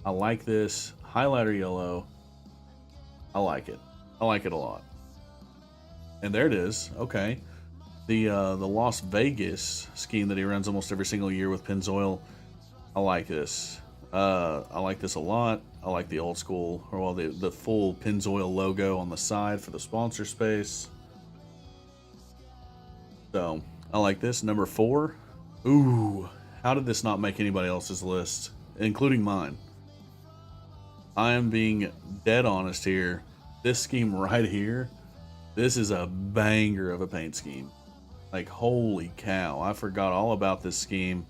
I like this. Highlighter yellow. I like it. I like it a lot. And there it is. Okay. The Las Vegas scheme that he runs almost every single year with Pennzoil. I like this. I like this a lot. I like the old school, or well, the full Pennzoil logo on the side for the sponsor space. So I like this. Number 4. Ooh, how did this not make anybody else's list, including mine? I am being dead honest here. This scheme right here, this is a banger of a paint scheme. Like, holy cow, I forgot all about this scheme.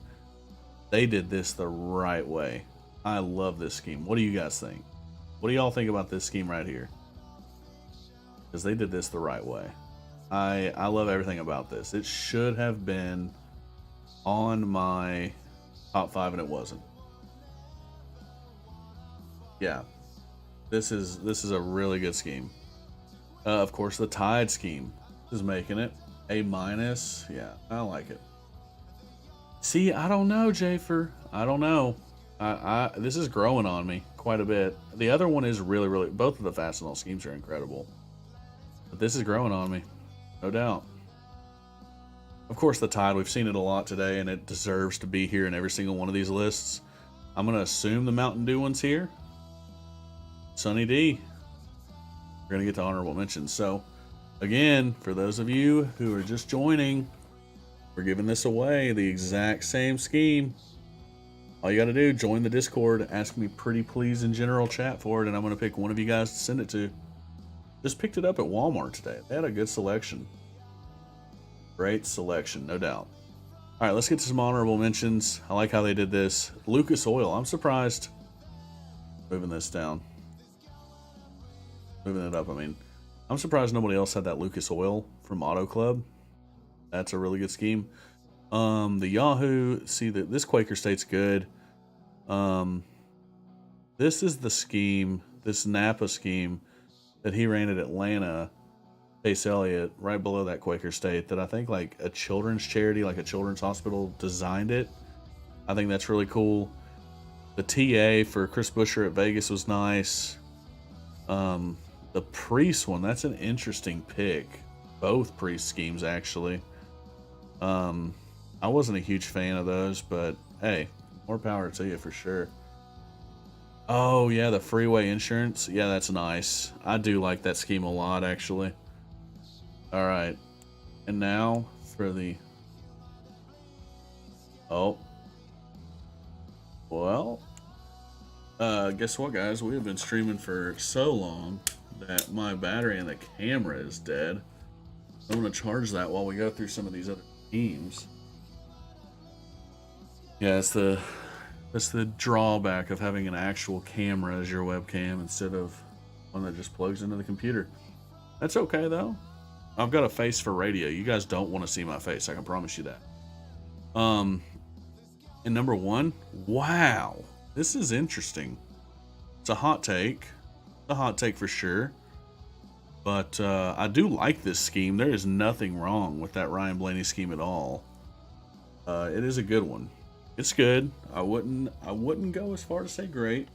They did this the right way. I love this scheme. What do you guys think? What do y'all think about this scheme right here? Because they did this the right way. I love everything about this. It should have been on my top 5 and it wasn't. Yeah, this is a really good scheme. Of course, the Tide scheme is making it A-. Yeah, I like it. See, I don't know, Jafer. I don't know. This is growing on me quite a bit. The other one is really, really. Both of the Fastenal schemes are incredible, but this is growing on me, no doubt. Of course, the Tide. We've seen it a lot today, and it deserves to be here in every single one of these lists. I'm gonna assume the Mountain Dew one's here. Sunny D. We're going to get to honorable mentions. So, again, for those of you who are just joining, we're giving this away, the exact same scheme. All you got to do, join the Discord, ask me pretty please in general chat for it, and I'm going to pick one of you guys to send it to. Just picked it up at Walmart today. They had a good selection. Great selection, no doubt. All right, let's get to some honorable mentions. I like how they did this. Lucas Oil. I'm surprised. Moving this down. Moving it up, I mean. I'm surprised nobody else had that Lucas Oil from Auto Club. That's a really good scheme. The Yahoo, see that this Quaker State's good. This is the scheme, this Napa scheme that he ran at Atlanta, Pace Elliott, right below that Quaker State, that I think like a children's charity, like a children's hospital designed it. I think that's really cool. The TA for Chris Buescher at Vegas was nice. The Priest one, that's an interesting pick. Both Priest schemes, actually. I wasn't a huge fan of those, but hey, more power to you for sure. Oh, yeah, the freeway insurance. Yeah, that's nice. I do like that scheme a lot, actually. All right. And now for the... Oh. Well. Guess what, guys? We have been streaming for so long that my battery in the camera is dead. I'm going to charge that while we go through some of these other teams. Yeah, that's the drawback of having an actual camera as your webcam instead of one that just plugs into the computer. That's okay, though. I've got a face for radio. You guys don't want to see my face. I can promise you that. And number one, wow, this is interesting. It's a hot take. A hot take for sure. But I do like this scheme. There is nothing wrong with that Ryan Blaney scheme at all. It is a good one. It's good. I wouldn't go as far to say great,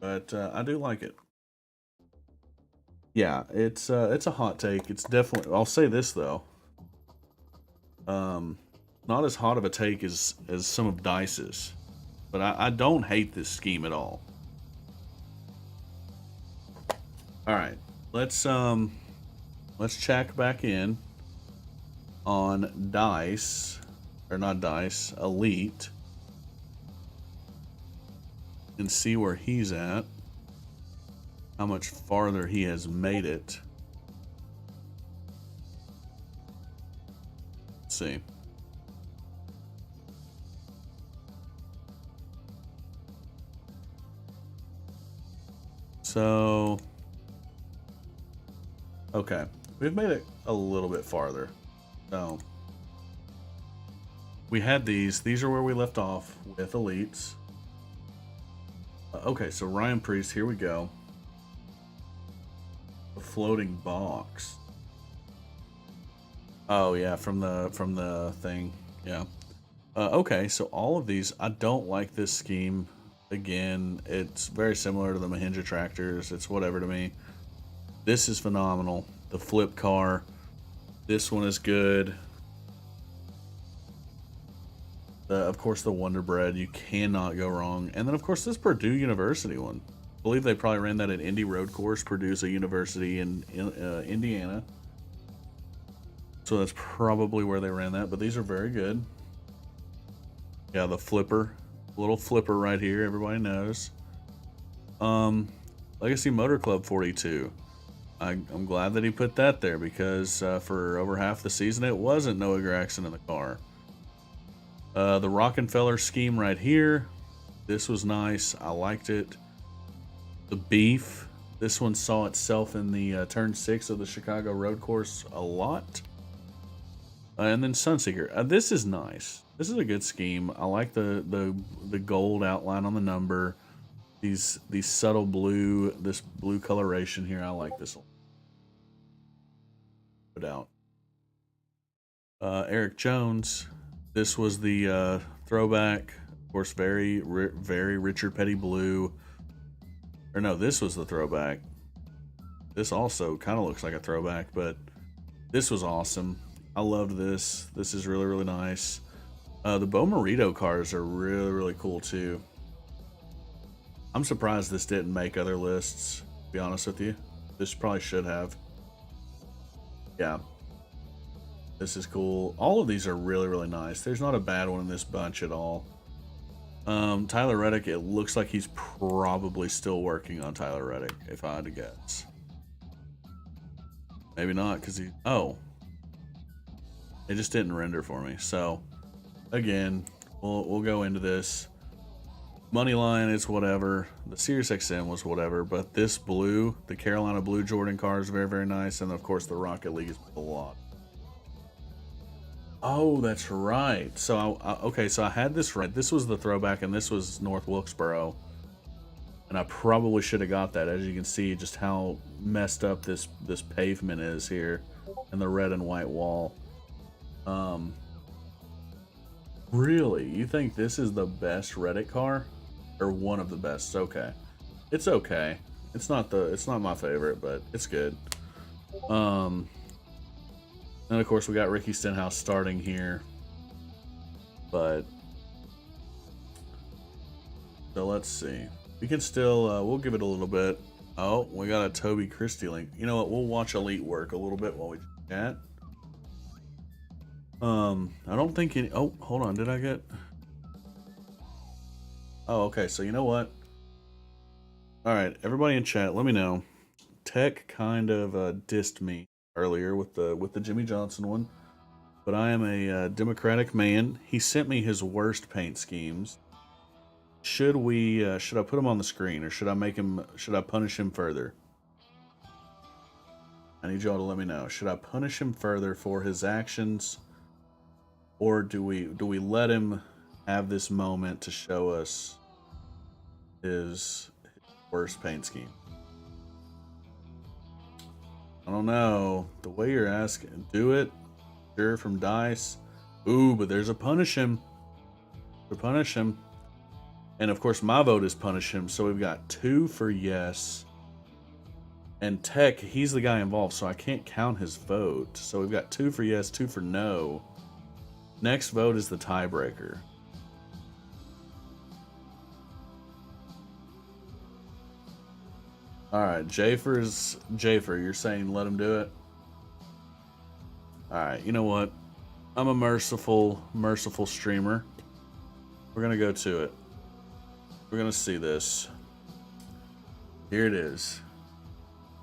but I do like it. Yeah, it's a hot take. It's definitely. I'll say this though. Not as hot of a take as some of Dice's, but I don't hate this scheme at all. All right, let's check back in on Dice, or not Dice, Elite, and see where he's at. How much farther he has made it. Let's see. So, okay, we've made it a little bit farther. So, we had these. These are where we left off with Elites. Okay, so Ryan Priest, here we go. A floating box. Oh yeah, from the thing. Yeah. Okay, so all of these, I don't like this scheme. Again, it's very similar to the Mahindra tractors. It's whatever to me. This is phenomenal. The flip car. This one is good. Of course, the Wonder Bread. You cannot go wrong. And then, of course, this Purdue University one. I believe they probably ran that at Indy Road Course. Purdue's a university in Indiana. So that's probably where they ran that. But these are very good. Yeah, the flipper. Little flipper right here. Everybody knows. Legacy Motor Club 42. I'm glad that he put that there because for over half the season it wasn't Noah Gregson in the car. The Rockefeller scheme right here. This was nice. I liked it. The Beef. This one saw itself in the turn 6 of the Chicago Road Course a lot. And then Sunseeker. This is nice. This is a good scheme. I like the gold outline on the number. These subtle blue, this blue coloration here. I like this one. No doubt. Eric Jones. This was the throwback. Of course, very Richard Petty blue. Or no, this was the throwback. This also kind of looks like a throwback, but this was awesome. I loved this. This is really, really nice. The Bo Marito cars are really, really cool too. I'm surprised this didn't make other lists, to be honest with you. This probably should have. Yeah. This is cool. All of these are really, really nice. There's not a bad one in this bunch at all. Tyler Reddick, it looks like he's probably still working on Tyler Reddick, if I had to guess. Maybe not, because he... Oh. It just didn't render for me. So, again, we'll go into this. Moneyline is whatever. The Sirius XM was whatever. But this blue, the Carolina Blue Jordan car is very, very nice. And, of course, the Rocket League is a lot. Oh, that's right. So, okay, so I had this right. This was the throwback, and this was North Wilkesboro. And I probably should have got that. As you can see, just how messed up this pavement is here. And the red and white wall. Really? You think this is the best Reddit car? Or one of the best? Okay. It's okay. It's not my favorite, but it's good. And of course we got Ricky Stenhouse starting here. But so let's see. We can still we'll give it a little bit. Oh, we got a Toby Christie link. You know what? We'll watch Elite work a little bit while we chat. I don't think any. Oh, hold on. Did I get? Oh, okay. So you know what? All right, everybody in chat, let me know. Tech kind of dissed me earlier with the Jimmy Johnson one, but I am a democratic man. He sent me his worst paint schemes. Should I put him on the screen, or should I make him? Should I punish him further? I need y'all to let me know. Should I punish him further for his actions, or do we let him have this moment to show us his worst paint scheme? I don't know. The way you're asking, do it. Sure, from Dice. Ooh, but there's a punish him. To punish him. And of course, my vote is punish him. So we've got 2 for yes. And Tech, he's the guy involved, so I can't count his vote. So we've got 2 for yes, 2 for no. Next vote is the tiebreaker. Alright, Jafer, you're saying let him do it? Alright, you know what? I'm a merciful streamer. We're gonna go to it. We're gonna see this. Here it is.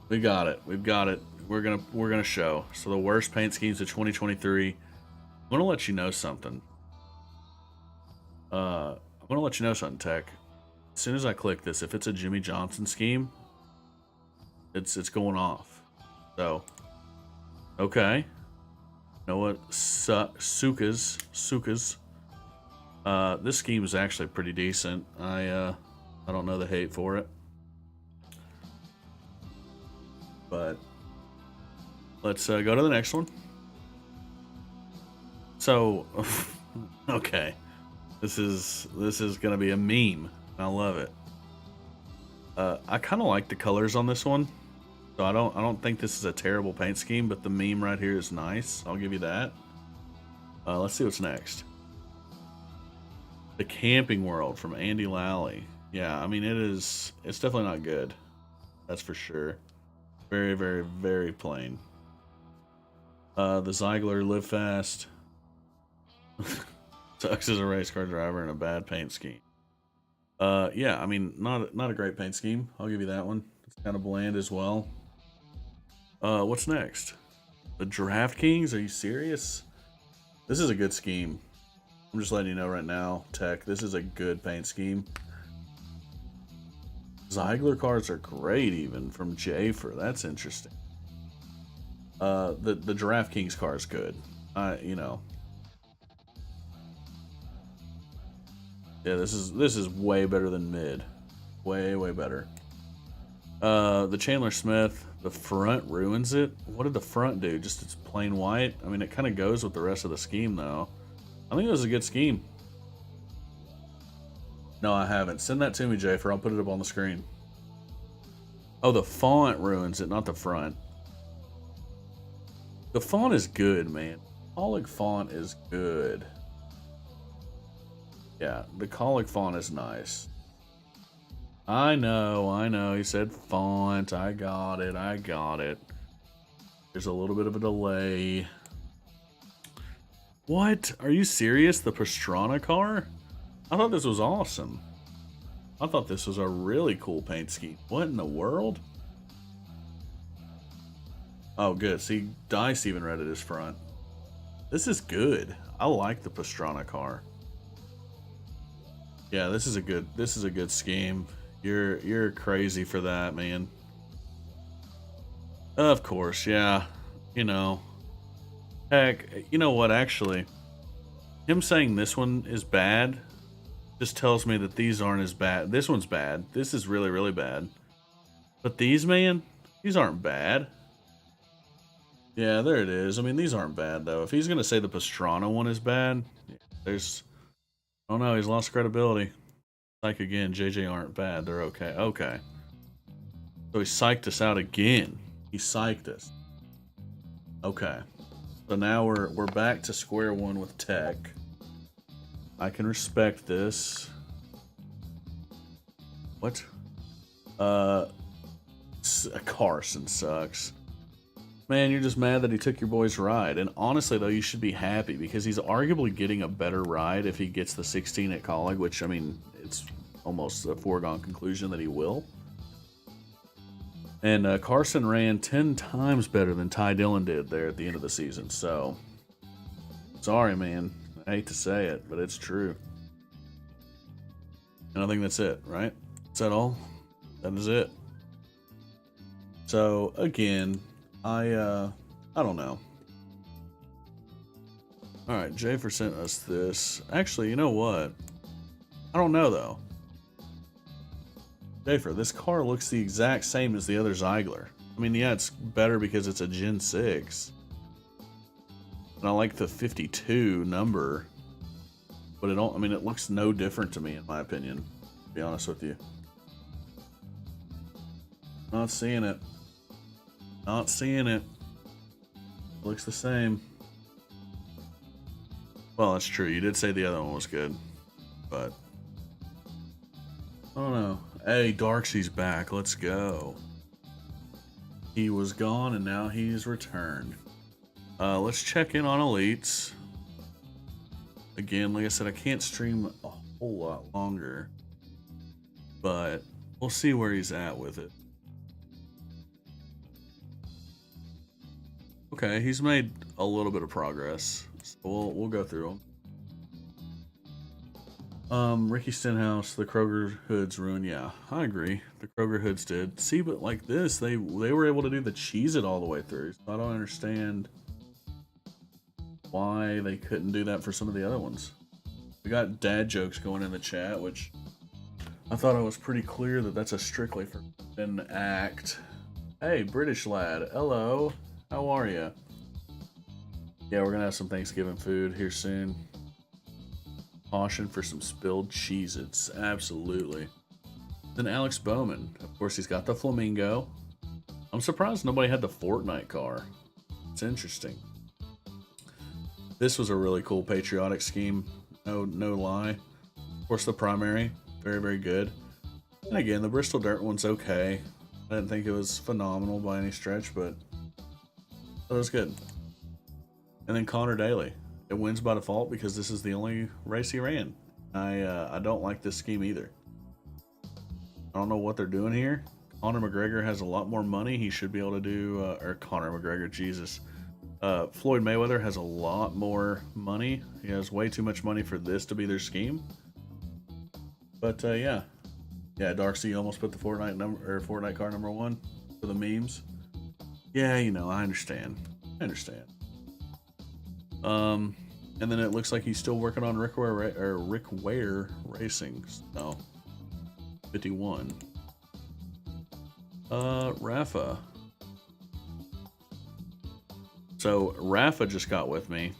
We got it. We've got it. We're gonna show. So the worst paint schemes of 2023. I'm gonna let you know something. I'm gonna let you know something, Tech. As soon as I click this, if it's a Jimmy Johnson scheme, it's going off. So, okay. You know what? Sukas. This scheme is actually pretty decent. I don't know the hate for it, but let's go to the next one. So, okay, this is gonna be a meme. I love it. I kind of like the colors on this one, so I don't think this is a terrible paint scheme, but the meme right here is nice. I'll give you that. Let's see what's next. The Camping World from Andy Lally. Yeah, I mean it's definitely not good. That's for sure. Very, very, very plain. The Ziegler Live Fast. Sucks as a race car driver and a bad paint scheme. Yeah, I mean not a great paint scheme. I'll give you that one. It's kind of bland as well. What's next? The DraftKings? Are you serious? This is a good scheme. I'm just letting you know right now, Tech. This is a good paint scheme. Ziegler cards are great, even from Jafer. That's interesting. The DraftKings car is good. You know. Yeah, this is way better than mid. Way better. The Chandler Smith, the front ruins it. What did the front do? Just it's plain white? I mean, it kind of goes with the rest of the scheme, though. I think it was a good scheme. No, I haven't. Send that to me, Jafer. I'll put it up on the screen. Oh, the font ruins it, not the front. The font is good, man. Colic font is good. Yeah, the colic font is nice. I know. He said font. I got it. There's a little bit of a delay. What? Are you serious? The Pastrana car? I thought this was awesome. I thought this was a really cool paint scheme. What in the world? Oh, good. See, Dice even read it as front. This is good. I like the Pastrana car. Yeah, this is a good scheme. You're crazy for that, man. Of course, yeah. You know. Heck, you know what, actually? Him saying this one is bad just tells me that these aren't as bad. This one's bad. This is really, really bad. But these, man, these aren't bad. Yeah, there it is. I mean, these aren't bad, though. If he's going to say the Pastrana one is bad, there's... Oh, no, he's lost credibility. Like, again, JJ aren't bad. They're okay. Okay. So he psyched us out again. He psyched us. Okay. So now we're back to square one with Tech. I can respect this. What? Carson sucks. Man, you're just mad that he took your boy's ride. And honestly, though, you should be happy because he's arguably getting a better ride if he gets the 16 at Colleg, which, I mean, it's almost a foregone conclusion that he will. And Carson ran 10 times better than Ty Dillon did there at the end of the season. So, sorry, man. I hate to say it, but it's true. And I think that's it, right? Is that all? That is it. So, again, I don't know. Alright, Jafer sent us this. Actually, you know what? I don't know, though. Jafer, this car looks the exact same as the other Ziegler. I mean, yeah, it's better because it's a Gen 6. And I like the 52 number. But it looks no different to me, in my opinion. To be honest with you. Not seeing it. Not seeing it. Looks the same. Well, that's true. You did say the other one was good. But I don't know. Hey, Darky's back. Let's go. He was gone and now he's returned. Let's check in on elites. Again, like I said, I can't stream a whole lot longer. But we'll see where he's at with it. Okay, he's made a little bit of progress. So we'll go through them. Ricky Stenhouse, the Kroger hoods ruined. Yeah, I agree. The Kroger hoods did. See, but like this, they were able to do the Cheez-It all the way through. So I don't understand why they couldn't do that for some of the other ones. We got dad jokes going in the chat, which I thought I was pretty clear that that's a strictly forbidden act. Hey, British lad. Hello. How are you? Yeah, we're gonna have some Thanksgiving food here soon. Caution for some spilled Cheez-Its. Absolutely. Then Alex Bowman. Of course, he's got the Flamingo. I'm surprised nobody had the Fortnite car. It's interesting. This was a really cool patriotic scheme. No lie. Of course, the primary. Very, very good. And again, the Bristol Dirt one's okay. I didn't think it was phenomenal by any stretch, but it was good. And then Connor Daly. It wins by default because this is the only race he ran. I don't like this scheme either. I don't know what they're doing here. Conor McGregor has a lot more money. He should be able to do, or Conor McGregor, Jesus. Floyd Mayweather has a lot more money. He has way too much money for this to be their scheme. But yeah. Yeah, Darcy almost put the Fortnite car number 1 for the memes. Yeah, you know, I understand. And then it looks like he's still working on Rick Ware Racing. So 51. Rafa. So Rafa just got with me.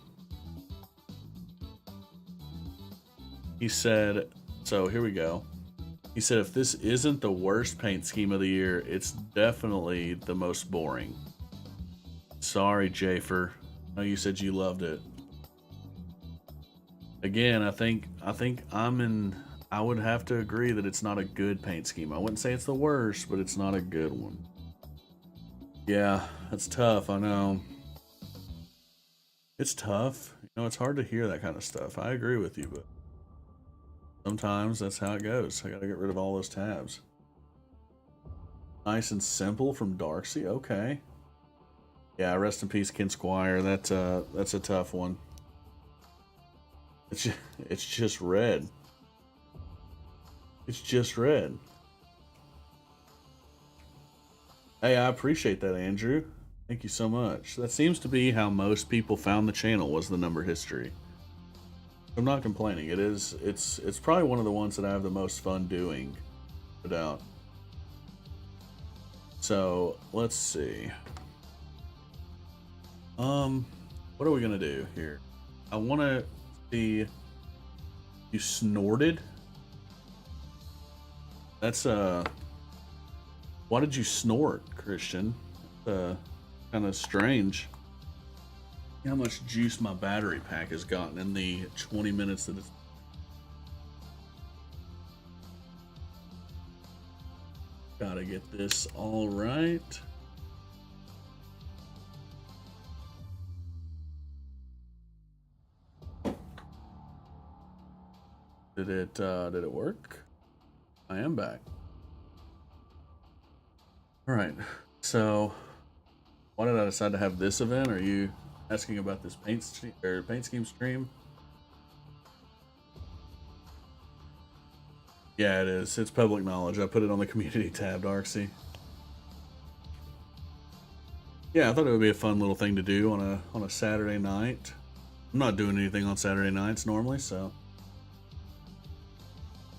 He said, so here we go. He said, if this isn't the worst paint scheme of the year, it's definitely the most boring. Sorry, Jafer. I know you said you loved it. Again, I think I would have to agree that it's not a good paint scheme. I wouldn't say it's the worst, but it's not a good one. Yeah, that's tough, I know. It's tough. You know, it's hard to hear that kind of stuff. I agree with you, but sometimes that's how it goes. I gotta get rid of all those tabs. Nice and simple from Darcy. Okay. Yeah, rest in peace, Ken Squire. That's a tough one. It's just red. It's just red. Hey, I appreciate that, Andrew. Thank you so much. That seems to be how most people found the channel, was the number history. I'm not complaining. It's probably one of the ones that I have the most fun doing, no doubt. So let's see. What are we gonna do here? I want to see. You snorted. That's Why did you snort, Christian? Kind of strange. See how much juice my battery pack has gotten in the 20 minutes that it's. Gotta get this all right. Did it work? I am back. All right. So, why did I decide to have this event? Are you asking about this paint scheme stream? Yeah, it is. It's public knowledge. I put it on the community tab, Darcy. Yeah, I thought it would be a fun little thing to do on a Saturday night. I'm not doing anything on Saturday nights normally, so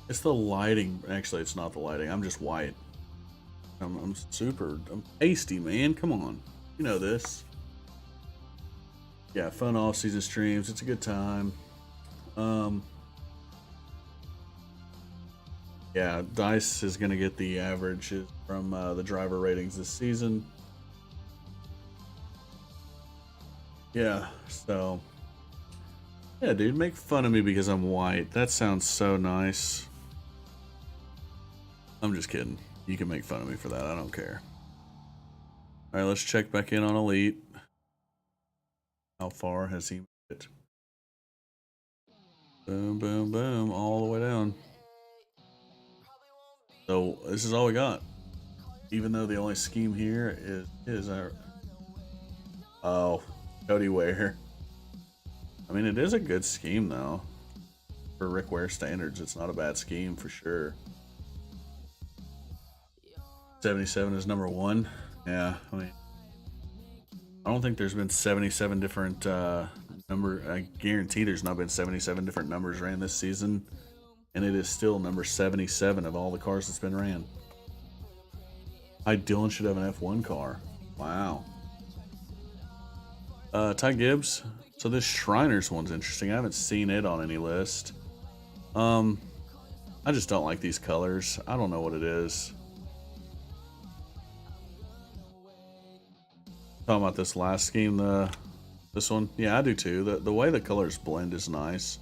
it's the lighting. Actually, it's not the lighting. I'm just white. I'm pasty, man. Come on, you know this. Yeah, fun off-season streams. It's a good time. Yeah, Dice is gonna get the averages from the driver ratings this season. Yeah, so yeah, dude, make fun of me because I'm white. That sounds so nice. I'm just kidding. You can make fun of me for that. I don't care. All right, let's check back in on Elite. How far has he made it? Boom, boom, boom, all the way down. So this is all we got. Even though the only scheme here is our Cody Ware. I mean, it is a good scheme though. For Rick Ware standards, it's not a bad scheme for sure. 77 is number one. Yeah, I mean, I don't think there's been 77 different I guarantee there's not been 77 different numbers ran this season, and it is still number 77 of all the cars that's been ran. Dylan should have an F1 car. Wow. Ty Gibbs. So this Shriners one's interesting. I haven't seen it on any list. I just don't like these colors. I don't know what it is. Talking about this last scheme, this one. Yeah, I do too. The way the colors blend is nice.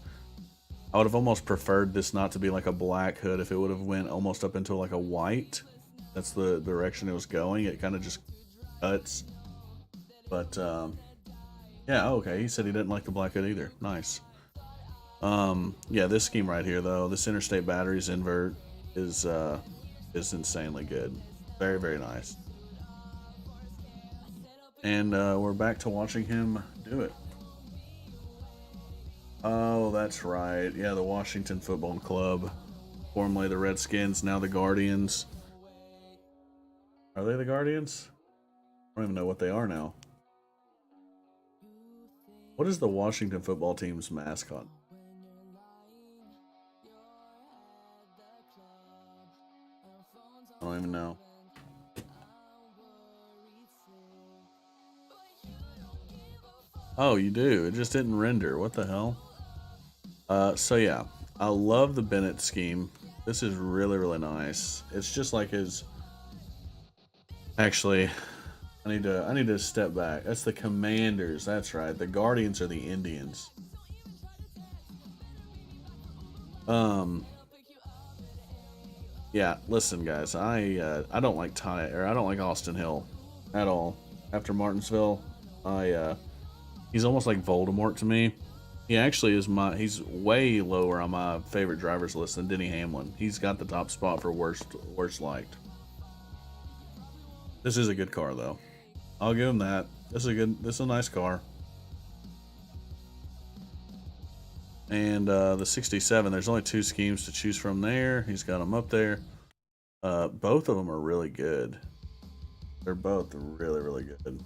I would have almost preferred this not to be like a black hood. If it would have went almost up into like a white. That's the direction it was going. It kind of just cuts. But yeah, okay. He said he didn't like the black hood either. Nice. Yeah, this scheme right here though, this Interstate Batteries invert is insanely good. Very, very nice. And we're back to watching him do it. Oh, that's right. Yeah, the Washington Football Club. Formerly the Redskins, now the Guardians. Are they the Guardians? I don't even know what they are now. What is the Washington football team's mascot? I don't even know. Oh, you do. It just didn't render. What the hell? So yeah, I love the Bennett scheme. This is really, really nice. It's just like his. Actually, I need to step back. That's the Commanders. That's right. The Guardians are the Indians. Yeah. Listen, guys. I don't like I don't like Austin Hill at all. After Martinsville, he's almost like Voldemort to me. He actually is he's way lower on my favorite drivers list than Denny Hamlin. He's got the top spot for worst liked. This is a good car though. I'll give him that. This is a nice car. And the 67, there's only 2 schemes to choose from there. He's got them up there. Both of them are really good. They're both really, really good.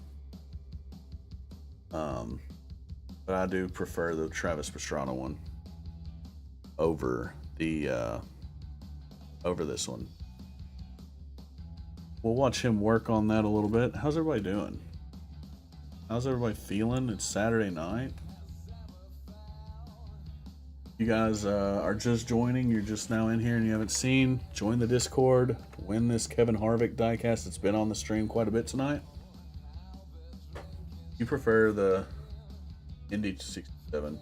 But I do prefer the Travis Pastrana one over the over this one. We'll watch him work on that a little bit. How's everybody doing? How's everybody feeling? It's Saturday night. You guys are just joining. You're just now in here and you haven't seen. Join the Discord. Win this Kevin Harvick diecast that's been on the stream quite a bit tonight. You prefer the Indy 67?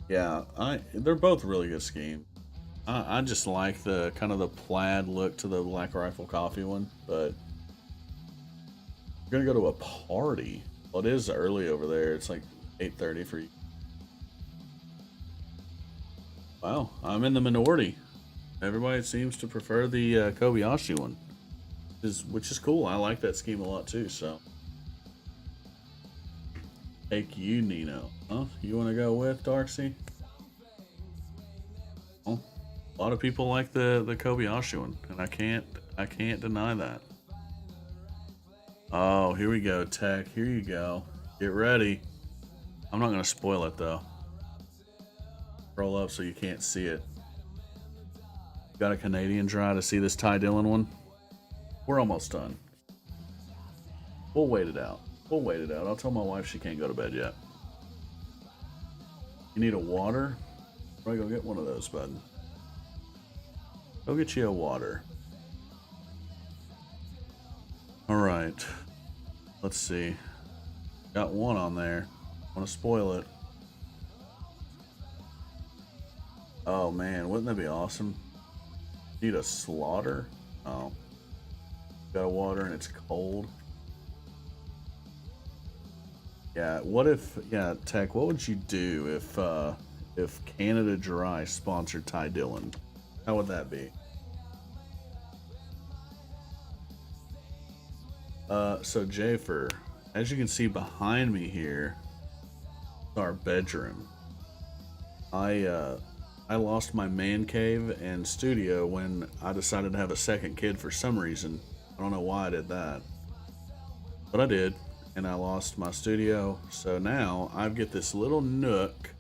Yeah, they're both really good schemes. I just like the kind of the plaid look to the Black Rifle Coffee one, but we're gonna go to a party. Well, it is early over there. It's like 8:30 for you. Wow, I'm in the minority. Everybody seems to prefer the Kobayashi one, which is cool. I like that scheme a lot too. So, take you, Nino. Huh? You want to go with Darcy? Well, a lot of people like the Kobayashi one, and I can't deny that. Oh, here we go, Tech. Here you go. Get ready. I'm not gonna spoil it though. Roll up so you can't see it. Got a Canadian dry to see this Ty Dillon one. We're almost done. We'll wait it out. We'll wait it out. I'll tell my wife she can't go to bed yet. You need a water? Probably go get one of those, bud. Go get you a water. Alright. Let's see. Got one on there. Want to spoil it. Oh man, wouldn't that be awesome? Need a slaughter? Oh. Got a water and it's cold. Yeah, what if, yeah, Tech, what would you do if Canada Dry sponsored Ty Dillon? How would that be? So Jafer, as you can see behind me here, is our bedroom. I lost my man cave and studio when I decided to have a second kid for some reason. I don't know why I did that, but I did, and I lost my studio. So now I get this little nook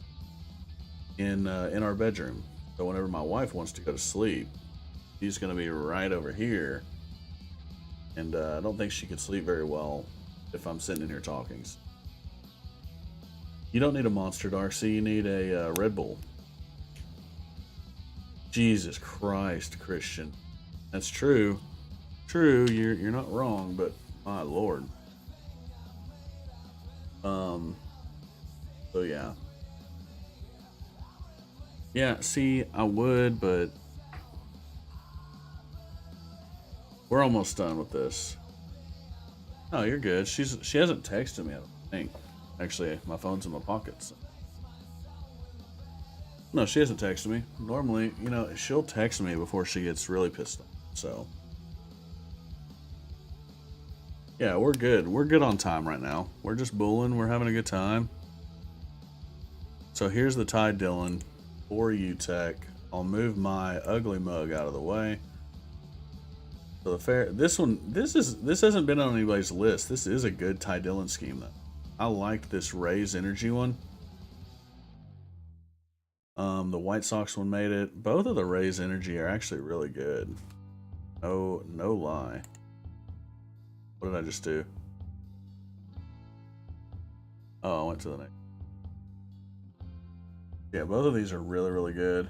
in our bedroom. So whenever my wife wants to go to sleep, she's gonna be right over here, and I don't think she could sleep very well if I'm sitting in here talking. You don't need a Monster, Darcy. You need a Red Bull. Jesus Christ, Christian. That's true. True, you're not wrong, but my lord. Um. So yeah. Yeah. See, I would, but we're almost done with this. Oh, you're good. She hasn't texted me, I don't think. Actually, my phone's in my pockets. No, she hasn't texted me. Normally, you know, she'll text me before she gets really pissed off. So, yeah, we're good. We're good on time right now. We're just bulling. We're having a good time. So here's the Ty Dillon for you, Tech. I'll move my ugly mug out of the way. So the fair, this hasn't been on anybody's list. This is a good Ty Dillon scheme though. I liked this Raise Energy one. The White Sox one made it. Both of the Raise Energy are actually really good. No lie. What did I just do? Oh, I went to the next. Yeah, both of these are really good.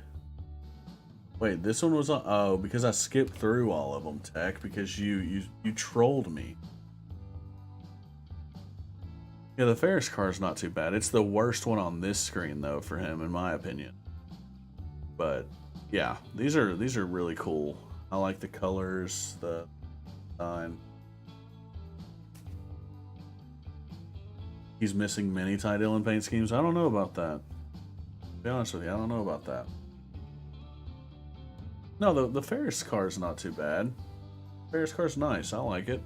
Wait, this one was on. Oh, because I skipped through all of them, Tech, because you trolled me. Yeah, the Ferris car is not too bad. It's the worst one on this screen though for him, in my opinion. But yeah, these are really cool. I like the colors, the design. He's missing many Ty Dillon paint schemes. I don't know about that. To be honest with you, I don't know about that. No, the Ferris car is not too bad. Ferris car's nice. I like it.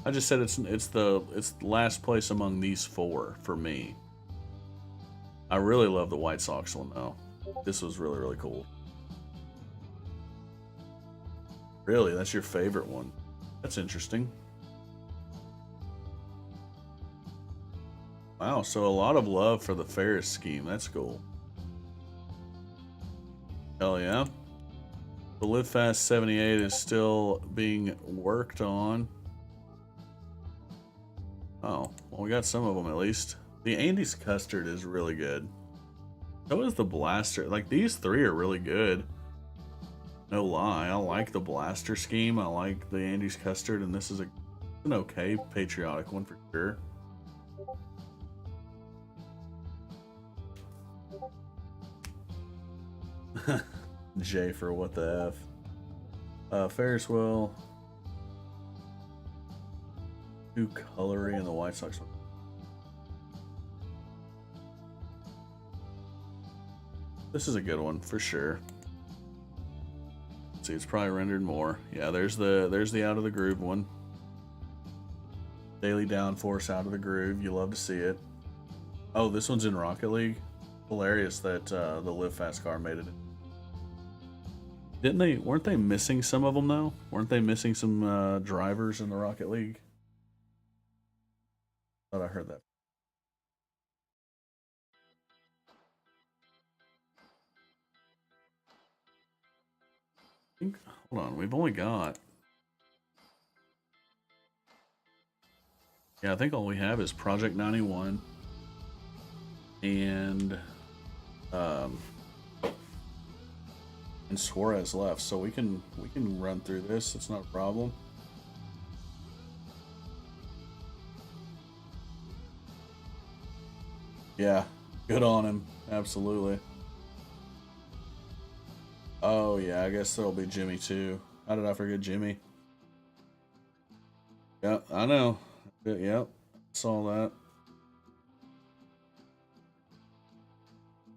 I just said it's the last place among these four for me. I really love the White Sox one though. This was really cool. Really, that's your favorite one? That's interesting. Wow, so a lot of love for the Ferris scheme. That's cool. Hell yeah. The Live Fast 78 is still being worked on. Oh, well, we got some of them at least. The Andy's Custard is really good. So is the Blaster. Like, these three are really good. No lie. I like the Blaster scheme. I like the Andy's Custard, and this is an okay patriotic one for sure. J for what the F. Ferris wheel. Too colory in the White Sox one. This is a good one for sure. Let's see, it's probably rendered more. Yeah, there's the out of the groove one. Daily downforce out of the groove. You love to see it. Oh, this one's in Rocket League. Hilarious that the Live Fast car made it. Didn't they? Weren't they missing some of them though? Weren't they missing some drivers in the Rocket League? Thought I heard that. Hold on, we've only got. Yeah, I think all we have is Project 91 and Suarez left, so we can run through this. It's not a problem. Yeah, good on him. Absolutely. Oh yeah, I guess there'll be Jimmy too. How did I forget Jimmy? Yeah, I know. Yep, saw that.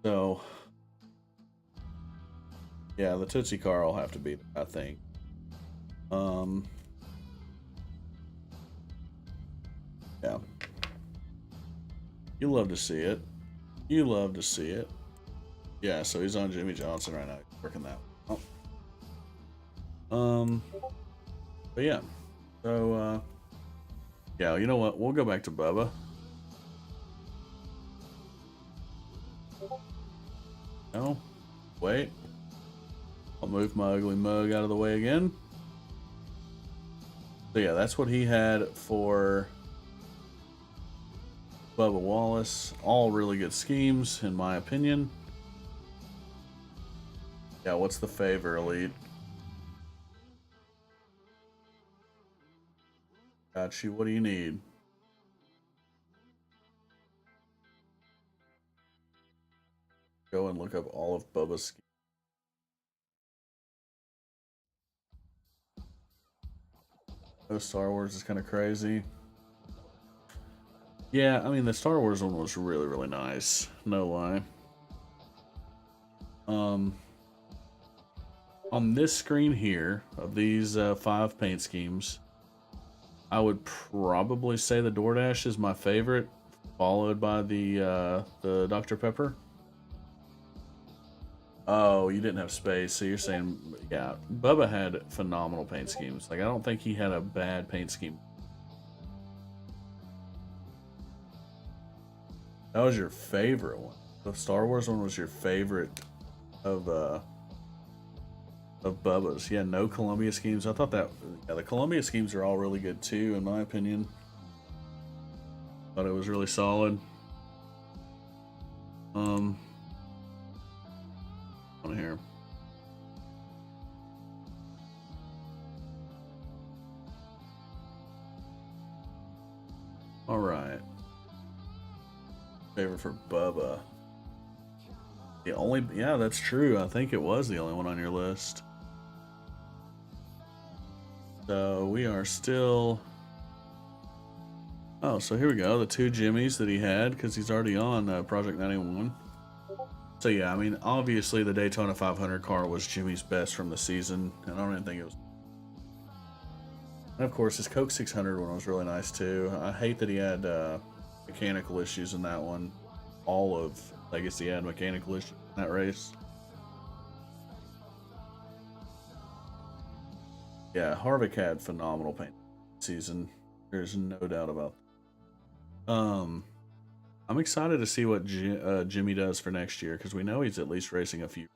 So, yeah, the Tootsie car will have to be, I think. Yeah. You love to see it. You love to see it. Yeah, so he's on Jimmy Johnson right now. He's working that one. Oh. But yeah. So, yeah, you know what? We'll go back to Bubba. No. Wait. I'll move my ugly mug out of the way again. So yeah, that's what he had for Bubba Wallace. All really good schemes, in my opinion. Yeah, what's the favor, Elite? Got you. What do you need? Go and look up all of Bubba's schemes. Oh, Star Wars is kind of crazy. Yeah, I mean, the Star Wars one was really, really nice. No lie. On this screen here, of these 5 paint schemes, I would probably say the DoorDash is my favorite, followed by the Dr. Pepper. Oh, you didn't have space, so you're saying, yeah, Bubba had phenomenal paint schemes. Like, I don't think he had a bad paint scheme. That was your favorite one. The Star Wars one was your favorite of Bubba's. Yeah, no Columbia schemes. I thought that, yeah, the Columbia schemes are all really good too, in my opinion. Thought it was really solid. On here. All right. Favorite for Bubba. The only, yeah, that's true. I think it was the only one on your list. So we are still. Oh, so here we go. The 2 Jimmys that he had, because he's already on Project 91. So yeah, I mean, obviously the Daytona 500 car was Jimmy's best from the season, and I don't even think it was. And of course, his Coke 600 one was really nice too. I hate that he had mechanical issues in that one. All of Legacy had mechanical issues in that race. Yeah, Harvick had phenomenal paint season. There's no doubt about that. I'm excited to see what Jimmy does for next year, because we know he's at least racing a few.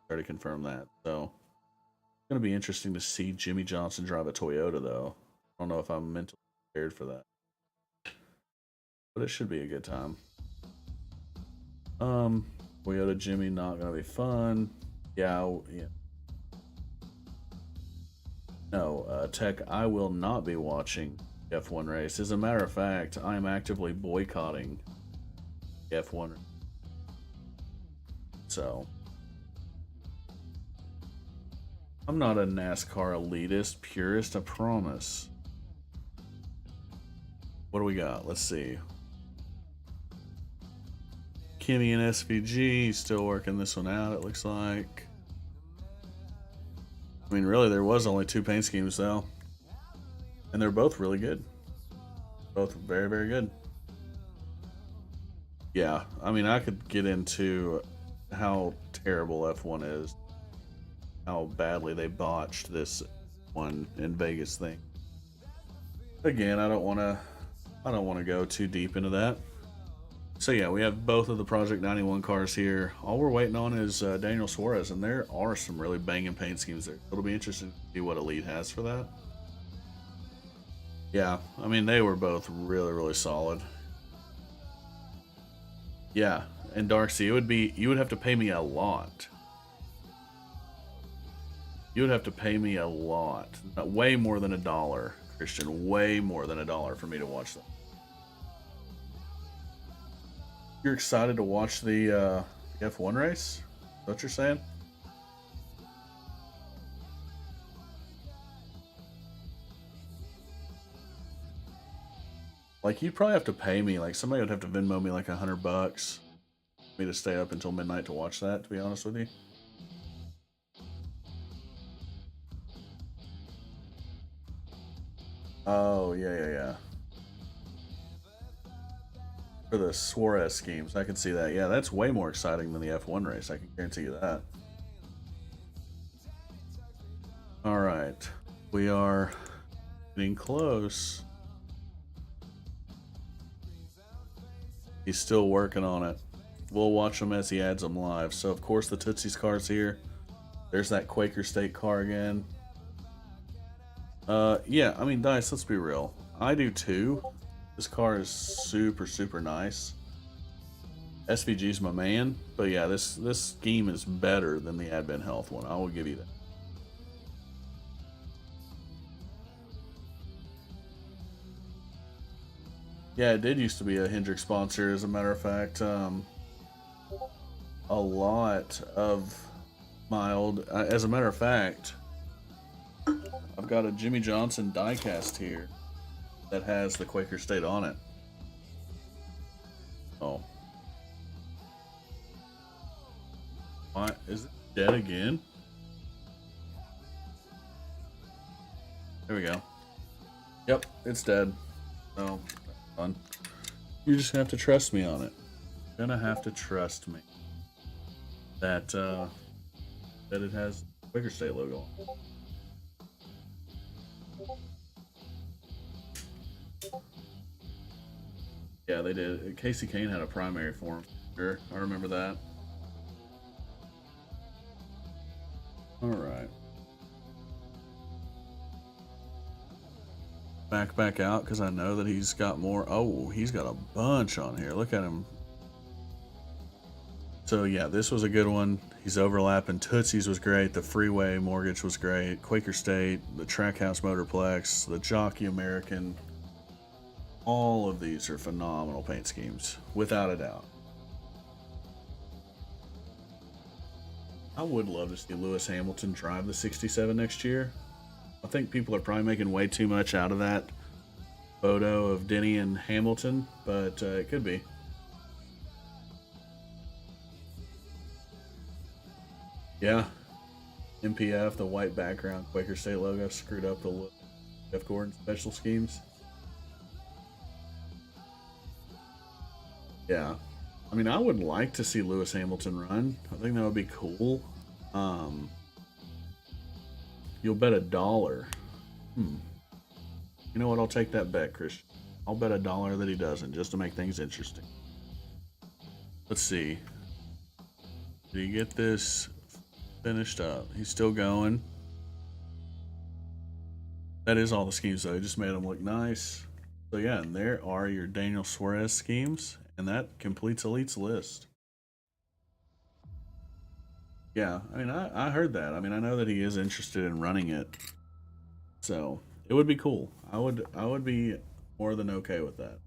Already confirmed that. So it's going to be interesting to see Jimmy Johnson drive a Toyota, though. I don't know if I'm mentally prepared for that, but it should be a good time. Toyota Jimmy, not going to be fun. Yeah. No, Tech, I will not be watching F1 race. As a matter of fact, I am actively boycotting F1. So, I'm not a NASCAR elitist, purist, I promise. What do we got? Let's see. Kimmy and SVG. He's still working this one out, it looks like. I mean, really, there was only 2 paint schemes, though. And they're both really good. Both very, very good. Yeah, I mean, I could get into how terrible F1 is. How badly they botched this one in Vegas thing. Again, I don't want to go too deep into that. So yeah, we have both of the Project 91 cars here. All we're waiting on is Daniel Suarez, and there are some really banging paint schemes there. It'll be interesting to see what Elite has for that. Yeah, I mean, they were both really, really solid. Yeah, and Darcy, you would have to pay me a lot. You would have to pay me a lot, way more than $1, Christian. Way more than $1 for me to watch them. You're excited to watch the F1 race? Is that what you're saying? Like, you'd probably have to pay me. Like, somebody would have to Venmo me like $100 for me to stay up until midnight to watch that, to be honest with you. Oh, yeah. For the Suarez schemes, I can see that. Yeah, that's way more exciting than the F1 race. I can guarantee you that. All right, we are getting close. He's still working on it. We'll watch him as he adds them live. So, of course, the Tootsie's car's here. There's that Quaker State car again. Yeah, I mean, Dice, let's be real. I do too. This car is super, super nice. SVG's my man, but yeah, this scheme is better than the Advent Health one. I will give you that. Yeah, it did used to be a Hendrick sponsor, as a matter of fact. A lot of my old, as a matter of fact, I've got a Jimmy Johnson diecast here that has the Quaker State on it. Oh. Why is it dead again? There we go. Yep, it's dead. So, fun. You just have to trust me on it. You're gonna have to trust me that that it has the Quaker State logo on. Yeah, they did. Casey Kane had a primary for him. Sure, I remember that. All right. Back out because I know that he's got more. Oh, he's got a bunch on here. Look at him. So yeah, this was a good one. He's overlapping. Tootsie's was great. The Freeway Mortgage was great. Quaker State, the Trackhouse Motorplex, the Jockey American. All of these are phenomenal paint schemes, without a doubt. I would love to see Lewis Hamilton drive the 67 next year. I think people are probably making way too much out of that photo of Denny and Hamilton, but it could be. Yeah. MPF, the white background, Quaker State logo, screwed up the look. Jeff Gordon special schemes. Yeah. I mean, I would like to see Lewis Hamilton run. I think that would be cool. You'll bet $1. You know what? I'll take that bet, Christian. I'll bet $1 that he doesn't, just to make things interesting. Let's see. Did he get this finished up? He's still going. That is all the schemes, though. He just made them look nice. So yeah, and there are your Daniel Suarez schemes, and that completes Elite's list. Yeah, I mean, I heard that. I mean, I know that he is interested in running it, so it would be cool. I would be more than okay with that.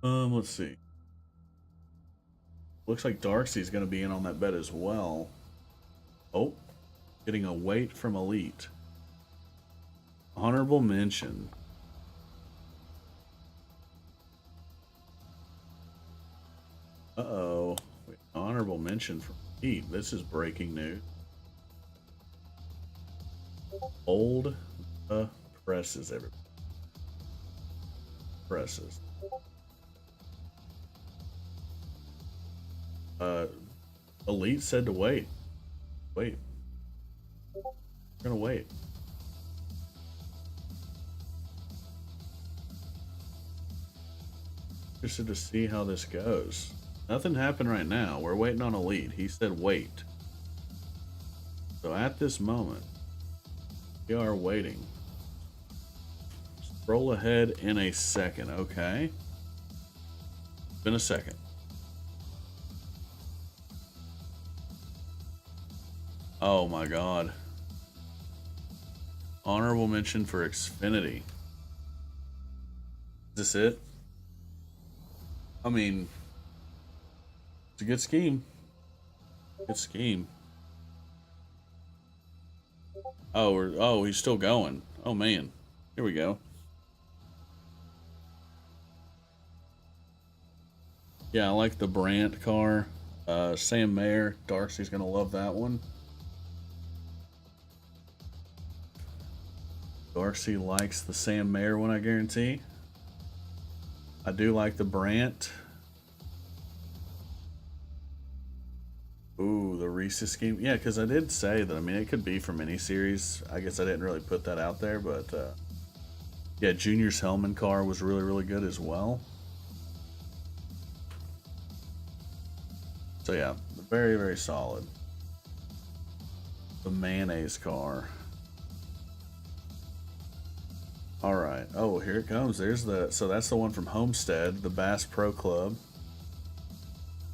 Let's see. Looks like Darcy's going to be in on that bet as well. Oh, getting a weight from Elite. Honorable mention. Uh-oh. Honorable mention from Pete. This is breaking news. Old presses, everybody. Presses. Elite said to wait. Wait. We're gonna wait. Interested to see how this goes. Nothing happened right now. We're waiting on Elite. He said wait. So at this moment, we are waiting. Scroll ahead in a second. Okay. Been a second. Oh my god. Honorable mention for Xfinity. Is this it? I mean, it's a good scheme. Good scheme. Oh, he's still going. Oh man. Here we go. Yeah, I like the Brandt car. Sam Mayer. Darcy's gonna love that one. Darcy likes the Sam Mayer one, I guarantee. I do like the Brandt. Ooh, the Reese's scheme. Yeah, because I did say that, I mean, it could be for miniseries. I guess I didn't really put that out there, but yeah, Junior's Hellman car was really, really good as well. So yeah, very, very solid. The mayonnaise car. All right. Oh, here it comes. There's the, so that's the one from Homestead, the Bass Pro Club.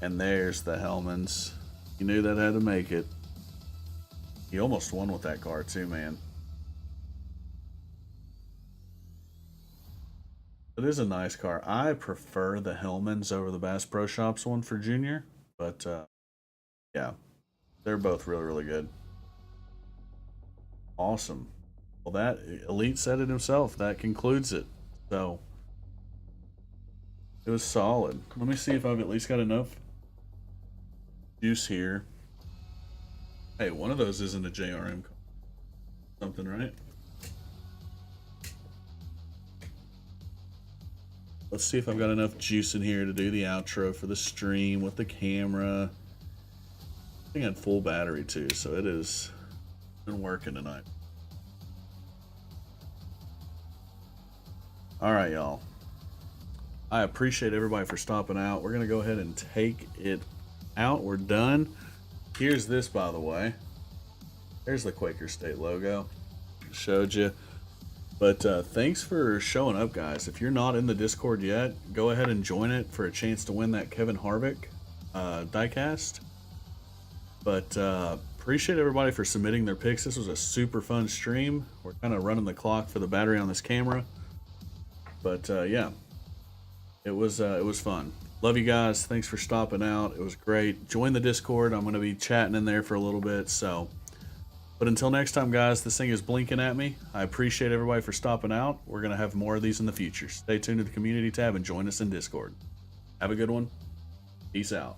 And there's the Hellmans. You knew that had to make it. He almost won with that car too, man. It is a nice car. I prefer the Hellmans over the Bass Pro Shops one for Junior, but yeah, they're both really, really good. Awesome. Well, that Elite said it himself. That concludes it. So it was solid. Let me see if I've at least got enough juice here. Hey, one of those isn't a JRM something, right? Let's see if I've got enough juice in here to do the outro for the stream with the camera. I think I had full battery too, so it has been working tonight. All right, y'all. I appreciate everybody for stopping out. We're going to go ahead and take it out. We're done. Here's this, by the way. There's the Quaker State logo. Showed you. But thanks for showing up, guys. If you're not in the Discord yet, go ahead and join it for a chance to win that Kevin Harvick diecast. But appreciate everybody for submitting their picks. This was a super fun stream. We're kind of running the clock for the battery on this camera. But yeah, it was fun. Love you guys. Thanks for stopping out. It was great. Join the Discord. I'm going to be chatting in there for a little bit. So, but until next time, guys, this thing is blinking at me. I appreciate everybody for stopping out. We're going to have more of these in the future. Stay tuned to the community tab and join us in Discord. Have a good one. Peace out.